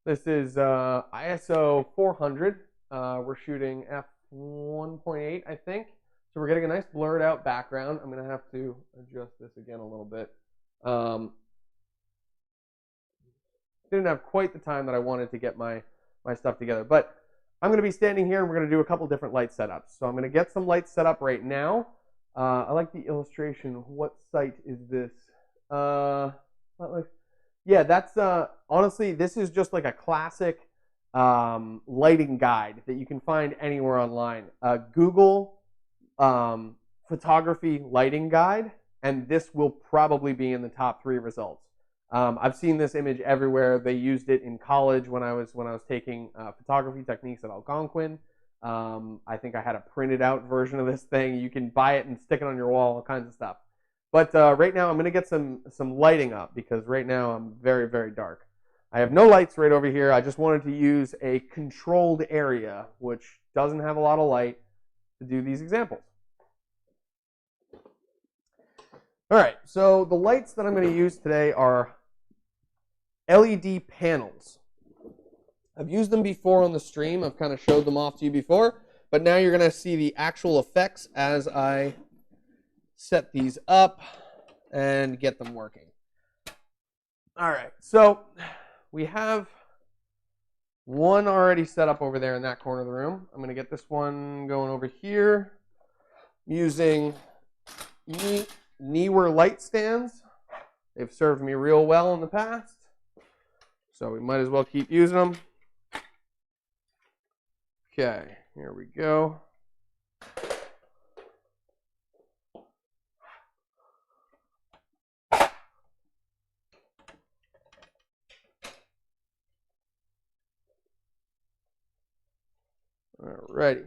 this is ISO 400. We're shooting f1.8, I think. So we're getting a nice blurred out background. I'm going to have to adjust this again a little bit. Didn't have quite the time that I wanted to get my stuff together. But I'm going to be standing here and we're going to do a couple different light setups. So I'm going to get some lights set up right now. I like the illustration. What site is this? Yeah, that's honestly, this is just like a classic lighting guide that you can find anywhere online. Google photography lighting guide, and this will probably be in the top 3 results. I've seen this image everywhere. They used it in college when I was taking photography techniques at Algonquin. I think I had a printed out version of this thing. You can buy it and stick it on your wall, all kinds of stuff. But right now I'm going to get some lighting up because right now I'm very, very dark. I have no lights right over here. I just wanted to use a controlled area, which doesn't have a lot of light, to do these examples. All right, so the lights that I'm going to use today are LED panels. I've used them before on the stream. I've kind of showed them off to you before, but now you're going to see the actual effects as I set these up and get them working. All right, so we have one already set up over there in that corner of the room. I'm going to get this one going over here using Neewer light stands. They've served me real well in the past, so we might as well keep using them. Okay, here we go. Alrighty.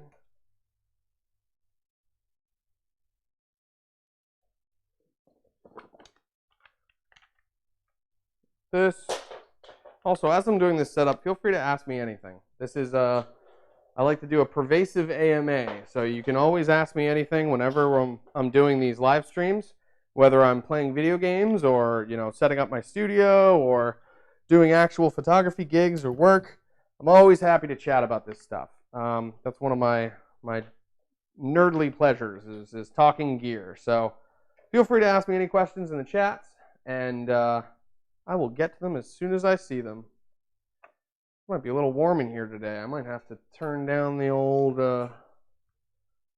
This. Also, as I'm doing this setup, feel free to ask me anything. This is I like to do a pervasive AMA, so you can always ask me anything whenever I'm doing these live streams, whether I'm playing video games or setting up my studio or doing actual photography gigs or work. I'm always happy to chat about this stuff. That's one of my nerdly pleasures is talking gear. So feel free to ask me any questions in the chats, and I will get to them as soon as I see them. It might be a little warm in here today. I might have to turn down the old,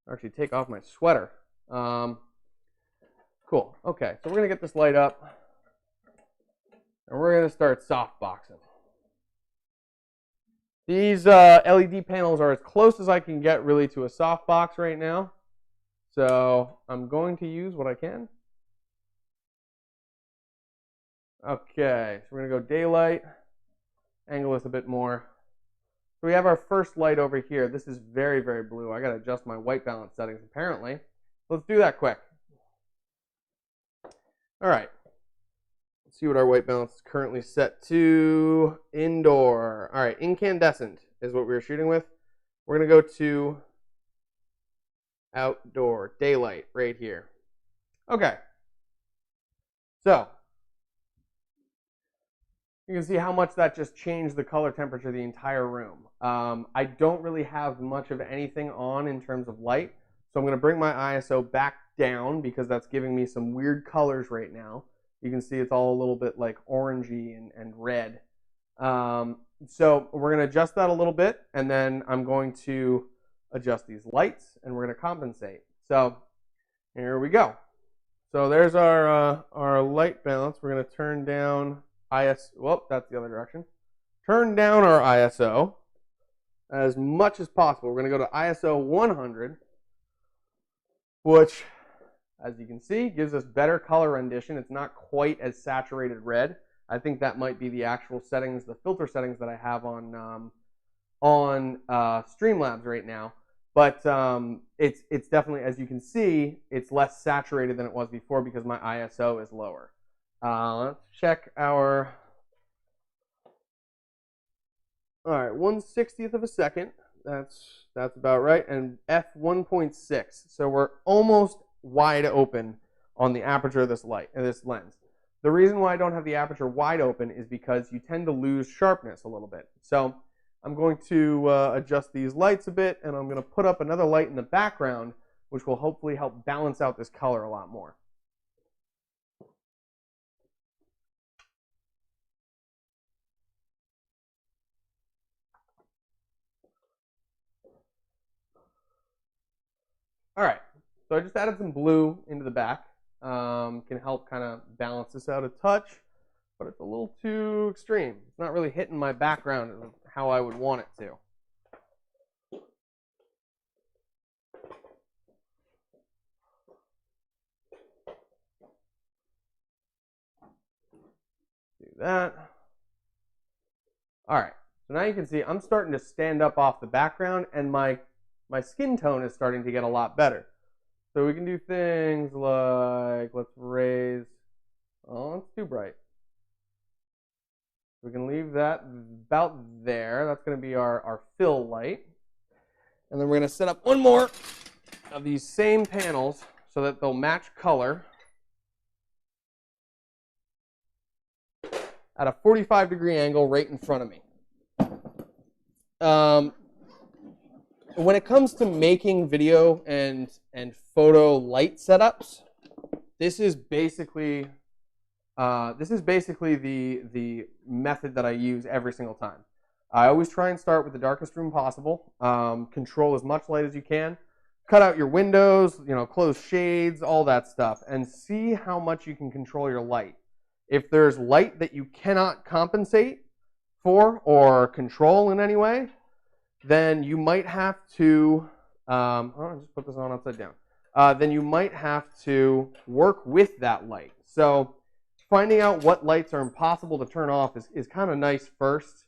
actually take off my sweater. Cool. Okay, so we're going to get this light up, and we're going to start softboxing. These LED panels are as close as I can get really to a softbox right now. So I'm going to use what I can. Okay, so we're going to go daylight, angle this a bit more. So we have our first light over here. This is very, very blue. I got to adjust my white balance settings apparently. Let's do that quick. All right. Let's see what our white balance is currently set to. Indoor. All right, incandescent is what we were shooting with. We're going to go to outdoor, daylight right here. Okay. So you can see how much that just changed the color temperature of the entire room. I don't really have much of anything on in terms of light, so I'm going to bring my ISO back down because that's giving me some weird colors right now. You can see it's all a little bit like orangey and red. So we're going to adjust that a little bit, and then I'm going to adjust these lights, and we're going to compensate. So here we go. So there's our light balance. We're going to turn down whoop, that's the other direction. Turn down our ISO as much as possible. We're going to go to ISO 100, which, as you can see, gives us better color rendition. It's not quite as saturated red. I think that might be the actual settings, the filter settings that I have on Streamlabs right now. But it's definitely, as you can see, it's less saturated than it was before because my ISO is lower. Let's check our, all right, 1/60th of a second. That's about right. And f1.6. So we're almost wide open on the aperture of this lens. The reason why I don't have the aperture wide open is because you tend to lose sharpness a little bit. So I'm going to adjust these lights a bit, and I'm going to put up another light in the background, which will hopefully help balance out this color a lot more. All right, so I just added some blue into the back. Can help kind of balance this out a touch, but it's a little too extreme. It's not really hitting my background how I would want it to. Do that. All right, so now you can see I'm starting to stand up off the background, and my skin tone is starting to get a lot better. So we can do things like, let's raise, oh, it's too bright. We can leave that about there. That's going to be our fill light. And then we're going to set up one more of these same panels so that they'll match color at a 45-degree angle right in front of me. When it comes to making video and photo light setups, this is basically the method that I use every single time. I always try and start with the darkest room possible. Control as much light as you can. Cut out your windows, close shades, all that stuff, and see how much you can control your light. If there's light that you cannot compensate for or control in any way, then you might have to, I'll just put this on upside down. Then you might have to work with that light. So finding out what lights are impossible to turn off is kind of nice first,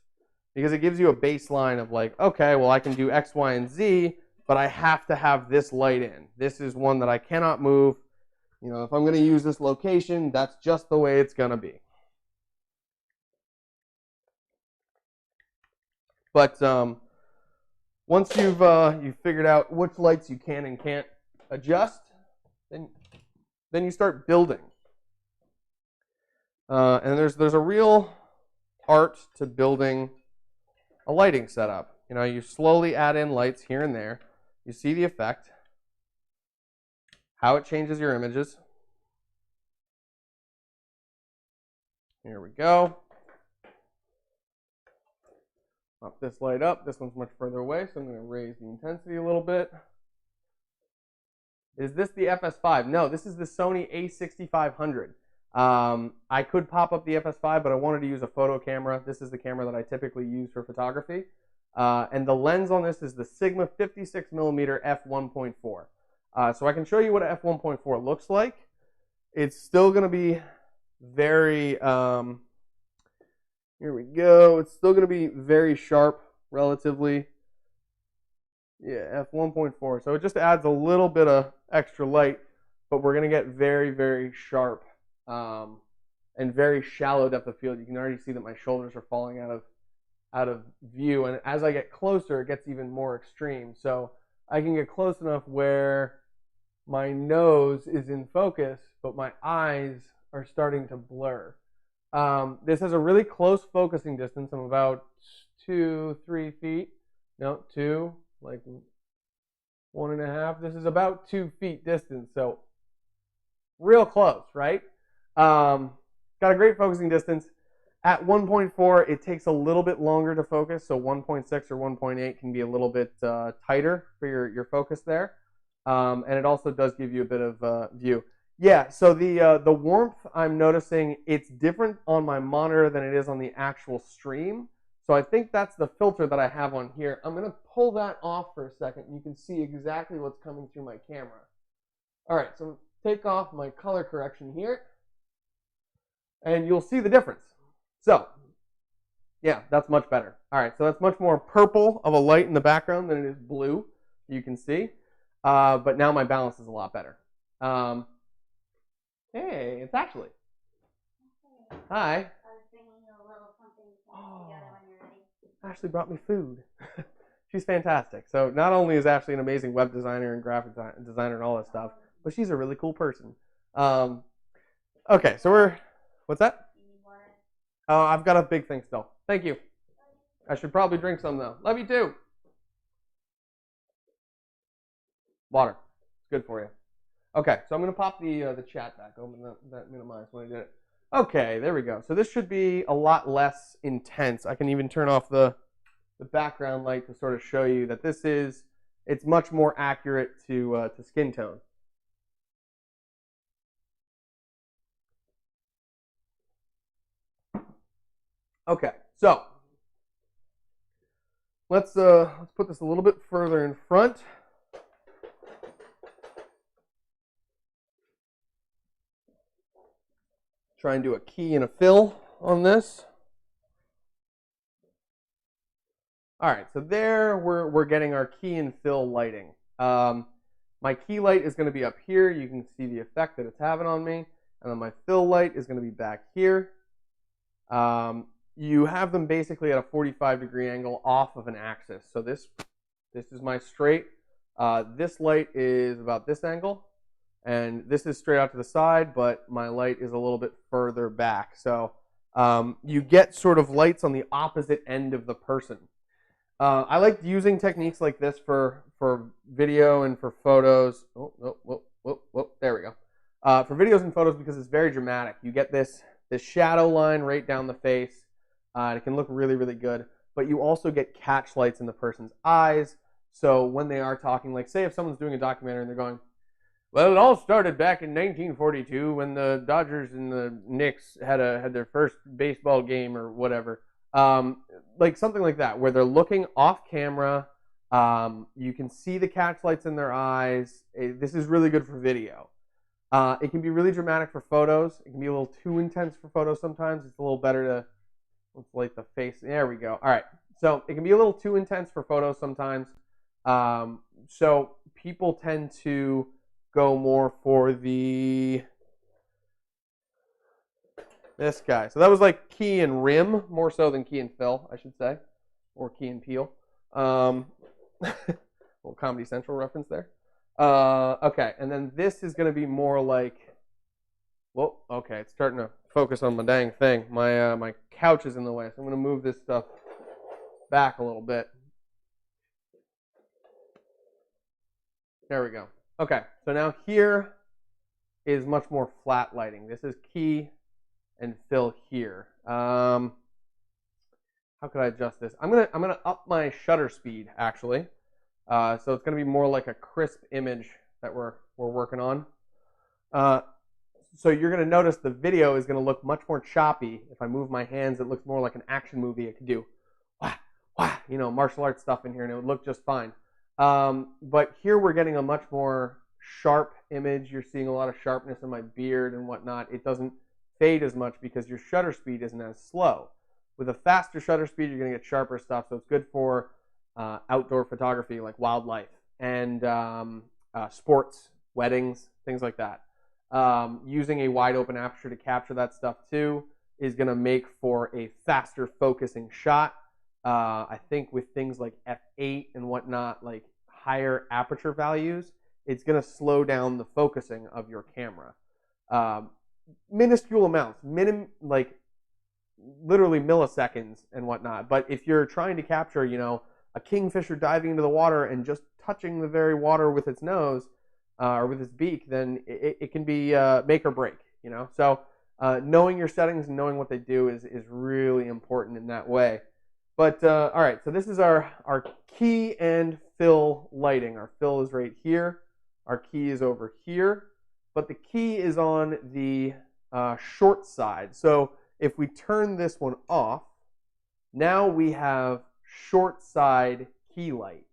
because it gives you a baseline of like, okay, well, I can do X, Y, and Z, but I have to have this light in. This is one that I cannot move. You know, if I'm going to use this location, that's just the way it's going to be. But once you've figured out which lights you can and can't adjust, then you start building. And there's a real art to building a lighting setup. You know, you slowly add in lights here and there. You see the effect, how it changes your images. Here we go. Pop this light up. This one's much further away, so I'm going to raise the intensity a little bit. Is this the FS5? No, this is the Sony a6500. I could pop up the FS5, but I wanted to use a photo camera. This is the camera that I typically use for photography. And the lens on this is the Sigma 56mm f1.4. So I can show you what an f1.4 looks like. It's still going to be very, here we go. It's still going to be very sharp, relatively. Yeah, f1.4. So it just adds a little bit of extra light, but we're going to get very, very sharp and very shallow depth of field. You can already see that my shoulders are falling out of view, and as I get closer, it gets even more extreme. So I can get close enough where my nose is in focus, but my eyes are starting to blur. This has a really close focusing distance. I'm about 2-3 feet. No, 2, like 1.5. This is about 2 feet distance, so real close, right? Got a great focusing distance. At 1.4, it takes a little bit longer to focus, so 1.6 or 1.8 can be a little bit tighter for your focus there. And it also does give you a bit of view. Yeah, so the warmth, I'm noticing it's different on my monitor than it is on the actual stream. So I think that's the filter that I have on here. I'm going to pull that off for a second. You can see exactly what's coming through my camera. All right, so take off my color correction here, and you'll see the difference. So, yeah, that's much better. All right, so that's much more purple of a light in the background than it is blue, you can see. But now my balance is a lot better. Hey, it's Ashley. Hi. I was bringing you a little something together when you're ready. Ashley brought me food. She's fantastic. So not only is Ashley an amazing web designer and graphic designer and all that stuff, but she's a really cool person. Okay, so what's that? Oh, I've got a big thing still. Thank you. I should probably drink some though. Love you too. Water. It's good for you. Okay, so I'm going to pop the chat back. Open that minimize when I did it. Okay, there we go. So this should be a lot less intense. I can even turn off the background light to sort of show you that it's much more accurate to skin tone. Okay, so let's put this a little bit further in front. Try and do a key and a fill on this. All right, so there we're getting our key and fill lighting. My key light is going to be up here. You can see the effect that it's having on me. And then my fill light is going to be back here. You have them basically at a 45-degree angle off of an axis. So this is my straight. This light is about this angle. And this is straight out to the side, but my light is a little bit further back. So you get sort of lights on the opposite end of the person. I like using techniques like this for video and for photos. There we go. For videos and photos because it's very dramatic. You get this shadow line right down the face. It can look really, really good. But you also get catch lights in the person's eyes. So when they are talking, like say if someone's doing a documentary and they're going, Well, it all started back in 1942 when the Dodgers and the Knicks had their first baseball game or whatever. Like something like that, where they're looking off camera. You can see the catch lights in their eyes. This is really good for video. It can be really dramatic for photos. It can be a little too intense for photos sometimes. It's a little better to, let's light the face. There we go. All right. So it can be a little too intense for photos sometimes. So people tend to go more for this guy. So that was like Key and Rim, more so than Key and Phil, I should say, or Key and Peele. Little Comedy Central reference there. Okay, and then this is going to be more like, well, okay, it's starting to focus on my dang thing. My couch is in the way, so I'm going to move this stuff back a little bit. There we go. Okay, so now here is much more flat lighting. This is Key and Phil here. How could I adjust this? I'm gonna up my shutter speed actually. So it's gonna be more like a crisp image that we're working on. So you're gonna notice the video is gonna look much more choppy. If I move my hands, it looks more like an action movie. It could do wah, wah, martial arts stuff in here, and it would look just fine. But here we're getting a much more sharp image. You're seeing a lot of sharpness in my beard and whatnot. It doesn't fade as much because your shutter speed isn't as slow. With a faster shutter speed, you're going to get sharper stuff. So it's good for outdoor photography like wildlife and sports, weddings, things like that. Using a wide open aperture to capture that stuff too is going to make for a faster focusing shot. I think with things like f8 and whatnot, like higher aperture values, it's going to slow down the focusing of your camera. Minuscule amounts, like literally milliseconds and whatnot. But if you're trying to capture, a kingfisher diving into the water and just touching the very water with its nose or with its beak, then it can be make or break, So knowing your settings and knowing what they do is really important in that way. But all right, so this is our Key and Fill lighting. Our fill is right here. Our key is over here. But the key is on the short side. So if we turn this one off, now we have short side key light.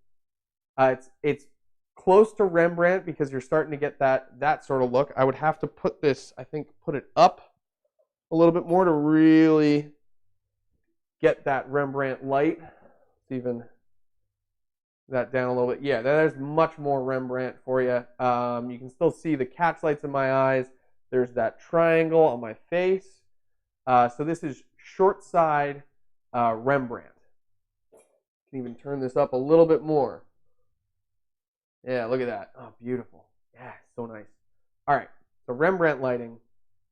It's close to Rembrandt because you're starting to get that sort of look. I would have to put it up a little bit more to really get that Rembrandt light. Let's even that down a little bit. Yeah, there's much more Rembrandt for you. You can still see the catch lights in my eyes. There's that triangle on my face. So this is short side Rembrandt. You can even turn this up a little bit more. Yeah, look at that. Oh, beautiful. Yeah, so nice. All right, so Rembrandt lighting,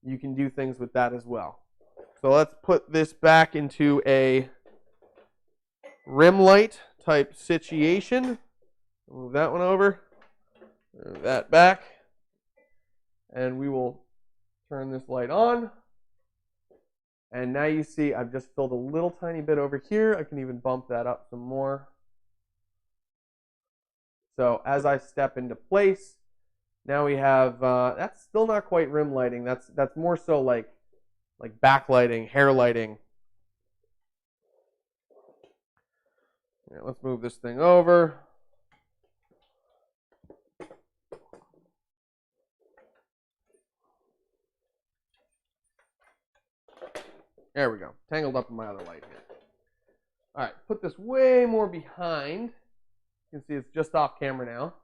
you can do things with that as well. So let's put this back into a rim light type situation. Move that one over. Move that back. And we will turn this light on. And now you see I've just filled a little tiny bit over here. I can even bump that up some more. So as I step into place, now we have, that's still not quite rim lighting. That's more so like backlighting, hair lighting. Yeah, let's move this thing over. There we go. Tangled up in my other light here. All right, put this way more behind. You can see it's just off camera now.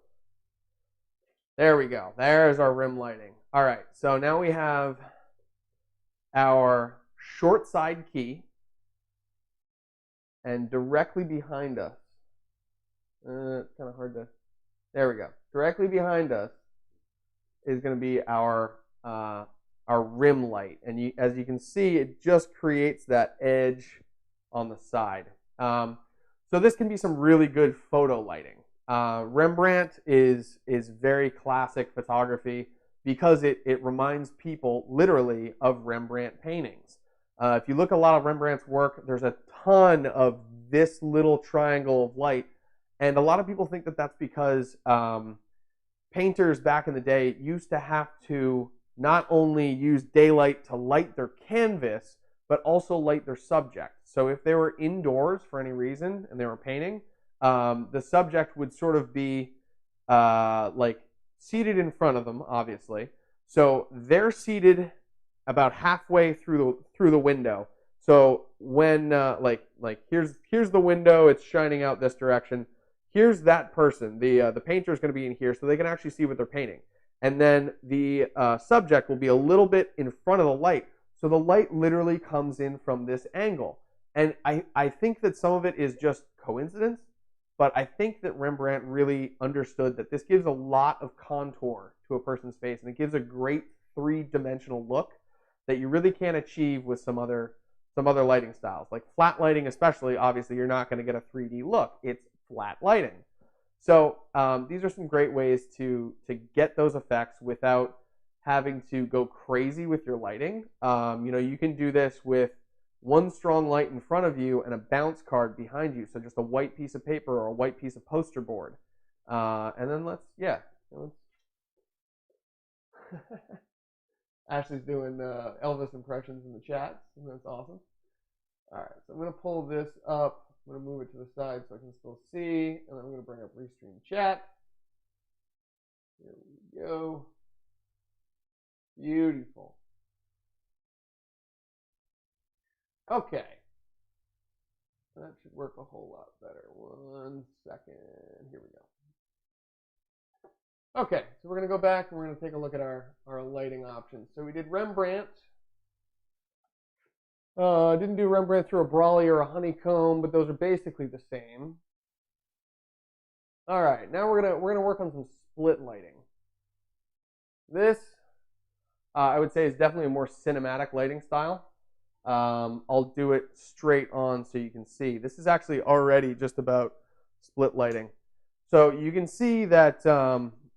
There we go. There's our rim lighting. All right, so now we have our short side key, and directly behind us, it's kind of hard to, there we go. Directly behind us is going to be our rim light, and as you can see, it just creates that edge on the side. So this can be some really good photo lighting. Rembrandt is very classic photography because it reminds people literally of Rembrandt paintings. If you look at a lot of Rembrandt's work, there's a ton of this little triangle of light, and a lot of people think that that's because painters back in the day used to have to not only use daylight to light their canvas, but also light their subject. So if they were indoors for any reason and they were painting, the subject would sort of be like seated in front of them, obviously. So they're seated about halfway through the window. So when like here's the window, it's shining out this direction. Here's that person. The painter is going to be in here, so they can actually see what they're painting. And then the subject will be a little bit in front of the light. So the light literally comes in from this angle. And I think that some of it is just coincidence, but I think that Rembrandt really understood that this gives a lot of contour to a person's face, and it gives a great three-dimensional look that you really can't achieve with some other lighting styles. Like flat lighting especially, obviously you're not going to get a 3D look. It's flat lighting. So these are some great ways to get those effects without having to go crazy with your lighting. You can do this with one strong light in front of you and a bounce card behind you. So just a white piece of paper or a white piece of poster board. And then let's Ashley's doing Elvis impressions in the chat, and that's awesome. All right, so I'm going to pull this up. I'm going to move it to the side so I can still see, and then I'm going to bring up Restream Chat. There we go. Beautiful. Okay. That should work a whole lot better. 1 second. Here we go. Okay, so we're going to go back and we're going to take a look at our lighting options. So we did Rembrandt. Didn't do Rembrandt through a Brawley or a honeycomb, but those are basically the same. All right, now we're gonna work on some split lighting. This, I would say, is definitely a more cinematic lighting style. I'll do it straight on so you can see. This is actually already just about split lighting. So you can see that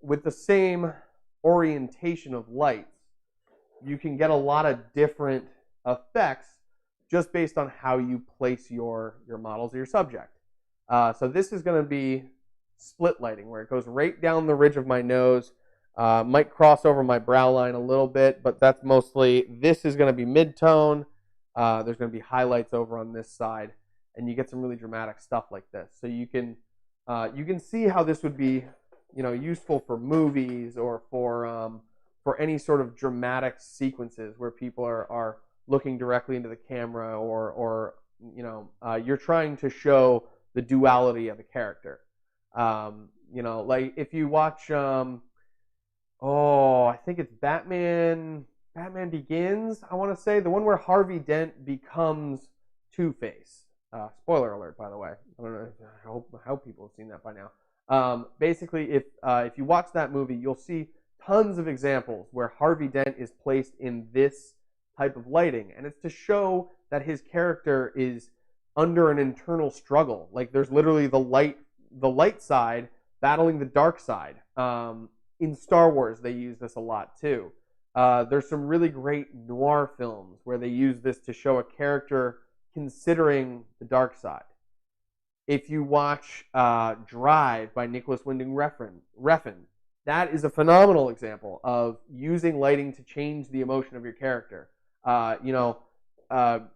with the same orientation of lights, you can get a lot of different effects just based on how you place your models or your subject. So this is going to be split lighting, where it goes right down the ridge of my nose, might cross over my brow line a little bit, but that's mostly, this is going to be mid-tone. There's going to be highlights over on this side, and you get some really dramatic stuff like this. So you can see how this would be, useful for movies or for any sort of dramatic sequences where people are looking directly into the camera, or you're trying to show the duality of a character. Like if you watch, I think it's Batman Begins, I want to say, the one where Harvey Dent becomes Two-Face. Spoiler alert, by the way. I don't know. I hope people have seen that by now. Basically, if you watch that movie, you'll see tons of examples where Harvey Dent is placed in this type of lighting, and it's to show that his character is under an internal struggle. Like there's literally the light side battling the dark side. In Star Wars, they use this a lot too. There's some really great noir films where they use this to show a character considering the dark side. If you watch Drive by Nicholas Winding Refn, that is a phenomenal example of using lighting to change the emotion of your character. I'm trying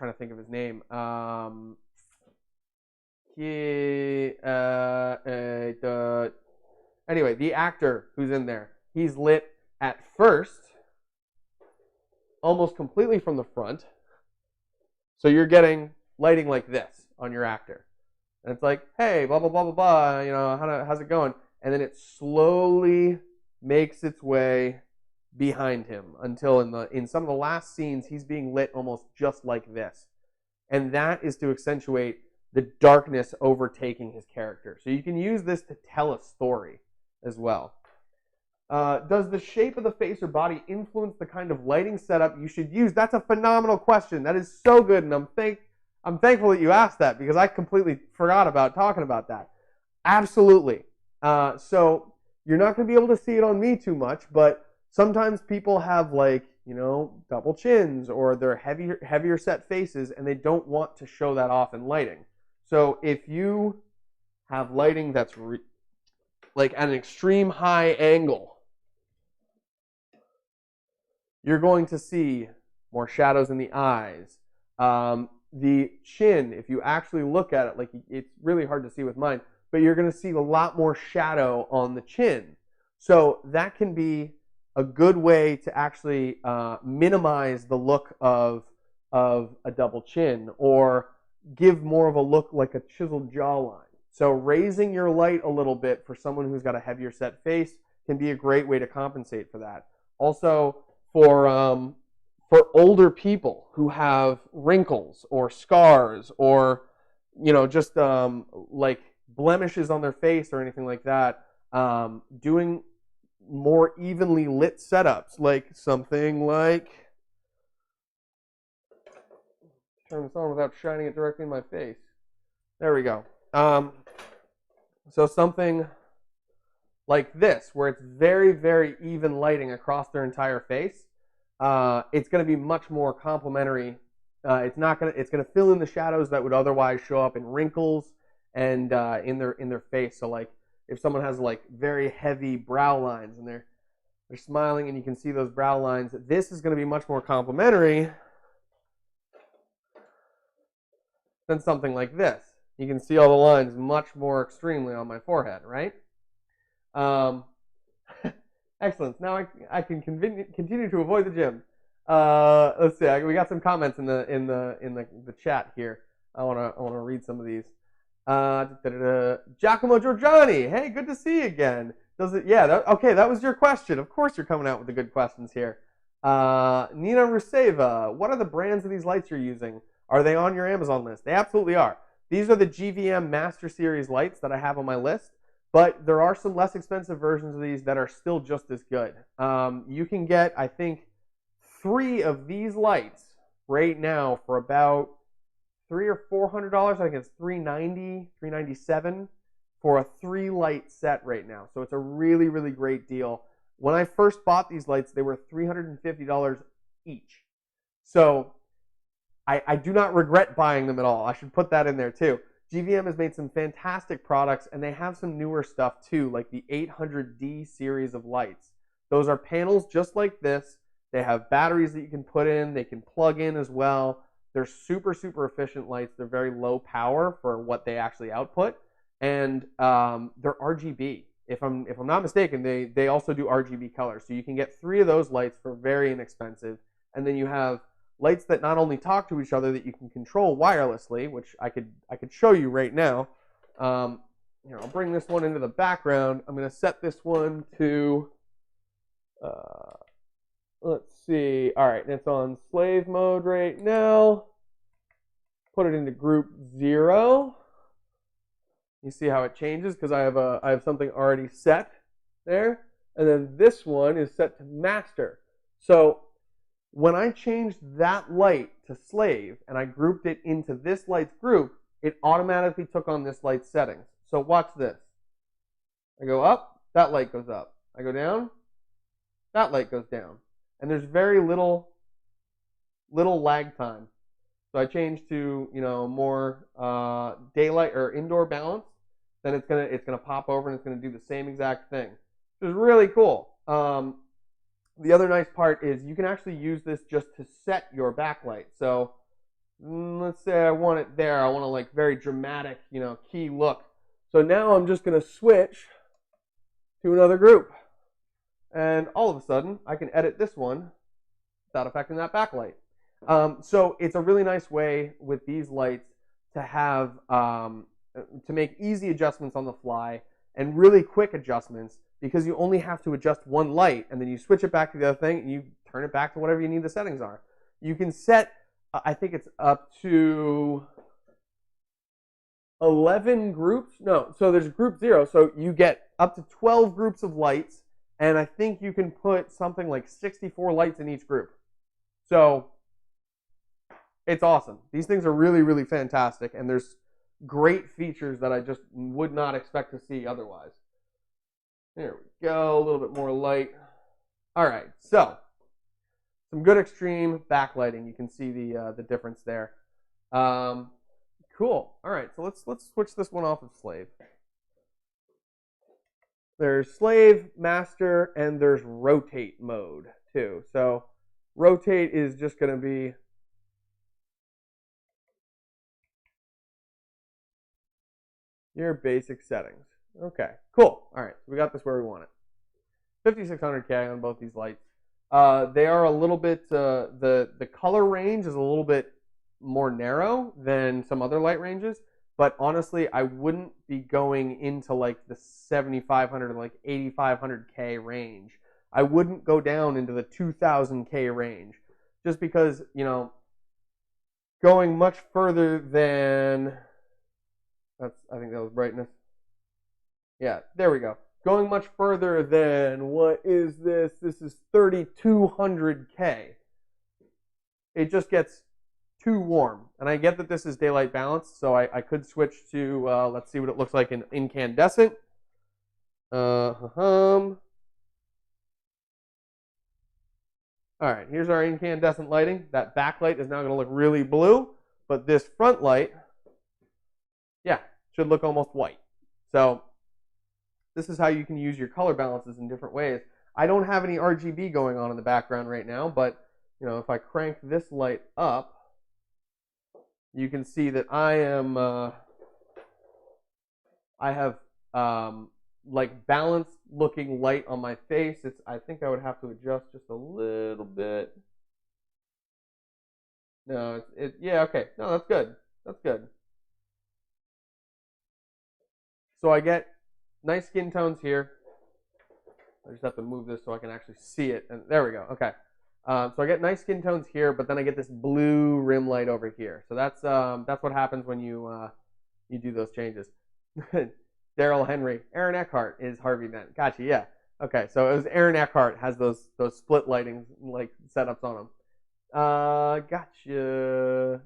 to think of his name. Anyway, the actor who's in there, he's lit at first almost completely from the front. So you're getting lighting like this on your actor. And it's like, hey, blah, blah, blah, blah, blah, how's it going? And then it slowly makes its way behind him until in some of the last scenes, he's being lit almost just like this. And that is to accentuate the darkness overtaking his character. So you can use this to tell a story as well. Does the shape of the face or body influence the kind of lighting setup you should use? That's a phenomenal question. That is so good, and I'm thankful that you asked that, because I completely forgot about talking about that. Absolutely. So you're not going to be able to see it on me too much, but sometimes people have double chins, or they're heavier set faces, and they don't want to show that off in lighting. So if you have lighting that's like at an extreme high angle, you're going to see more shadows in the eyes. The chin, if you actually look at it, like it's really hard to see with mine, but you're going to see a lot more shadow on the chin. So that can be a good way to actually minimize the look of a double chin or give more of a look like a chiseled jawline. So raising your light a little bit for someone who's got a heavier set face can be a great way to compensate for that. Also, for older people who have wrinkles or scars or just like blemishes on their face or anything like that, doing more evenly lit setups, like something like, turn this on without shining it directly in my face. There we go. So something like this, where it's very, very even lighting across their entire face, it's going to be much more complementary. It's going to fill in the shadows that would otherwise show up in wrinkles and in their face. So like if someone has like very heavy brow lines and they're smiling and you can see those brow lines, this is going to be much more complementary than something like this. You can see all the lines much more extremely on my forehead, right? Excellent. Now I can continue to avoid the gym. Let's see. We got some comments in the chat here. I wanna read some of these. Giacomo Giorgiani. Hey, good to see you again. Does it? Yeah. Okay, that was your question. Of course, you're coming out with the good questions here. Nina Ruseva. What are the brands of these lights you're using? Are they on your Amazon list? They absolutely are. These are the GVM Master Series lights that I have on my list. But there are some less expensive versions of these that are still just as good. You can get, I think, 3 of these lights right now for about $300 or $400. I think it's $390, $397 for a 3-light set right now. So it's a really, really great deal. When I first bought these lights, they were $350 each. So I do not regret buying them at all. I should put that in there too. GVM has made some fantastic products, and they have some newer stuff too, like the 800D series of lights. Those are panels just like this. They have batteries that you can put in. They can plug in as well. They're super, super efficient lights. They're very low power for what they actually output, and they're RGB. If I'm not mistaken, they also do RGB colors. So you can get 3 of those lights for very inexpensive, and then you have lights that not only talk to each other that you can control wirelessly, which I could show you right now. Here, I'll bring this one into the background. I'm going to set this one to, let's see. All right, it's on slave mode right now. Put it into group 0. You see how it changes because I have something already set there, and then this one is set to master. So when I changed that light to slave and I grouped it into this light's group, it automatically took on this light's settings. So watch this. I go up, that light goes up. I go down, that light goes down. And there's very little lag time. So I changed to more daylight or indoor balance. Then it's gonna pop over and it's gonna do the same exact thing, which is really cool. The other nice part is you can actually use this just to set your backlight. So let's say I want it there. I want a like very dramatic, key look. So now I'm just going to switch to another group. And all of a sudden, I can edit this one without affecting that backlight. So it's a really nice way with these lights to have, to make easy adjustments on the fly and really quick adjustments, because you only have to adjust one light and then you switch it back to the other thing and you turn it back to whatever you need the settings are. You can set, I think it's up to 11 groups. No, so there's group 0. So you get up to 12 groups of lights, and I think you can put something like 64 lights in each group. So it's awesome. These things are really, really fantastic, and there's great features that I just would not expect to see otherwise. There we go, a little bit more light. All right, so some good extreme backlighting. You can see the difference there. Cool. All right, so let's switch this one off of slave. there's slave, master, and there's rotate mode too. So rotate is just going to be your basic settings. Okay, cool. All right, so we got this where we want it. 5600K on both these lights. They are a little bit, the color range is a little bit more narrow than some other light ranges. But honestly, I wouldn't be going into like the 7,500 and like 8,500K range. I wouldn't go down into the 2,000K range just because, you know, going much further than, I think that was brightness. Yeah, there we go. Going much further than, what is this? This is 3,200K. It just gets too warm. And I get that this is daylight balanced, so I could switch to, let's see what it looks like in incandescent. All right, here's our incandescent lighting. That backlight is now going to look really blue, but this front light, yeah, should look almost white. So this is how you can use your color balances in different ways. I don't have any RGB going on in the background right now, but you know, if I crank this light up, you can see that I am, I have like balanced looking light on my face. I think I would have to adjust just a little bit. No, yeah, okay. No, that's good. That's good. So I get nice skin tones here. I just have to move this so I can actually see it. And there we go. Okay. So I get nice skin tones here, but then I get this blue rim light over here. So that's what happens when you do those changes. Daryl Henry, Aaron Eckhart is Harvey Dent. Gotcha. Yeah. Okay. So it was Aaron Eckhart has those split lighting like setups on them. Gotcha.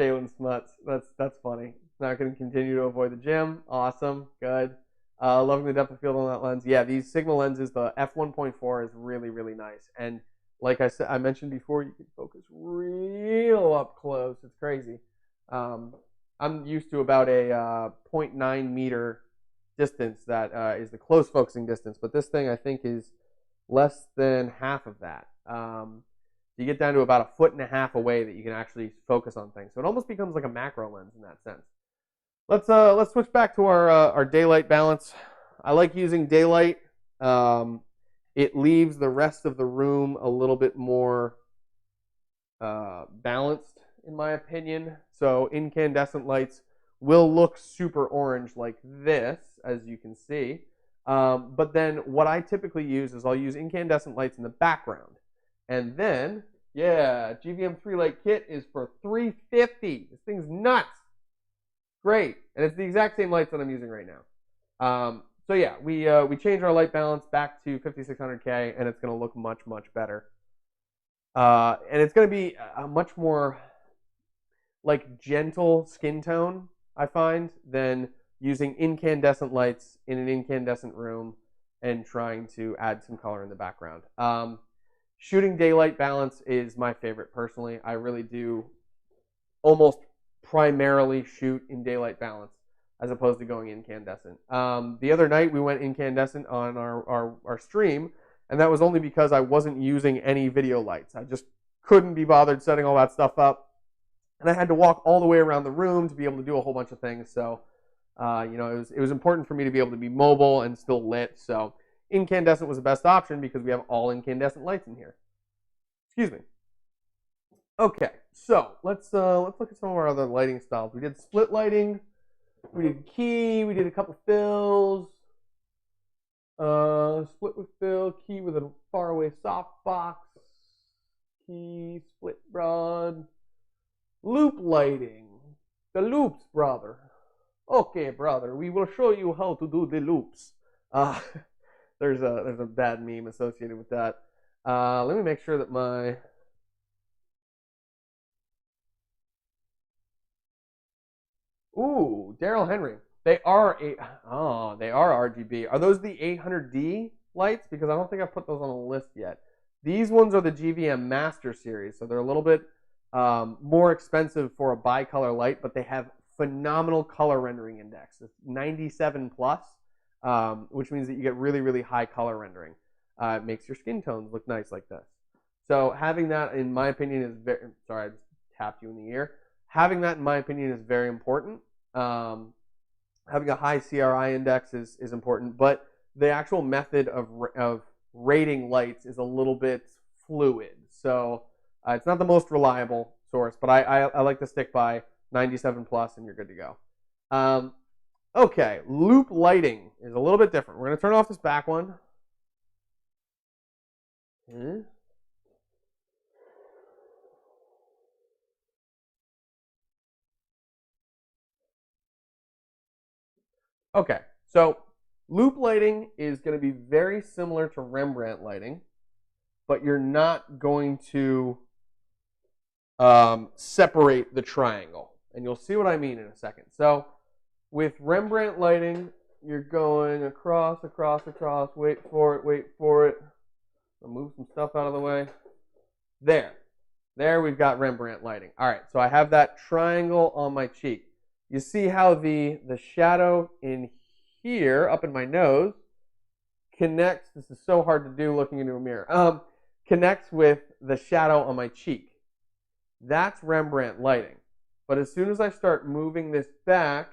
Kalen Smuts. That's funny. Not going to continue to avoid the gym. Awesome. Good. Loving the depth of field on that lens. Yeah, these Sigma lenses, the f1.4 is really, really nice. And like I mentioned before, you can focus real up close. It's crazy. I'm used to about a 0.9 meter distance that is the close focusing distance, but this thing I think is less than half of that. You get down to about 1.5 feet away that you can actually focus on things. So it almost becomes like a macro lens in that sense. Let's switch back to our daylight balance. I like using daylight. It leaves the rest of the room a little bit more balanced, in my opinion. So incandescent lights will look super orange like this, as you can see. But then what I typically use is I'll use incandescent lights in the background. And then, yeah, GVM 3 light kit is for $350. This thing's nuts. Great, and it's the exact same lights that I'm using right now. So yeah, we changed our light balance back to 5600K, and it's going to look much, much better. And it's going to be a much more like gentle skin tone, I find, than using incandescent lights in an incandescent room and trying to add some color in the background. Shooting daylight balance is my favorite personally. I really do almost primarily shoot in daylight balance as opposed to going incandescent. The other night we went incandescent on our stream, and that was only because I wasn't using any video lights. I just couldn't be bothered setting all that stuff up, and I had to walk all the way around the room to be able to do a whole bunch of things. So you know, it was important for me to be able to be mobile and still lit. So incandescent was the best option because we have all incandescent lights in here. Excuse me. Okay, so let's look at some of our other lighting styles. We did split lighting, we did key, we did a couple fills, split with fill, key with a faraway softbox, key, split broad, loop lighting, the loops, brother. Okay, brother, we will show you how to do the loops. There's a bad meme associated with that. Let me make sure that my Ooh, Daryl Henry. They are RGB. Are those the 800D lights? Because I don't think I put those on the list yet. These ones are the GVM Master Series, so they're a little bit more expensive for a bicolor light, but they have phenomenal color rendering index. It's 97 plus, which means that you get really, really high color rendering. It makes your skin tones look nice like this. So having that, in my opinion, is very, sorry, I just tapped you in the ear. Having that, in my opinion, is very important. Having a high CRI index is important, but the actual method of rating lights is a little bit fluid. So it's not the most reliable source, but I like to stick by 97 plus and you're good to go. Okay, loop lighting is a little bit different. We're going to turn off this back one. Okay, so loop lighting is going to be very similar to Rembrandt lighting, but you're not going to separate the triangle. And you'll see what I mean in a second. So with Rembrandt lighting, you're going across, wait for it. I'll move some stuff out of the way. There we've got Rembrandt lighting. All right, so I have that triangle on my cheek. You see how the shadow in here, up in my nose, connects, this is so hard to do looking into a mirror, connects with the shadow on my cheek. That's Rembrandt lighting. But as soon as I start moving this back,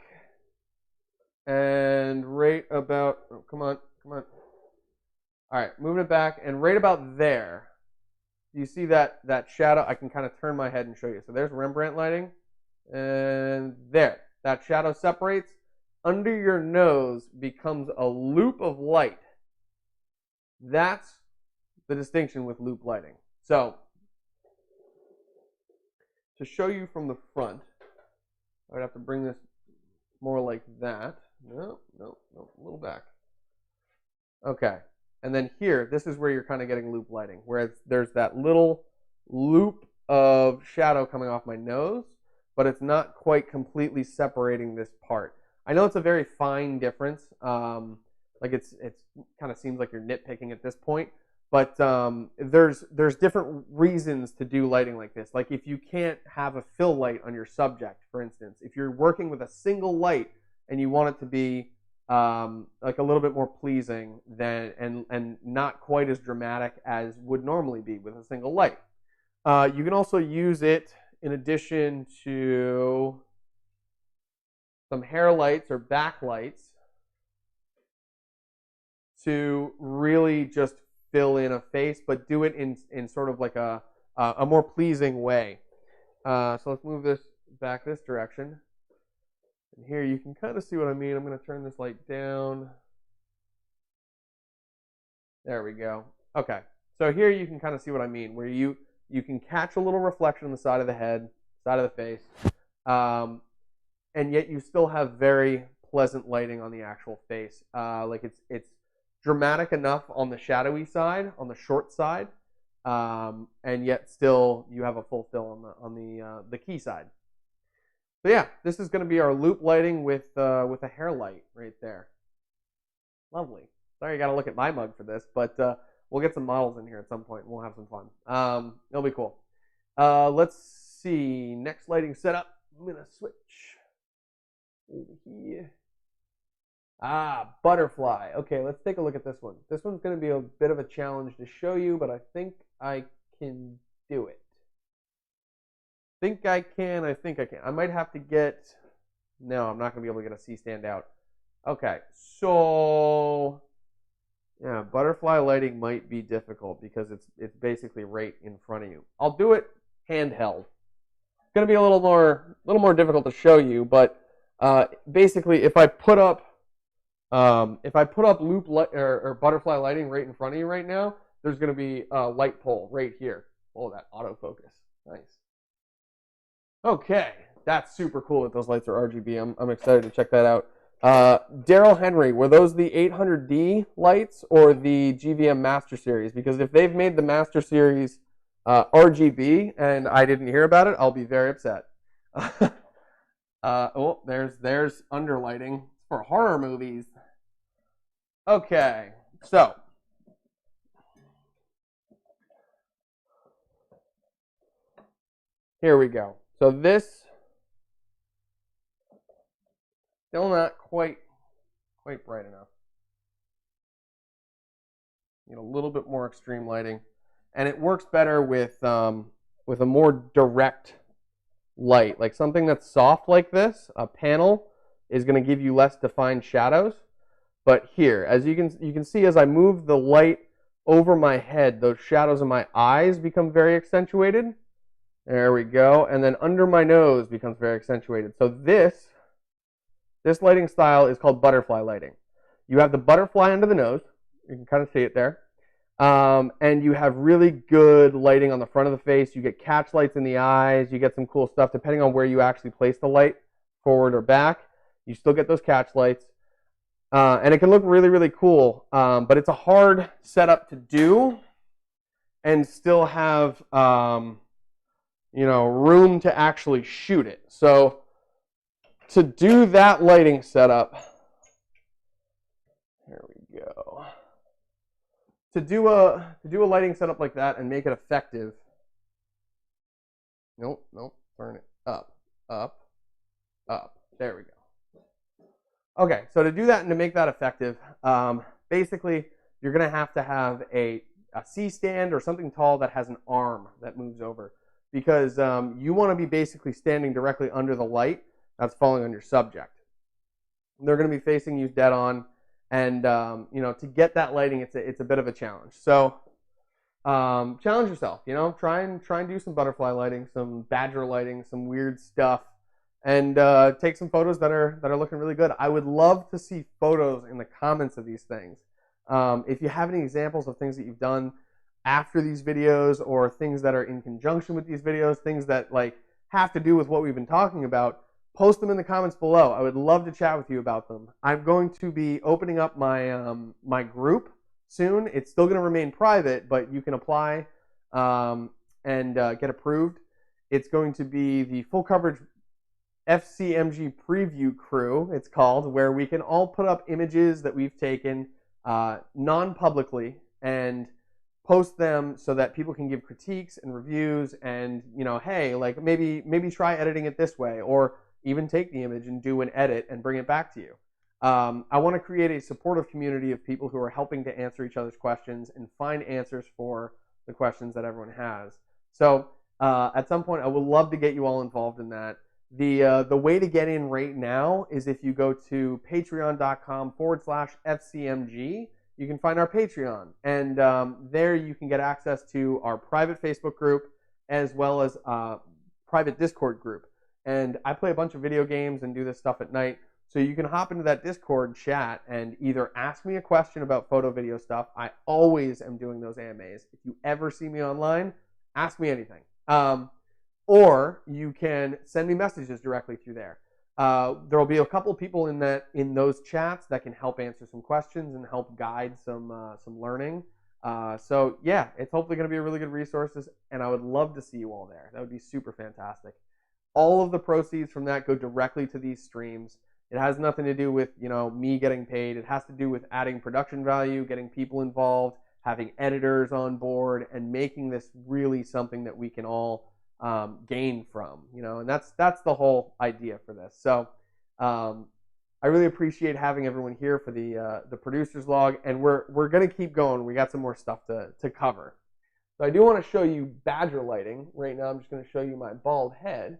and right about, oh, come on. All right, moving it back, and right about there, you see that shadow? I can kind of turn my head and show you. So there's Rembrandt lighting, and there. That shadow separates. Under your nose becomes a loop of light. That's the distinction with loop lighting. So, to show you from the front, I would have to bring this more like that. No, a little back. Okay. And then here, this is where you're kind of getting loop lighting, where there's that little loop of shadow coming off my nose, but it's not quite completely separating this part. I know it's a very fine difference. Like it's kind of seems like you're nitpicking at this point, but there's different reasons to do lighting like this. Like if you can't have a fill light on your subject, for instance, if you're working with a single light and you want it to be like a little bit more pleasing than and not quite as dramatic as would normally be with a single light. You can also use it in addition to some hair lights or backlights to really just fill in a face, but do it in sort of like a more pleasing way. So let's move this back this direction. And here you can kind of see what I mean. I'm going to turn this light down. There we go. Okay. So here you can kind of see what I mean, where you can catch a little reflection on the side of the head, side of the face, and yet you still have very pleasant lighting on the actual face. Like it's dramatic enough on the shadowy side, on the short side, and yet still you have a full fill on the key side. So yeah, this is going to be our loop lighting with a hair light right there. Lovely. Sorry, you got to look at my mug for this, but we'll get some models in here at some point. And we'll have some fun. It'll be cool. Let's see. Next lighting setup. I'm going to switch over here. Butterfly. Okay, let's take a look at this one. This one's going to be a bit of a challenge to show you, but I think I can do it. I think I can. I might have to get... No, I'm not going to be able to get a C-stand out. Okay, so... Yeah, butterfly lighting might be difficult because it's basically right in front of you. I'll do it handheld. It's going to be a little more difficult to show you, but basically if I put up loop light or butterfly lighting right in front of you right now, there's going to be a light pole right here. Oh, that autofocus. Nice. Okay, that's super cool that those lights are RGB. I'm excited to check that out. Daryl Henry, were those the 800D lights or the GVM Master Series? Because if they've made the Master Series RGB and I didn't hear about it, I'll be very upset. Oh, there's underlighting for horror movies. Okay, so here we go. So this Still not quite bright enough. Need a little bit more extreme lighting, and it works better with a more direct light, like something that's soft like this. A panel is going to give you less defined shadows. But here, as you can see, as I move the light over my head, those shadows in my eyes become very accentuated. There we go. And then under my nose becomes very accentuated. So this lighting style is called butterfly lighting. You have the butterfly under the nose. You can kind of see it there. And you have really good lighting on the front of the face. You get catch lights in the eyes. You get some cool stuff depending on where you actually place the light, forward or back. You still get those catch lights. And it can look really, really cool, but it's a hard setup to do and still have, room to actually shoot it. So to do that lighting setup, here we go. To do a lighting setup like that and make it effective, nope, turn it up. There we go. Okay, so to do that and to make that effective, basically you're going to have a C-stand or something tall that has an arm that moves over, because you want to be basically standing directly under the light that's falling on your subject. They're going to be facing you dead on, and to get that lighting, it's a bit of a challenge. So challenge yourself. Try and do some butterfly lighting, some badger lighting, some weird stuff. And take some photos that are looking really good. I would love to see photos in the comments of these things. If you have any examples of things that you've done after these videos, or things that are in conjunction with these videos, things that have to do with what we've been talking about, post them in the comments below. I would love to chat with you about them. I'm going to be opening up my my group soon. It's still going to remain private, but you can apply and get approved. It's going to be the full coverage FCMG preview crew, it's called, where we can all put up images that we've taken non-publicly and post them so that people can give critiques and reviews, and hey, maybe try editing it this way, or even take the image and do an edit and bring it back to you. I want to create a supportive community of people who are helping to answer each other's questions and find answers for the questions that everyone has. So at some point, I would love to get you all involved in that. The way to get in right now is if you go to patreon.com/FCMG, you can find our Patreon. And there you can get access to our private Facebook group as well as private Discord group. And I play a bunch of video games and do this stuff at night. So you can hop into that Discord chat and either ask me a question about photo video stuff. I always am doing those AMAs. If you ever see me online, ask me anything. Or you can send me messages directly through there. There will be a couple of people in those chats that can help answer some questions and help guide some learning. So yeah, it's hopefully going to be a really good resource, and I would love to see you all there. That would be super fantastic. All of the proceeds from that go directly to these streams. It has nothing to do with me getting paid. It has to do with adding production value, getting people involved, having editors on board, and making this really something that we can all gain from, and that's the whole idea for this. So I really appreciate having everyone here for the producer's log, and we're gonna keep going. We got some more stuff to cover. So I do want to show you badger lighting right now. I'm just going to show you my bald head.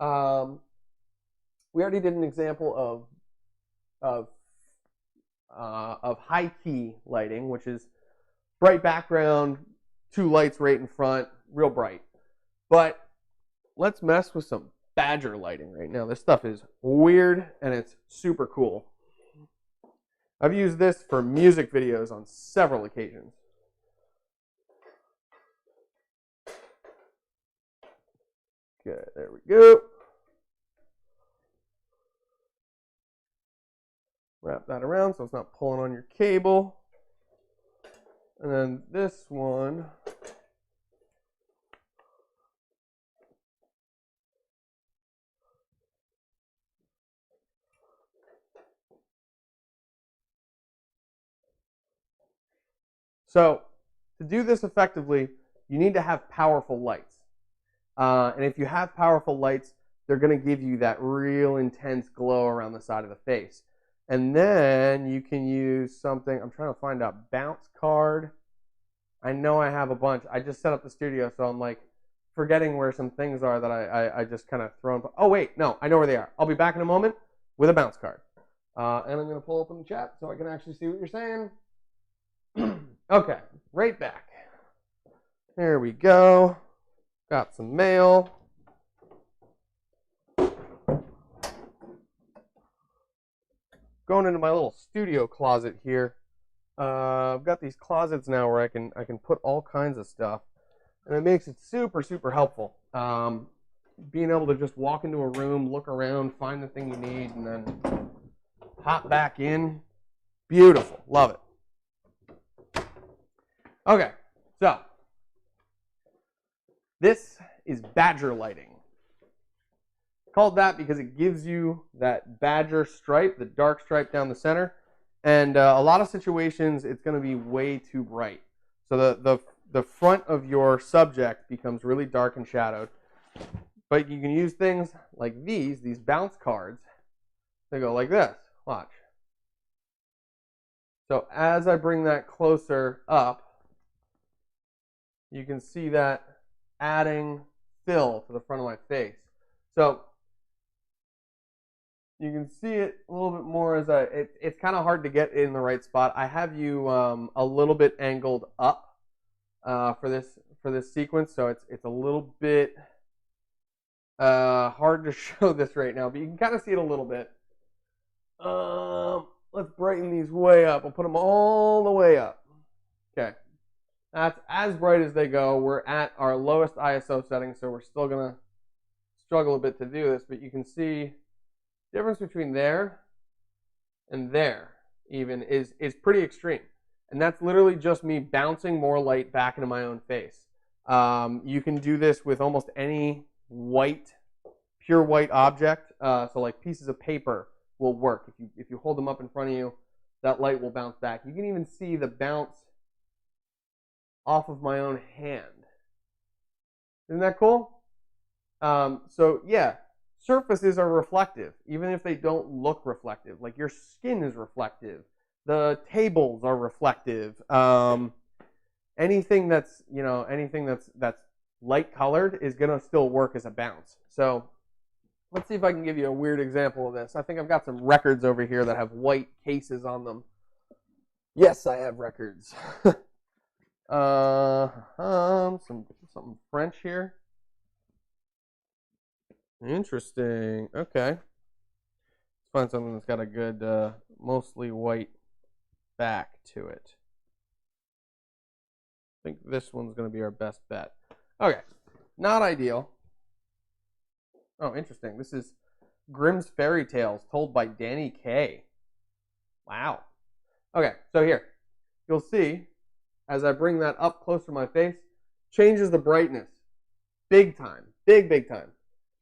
We already did an example of high key lighting, which is bright background, two lights right in front, real bright. But let's mess with some badger lighting right now. This stuff is weird and it's super cool. I've used this for music videos on several occasions. Okay, there we go. Wrap that around so it's not pulling on your cable. And then this one, so to do this effectively, you need to have powerful lights. And if you have powerful lights, they're going to give you that real intense glow around the side of the face. And then you can use something, I'm trying to find out, bounce card. I know I have a bunch. I just set up the studio, so I'm like forgetting where some things are that I just kind of thrown. Oh, wait, no, I know where they are. I'll be back in a moment with a bounce card. And I'm going to pull up in the chat so I can actually see what you're saying. Okay, right back. There we go. Got some mail. Going into my little studio closet here. I've got these closets now where I can put all kinds of stuff, and it makes it super, super helpful. Being able to just walk into a room, look around, find the thing you need, and then hop back in. Beautiful. Love it. Okay, so this is badger lighting. Called that because it gives you that badger stripe, the dark stripe down the center. And a lot of situations, it's going to be way too bright. So the front of your subject becomes really dark and shadowed. But you can use things like these bounce cards. They go like this. Watch. So as I bring that closer up, you can see that adding fill to the front of my face. So you can see it a little bit more as it's kind of hard to get in the right spot. I have you a little bit angled up for this sequence, so it's a little bit hard to show this right now, but you can kind of see it a little bit. Let's brighten these way up. I'll put them all the way up. Okay, that's as bright as they go. We're at our lowest ISO setting, so we're still gonna struggle a bit to do this, but you can see the difference between there and there even is pretty extreme. And that's literally just me bouncing more light back into my own face. You can do this with almost any white, pure white object. So like pieces of paper will work. If you hold them up in front of you, that light will bounce back. You can even see the bounce off of my own hand. Isn't that cool? So yeah, surfaces are reflective, even if they don't look reflective. Like your skin is reflective. The tables are reflective. Anything that's light colored is gonna still work as a bounce. So let's see if I can give you a weird example of this. I think I've got some records over here that have white cases on them. Yes, I have records. Something French here. Interesting. Okay. Let's find something that's got a good, mostly white back to it. I think this one's going to be our best bet. Okay. Not ideal. Oh, interesting. This is Grimm's Fairy Tales told by Danny Kaye. Wow. Okay, so here. You'll see, as I bring that up close to my face, changes the brightness. Big time. Big time.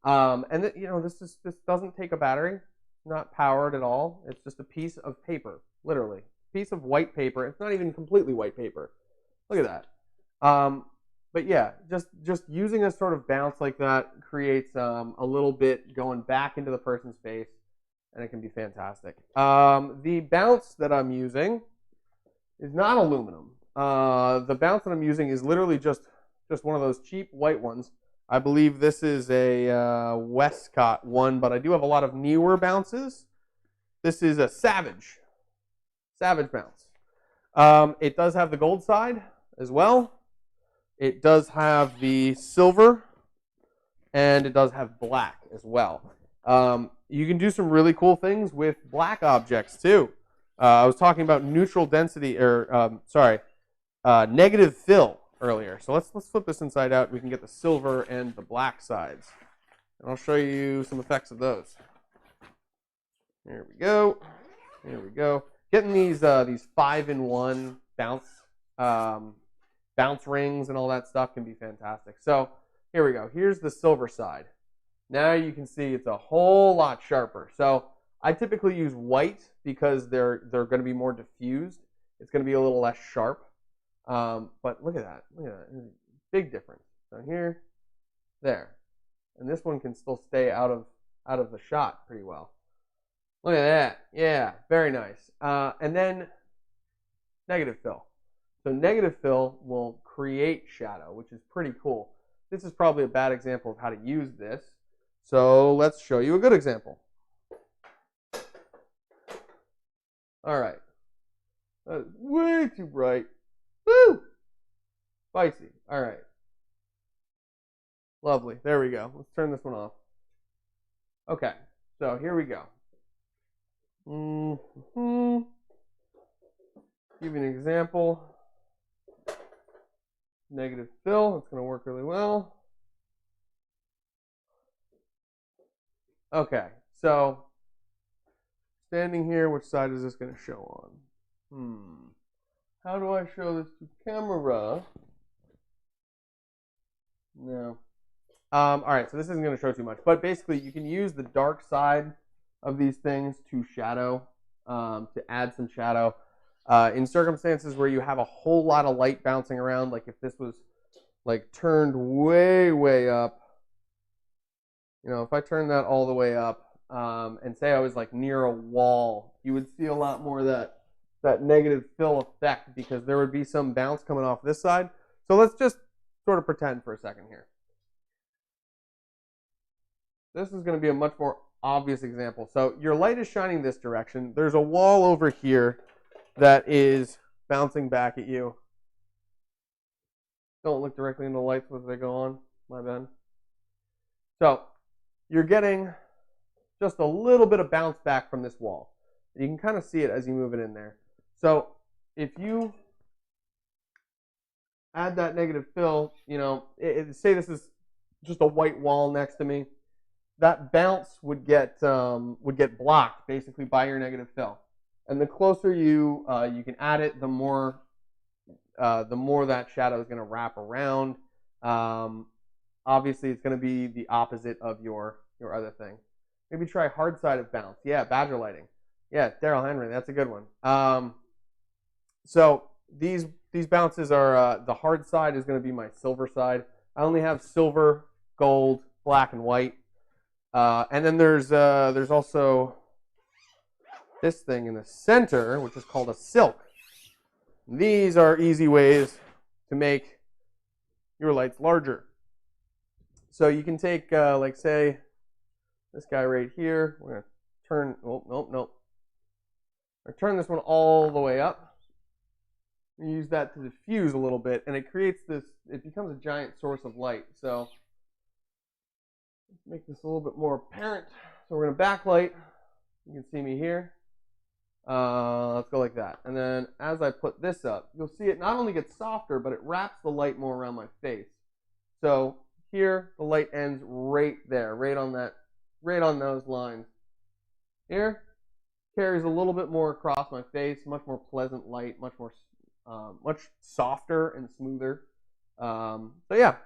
And this doesn't take a battery, not powered at all. It's just a piece of paper, literally, a piece of white paper. It's not even completely white paper. Look at that. But yeah, just using a sort of bounce like that creates a little bit going back into the person's face, and it can be fantastic. The bounce that I'm using is not aluminum. The bounce that I'm using is literally just one of those cheap white ones. I believe this is a Westcott one, but I do have a lot of newer bounces. This is a Savage bounce. It does have the gold side as well. It does have the silver, and it does have black as well. You can do some really cool things with black objects too. I was talking about neutral density, or negative fill earlier. So let's flip this inside out. We can get the silver and the black sides, and I'll show you some effects of those. There we go. There we go. Getting these 5-in-1 bounce rings and all that stuff can be fantastic. So here we go. Here's the silver side. Now you can see it's a whole lot sharper. So I typically use white because they're going to be more diffused. It's going to be a little less sharp. But look at that. Look at that. Big difference. So here, there. and this one can still stay out of the shot pretty well. Look at that. Yeah, very nice. And then negative fill. So negative fill will create shadow, which is pretty cool. This is probably a bad example of how to use this. So let's show you a good example. All right. That is way too bright. Woo! Spicy. All right. Lovely. There we go. Let's turn this one off. Okay. So here we go. Give you an example. Negative fill. It's going to work really well. Okay. So standing here, which side is this going to show on? How do I show this to camera? No. All right, so this isn't going to show too much, but basically you can use the dark side of these things to shadow, to add some shadow. In circumstances where you have a whole lot of light bouncing around, like if this was like turned way, way up, you know, if I turn that all the way up, and say I was like near a wall, you would see a lot more of that negative fill effect because there would be some bounce coming off this side. So let's just sort of pretend for a second here. This is going to be a much more obvious example. So your light is shining this direction. There's a wall over here that is bouncing back at you. Don't look directly into the lights as they go on. My bad. So you're getting just a little bit of bounce back from this wall. You can kind of see it as you move it in there. So if you add that negative fill, you know, say this is just a white wall next to me, that bounce would get blocked basically by your negative fill. And the closer you can add it, the more that shadow is going to wrap around. Obviously, it's going to be the opposite of your other thing. Maybe try hard side of bounce. Yeah, badger lighting. Yeah, Daryl Henry, that's a good one. So these bounces are the hard side is going to be my silver side. I only have silver, gold, black, and white. And then there's also this thing in the center, which is called a silk. These are easy ways to make your lights larger. So you can take, like say, this guy right here. We're going to turn, nope. I turn this one all the way up. Use that to diffuse a little bit, and it creates this, it becomes a giant source of light. So let's make this a little bit more apparent. So we're going to backlight. You can see me here. Let's go like that. And then as I put this up, you'll see it not only gets softer, but it wraps the light more around my face. So here, the light ends right there, right on those lines. Here, carries a little bit more across my face, much more pleasant light, much softer and smoother. So yeah,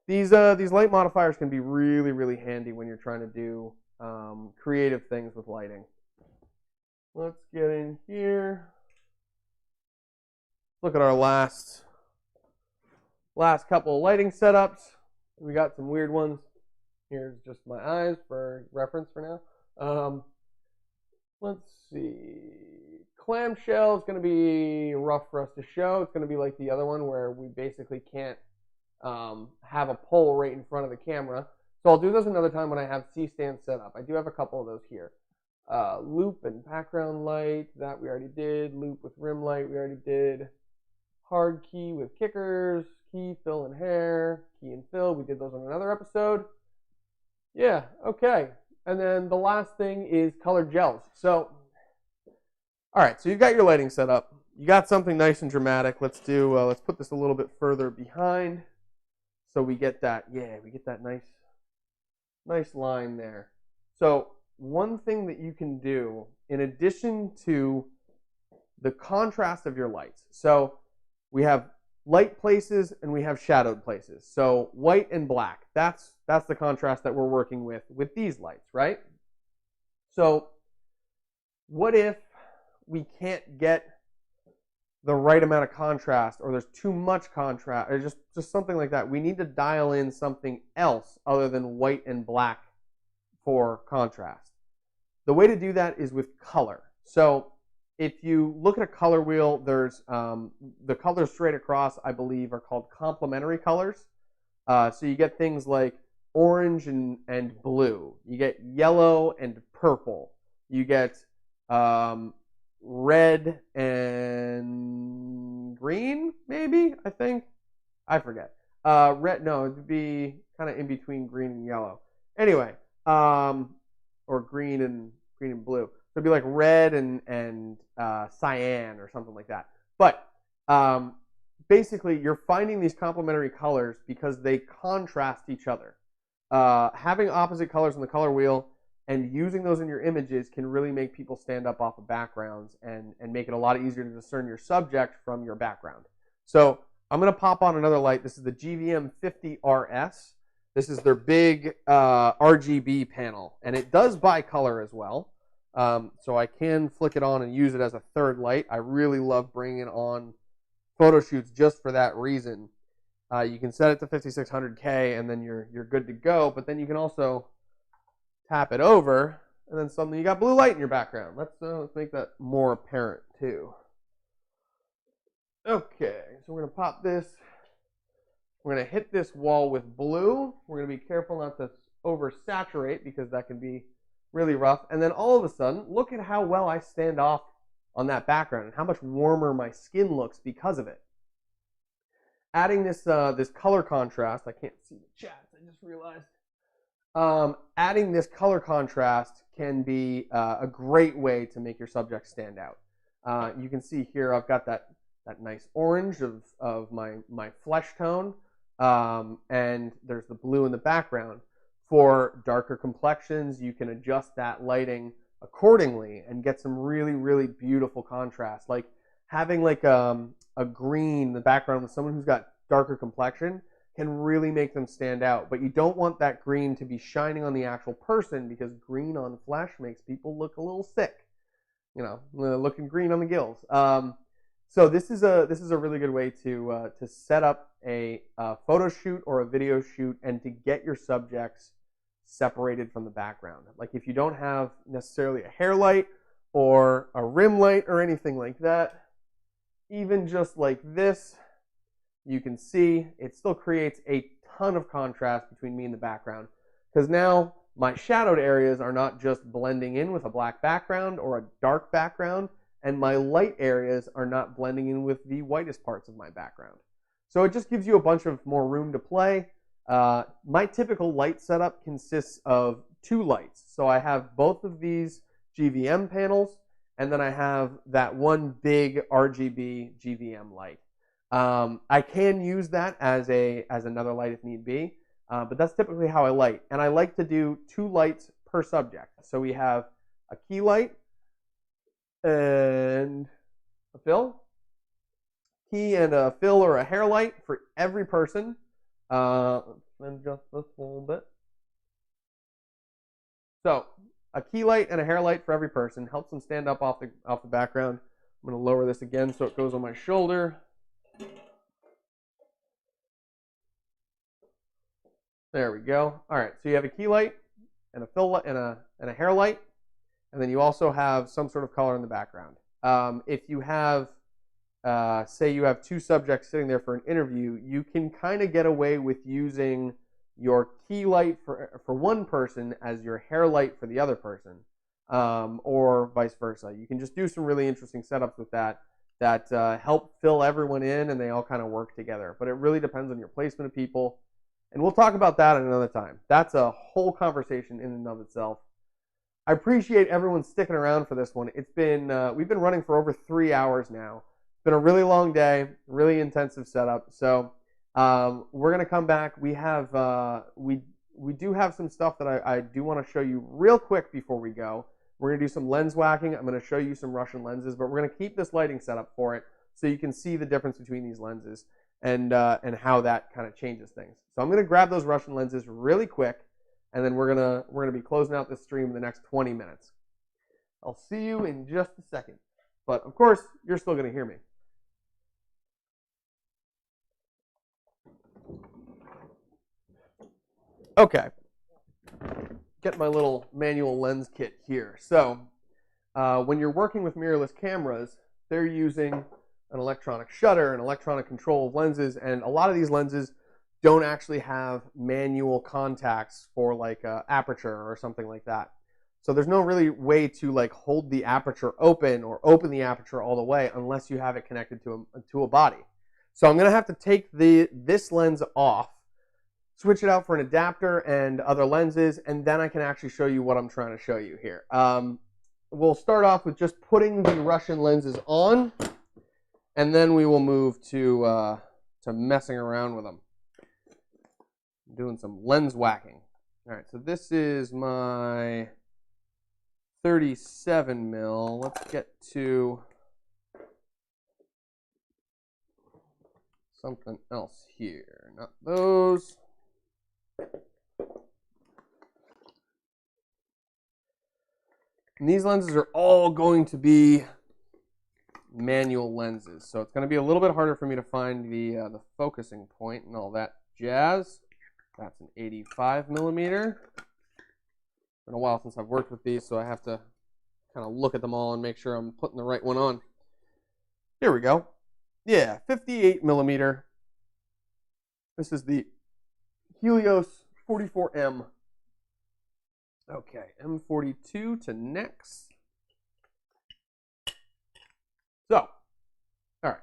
these light modifiers can be really, really handy when you're trying to do creative things with lighting. Let's get in here. Look at our last couple of lighting setups. We got some weird ones. Here's just my eyes for reference for now. Let's see. Clamshell is going to be rough for us to show. It's going to be like the other one where we basically can't have a pole right in front of the camera. So I'll do those another time when I have C-stand set up. I do have a couple of those here. Loop and background light, that we already did. Loop with rim light, we already did. Hard key with kickers, key, fill, and hair, key and fill. We did those on another episode. Yeah, okay. And then the last thing is colored gels. So, all right, so you've got your lighting set up. You got something nice and dramatic. Let's put this a little bit further behind so we get that, nice line there. So one thing that you can do in addition to the contrast of your lights. So we have light places and we have shadowed places. So white and black, that's the contrast that we're working with these lights, right? So what if we can't get the right amount of contrast, or there's too much contrast, or just something like that. We need to dial in something else other than white and black for contrast. The way to do that is with color. So if you look at a color wheel, there's the colors straight across, I believe, are called complementary colors. So you get things like orange and blue. You get yellow and purple. You get red and green, maybe, I think. I forget. Red, no, it would be kind of in between green and yellow. Anyway, or green and blue. So it'd be like red and cyan or something like that. But basically, you're finding these complementary colors because they contrast each other. Having opposite colors on the color wheel and using those in your images can really make people stand up off of backgrounds and make it a lot easier to discern your subject from your background. So I'm going to pop on another light. This is the GVM 50RS. This is their big RGB panel, and it does by color as well. So I can flick it on and use it as a third light. I really love bringing on photo shoots just for that reason. You can set it to 5600K, and then you're good to go. But then you can also tap it over, and then suddenly you got blue light in your background. Let's make that more apparent too. Okay, so we're gonna pop this. We're gonna hit this wall with blue. We're gonna be careful not to oversaturate because that can be really rough. And then all of a sudden, look at how well I stand off on that background and how much warmer my skin looks because of it. Adding this this color contrast, I can't see the chat, I just realized. Adding this color contrast can be a great way to make your subject stand out. You can see here I've got that nice orange of my flesh tone, and there's the blue in the background. For darker complexions, you can adjust that lighting accordingly and get some really, really beautiful contrast. Like having like a green in the background with someone who's got darker complexion can really make them stand out. But you don't want that green to be shining on the actual person because green on flesh makes people look a little sick. You know, looking green on the gills. So this is a really good way to set up a photo shoot or a video shoot and to get your subjects separated from the background. Like if you don't have necessarily a hair light or a rim light or anything like that, even just like this, you can see it still creates a ton of contrast between me and the background, because now my shadowed areas are not just blending in with a black background or a dark background, and my light areas are not blending in with the whitest parts of my background. So it just gives you a bunch of more room to play. My typical light setup consists of 2 lights. So I have both of these GVM panels, and then I have that one big RGB GVM light. I can use that as another light if need be, but that's typically how I light. And I like to do 2 lights per subject. So we have a key light and a fill, key and a fill or a hair light for every person. Let's adjust this a little bit. So a key light and a hair light for every person helps them stand up off the background. I'm going to lower this again so it goes on my shoulder. There we go. All right, so you have a key light and a fill light and a hair light, and then you also have some sort of color in the background. If you have, say you have 2 subjects sitting there for an interview, you can kind of get away with using your key light for one person as your hair light for the other person, or vice versa. You can just do some really interesting setups with that help fill everyone in, and they all kind of work together. But it really depends on your placement of people. And we'll talk about that at another time. That's a whole conversation in and of itself. I appreciate everyone sticking around for this one. It's been we've been running for over 3 hours now. It's been a really long day, really intensive setup. So we're gonna come back. We have we do have some stuff that I do want to show you real quick before we go. We're gonna do some lens whacking. I'm gonna show you some Russian lenses, but we're gonna keep this lighting setup for it so you can see the difference between these lenses and how that kind of changes things. So I'm gonna grab those Russian lenses really quick, and then we're gonna be closing out this stream in the next 20 minutes. I'll see you in just a second, but of course you're still gonna hear me. Okay, get my little manual lens kit here. So when you're working with mirrorless cameras, they're using an electronic shutter, an electronic control of lenses, and a lot of these lenses don't actually have manual contacts for like aperture or something like that. So there's no really way to like hold the aperture open or open the aperture all the way unless you have it connected to a body. So I'm going to have to take this lens off, switch it out for an adapter and other lenses, and then I can actually show you what I'm trying to show you here. We'll start off with just putting the Russian lenses on, and then we will move to messing around with them. I'm doing some lens whacking. All right, so this is my 37 mil. Let's get to something else here. Not those. And these lenses are all going to be manual lenses, so it's going to be a little bit harder for me to find the focusing point and all that jazz. That's an 85 millimeter. It's been a while since I've worked with these, so I have to kind of look at them all and make sure I'm putting the right one on. Here we go. Yeah, 58 millimeter. This is the Helios 44M. Okay, M42 to next. So, all right.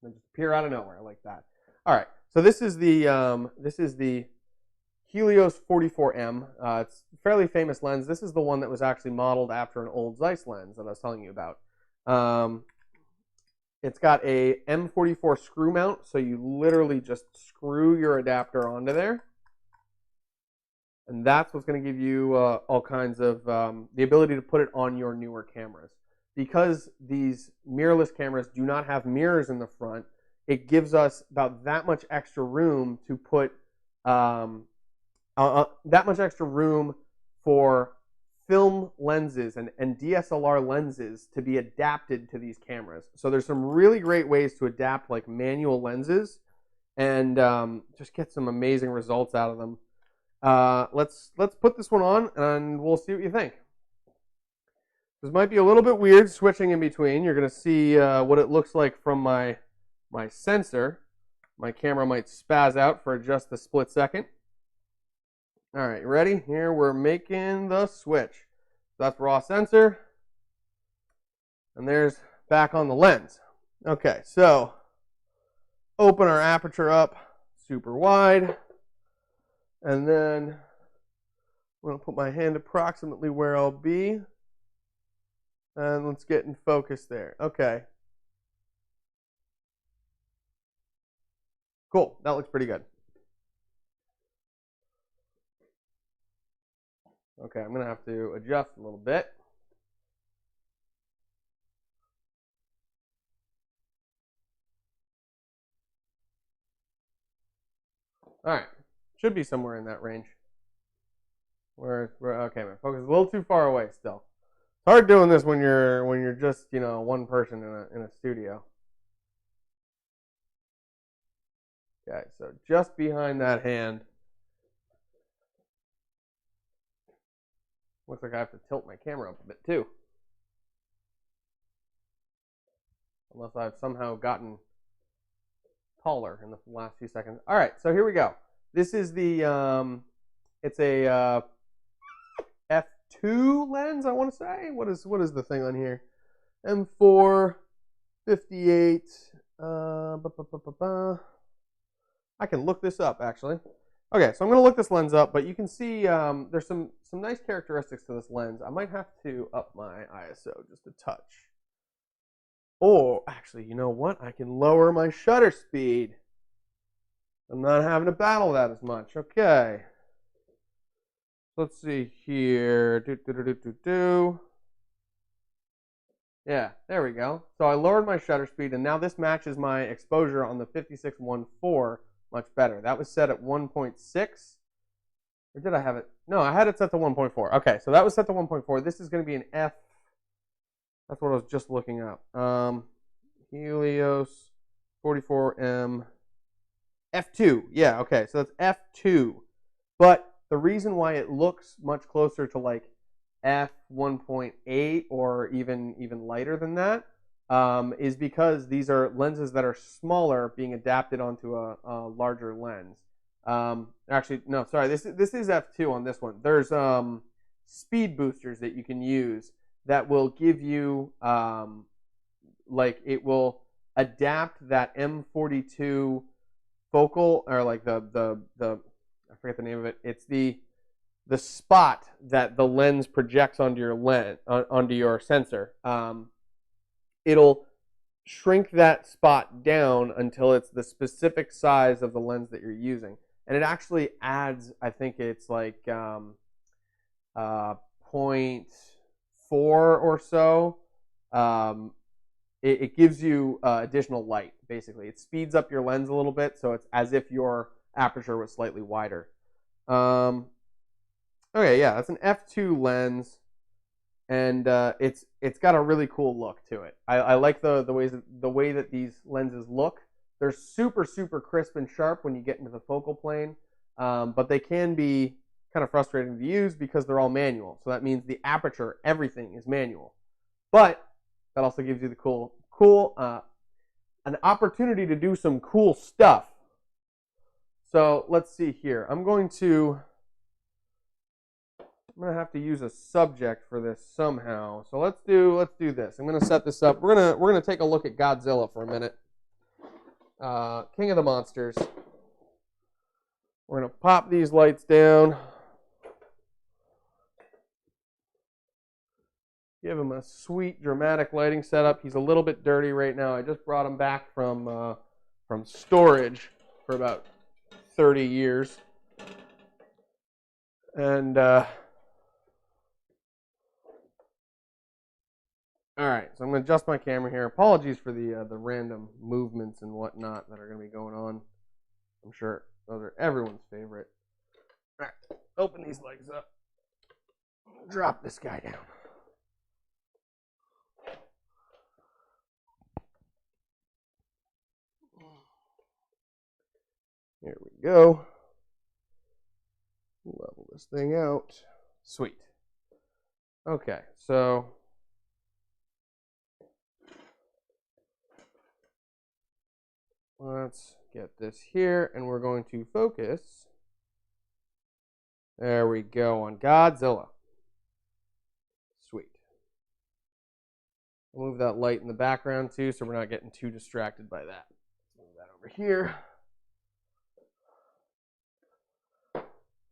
They just appear out of nowhere like that. All right. So this is the Helios 44M. It's a fairly famous lens. This is the one that was actually modeled after an old Zeiss lens that I was telling you about. It's got a M44 screw mount, so you literally just screw your adapter onto there. And that's what's going to give you all kinds of the ability to put it on your newer cameras. Because these mirrorless cameras do not have mirrors in the front, it gives us about that much extra room to put that much extra room for film lenses and DSLR lenses to be adapted to these cameras. So there's some really great ways to adapt like manual lenses and just get some amazing results out of them. Let's put this one on and we'll see what you think. This might be a little bit weird switching in between. You're going to see what it looks like from my sensor. My camera might spaz out for just a split second. All right, you ready? Here we're making the switch. That's raw sensor. And there's back on the lens. Okay, so open our aperture up super wide. And then I'm going to put my hand approximately where I'll be. And let's get in focus there. Okay. Cool. That looks pretty good. Okay, I'm going to have to adjust a little bit. All right. Should be somewhere in that range. Okay, my focus is a little too far away still. It's hard doing this when you're just, one person in a studio. Okay, so just behind that hand. Looks like I have to tilt my camera up a bit too. Unless I've somehow gotten taller in the last few seconds. All right, so here we go. This is the, it's a F2 lens, I want to say. What is the thing on here? M4, 58. I can look this up, actually. Okay, so I'm going to look this lens up, but you can see there's some nice characteristics to this lens. I might have to up my ISO just a touch. Or, actually, you know what? I can lower my shutter speed. I'm not having to battle that as much. Okay. Let's see here. Yeah, there we go. So I lowered my shutter speed, and now this matches my exposure on the 5614 much better. That was set at 1.6. Or did I have it? No, I had it set to 1.4. Okay, so that was set to 1.4. This is going to be an F. That's what I was just looking up. Helios 44M F2. Yeah, okay, so that's F2. But the reason why it looks much closer to like f1.8 or even lighter than that is because these are lenses that are smaller being adapted onto a larger lens. Actually, no, sorry. This is f2 on this one. There's speed boosters that you can use that will give you like it will adapt that M42 focal, or like the I forget the name of it. It's the spot that the lens projects onto your onto your sensor. It'll shrink that spot down until it's the specific size of the lens that you're using, and it actually adds, I think it's like 0.4 or so. It gives you additional light, basically. It speeds up your lens a little bit, so it's as if your aperture was slightly wider. Okay, yeah, that's an f2 lens, and it's got a really cool look to it. I like the way that these lenses look. They're super crisp and sharp when you get into the focal plane, but they can be kind of frustrating to use because they're all manual. So that means the aperture, everything is manual. But that also gives you the cool an opportunity to do some cool stuff. So let's see here. I'm going to have to use a subject for this somehow. So let's do this. I'm going to set this up. We're gonna take a look at Godzilla for a minute. King of the monsters. We're going to pop these lights down. Give him a sweet, dramatic lighting setup. He's a little bit dirty right now. I just brought him back from storage for about 30 years. And all right, so I'm going to adjust my camera here. Apologies for the random movements and whatnot that are going to be going on. I'm sure those are everyone's favorite. All right, open these legs up. Drop this guy down. Here we go. Level this thing out. Sweet. Okay, so let's get this here, and we're going to focus. There we go, on Godzilla. Sweet. I'll move that light in the background too, so we're not getting too distracted by that. Let's move that over here.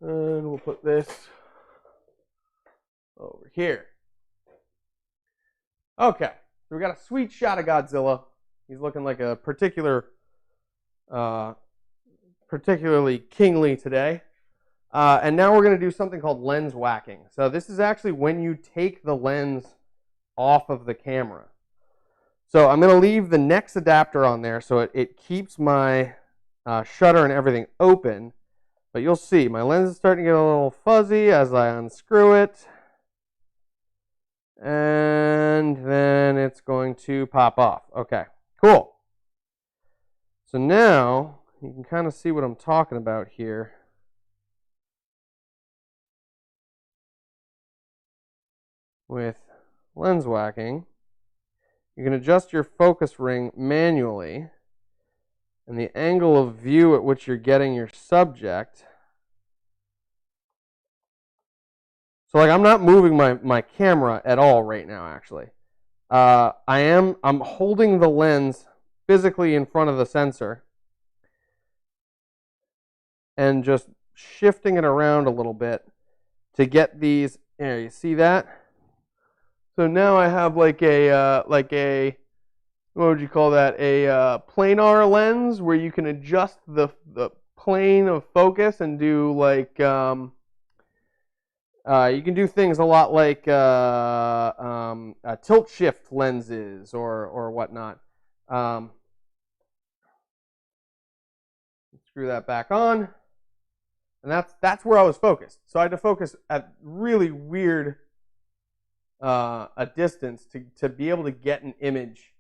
And we'll put this over here. Okay, so we got a sweet shot of Godzilla. He's looking like a particularly kingly today. And now we're going to do something called lens whacking. So this is actually when you take the lens off of the camera. So I'm going to leave the Nex adapter on there so it keeps my shutter and everything open. But you'll see my lens is starting to get a little fuzzy as I unscrew it. And then it's going to pop off. Okay, cool. So now you can kind of see what I'm talking about here. With lens whacking, you can adjust your focus ring manually and the angle of view at which you're getting your subject. So like I'm not moving my camera at all right now, actually. I'm holding the lens physically in front of the sensor and just shifting it around a little bit to get these. There, you see that? So now I have like a what would you call that? A planar lens where you can adjust the plane of focus and do like you can do things a lot like tilt shift lenses or whatnot. Screw that back on, and that's where I was focused. So I had to focus at really weird a distance to be able to get an image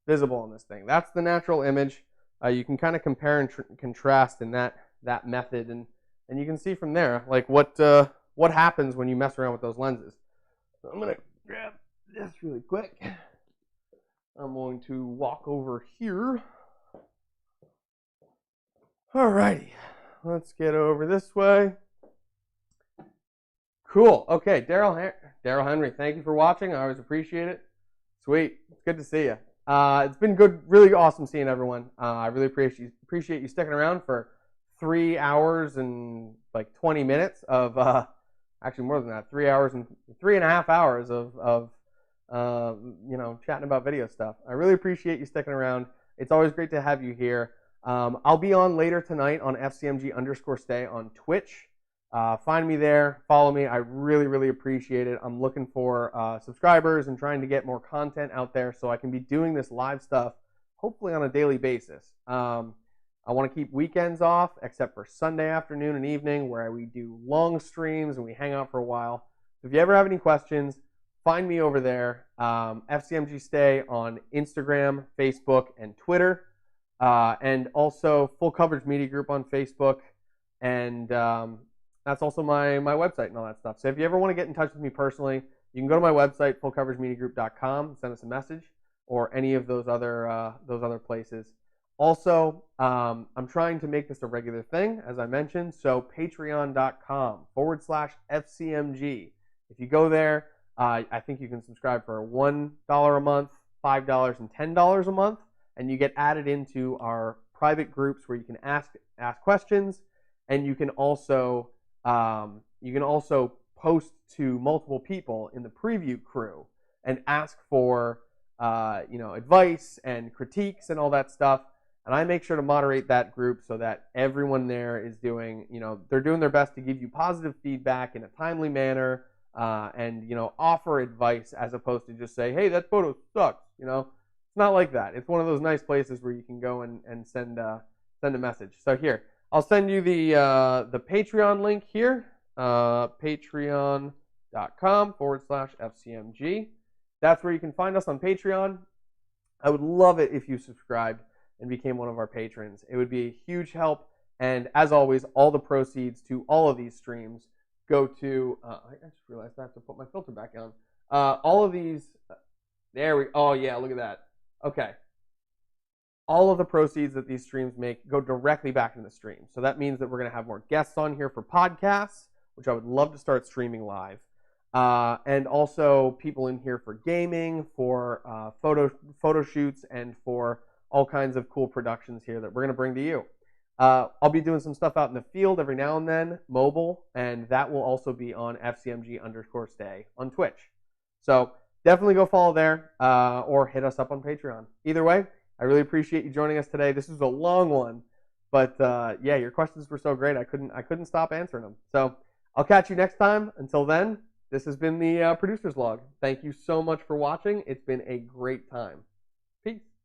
visible on this thing. That's the natural image. You can kind of compare and contrast in that method, and and you can see from there like what happens when you mess around with those lenses. So I'm gonna grab this really quick. I'm going to walk over here. Alrighty, let's get over this way. Cool. Okay, Daryl Henry, thank you for watching. I always appreciate it. Sweet. It's good to see you. It's been good, really awesome seeing everyone. I really appreciate you sticking around for 3 hours and like 20 minutes of actually more than that, 3 hours and 3.5 hours of chatting about video stuff. I really appreciate you sticking around. It's always great to have you here. I'll be on later tonight on FCMG_stay on Twitch. Find me there, follow me. I really, really appreciate it. I'm looking for subscribers and trying to get more content out there so I can be doing this live stuff hopefully on a daily basis. I want to keep weekends off except for Sunday afternoon and evening where we do long streams and we hang out for a while. So if you ever have any questions, find me over there. FCMG Stay on Instagram, Facebook, and Twitter. And also Full Coverage Media Group on Facebook. And that's also my website and all that stuff. So if you ever want to get in touch with me personally, you can go to my website, fullcoveragemediagroup.com, send us a message, or any of those other places. Also, I'm trying to make this a regular thing, as I mentioned. So patreon.com/FCMG. If you go there, I think you can subscribe for $1 a month, $5, and $10 a month, and you get added into our private groups where you can ask questions, and you can also post to multiple people in the preview crew and ask for advice and critiques and all that stuff. And I make sure to moderate that group so that everyone there is they're doing their best to give you positive feedback in a timely manner, and offer advice as opposed to just say, hey, that photo sucks. It's not like that. It's one of those nice places where you can go and send a message. So here, I'll send you the Patreon link here, patreon.com/FCMG. That's where you can find us on Patreon. I would love it if you subscribed and became one of our patrons. It would be a huge help. And as always, all the proceeds to all of these streams go to, I just realized I have to put my filter back on. All of these, oh yeah, look at that. Okay. All of the proceeds that these streams make go directly back into the stream. So that means that we're going to have more guests on here for podcasts, which I would love to start streaming live. And also people in here for gaming, for photo shoots, and for all kinds of cool productions here that we're going to bring to you. I'll be doing some stuff out in the field every now and then, mobile, and that will also be on FCMG_stay on Twitch. So definitely go follow there, or hit us up on Patreon. Either way, I really appreciate you joining us today. This was a long one, but yeah, your questions were so great. I couldn't stop answering them. So I'll catch you next time. Until then, this has been the Producer's Log. Thank you so much for watching. It's been a great time. Peace.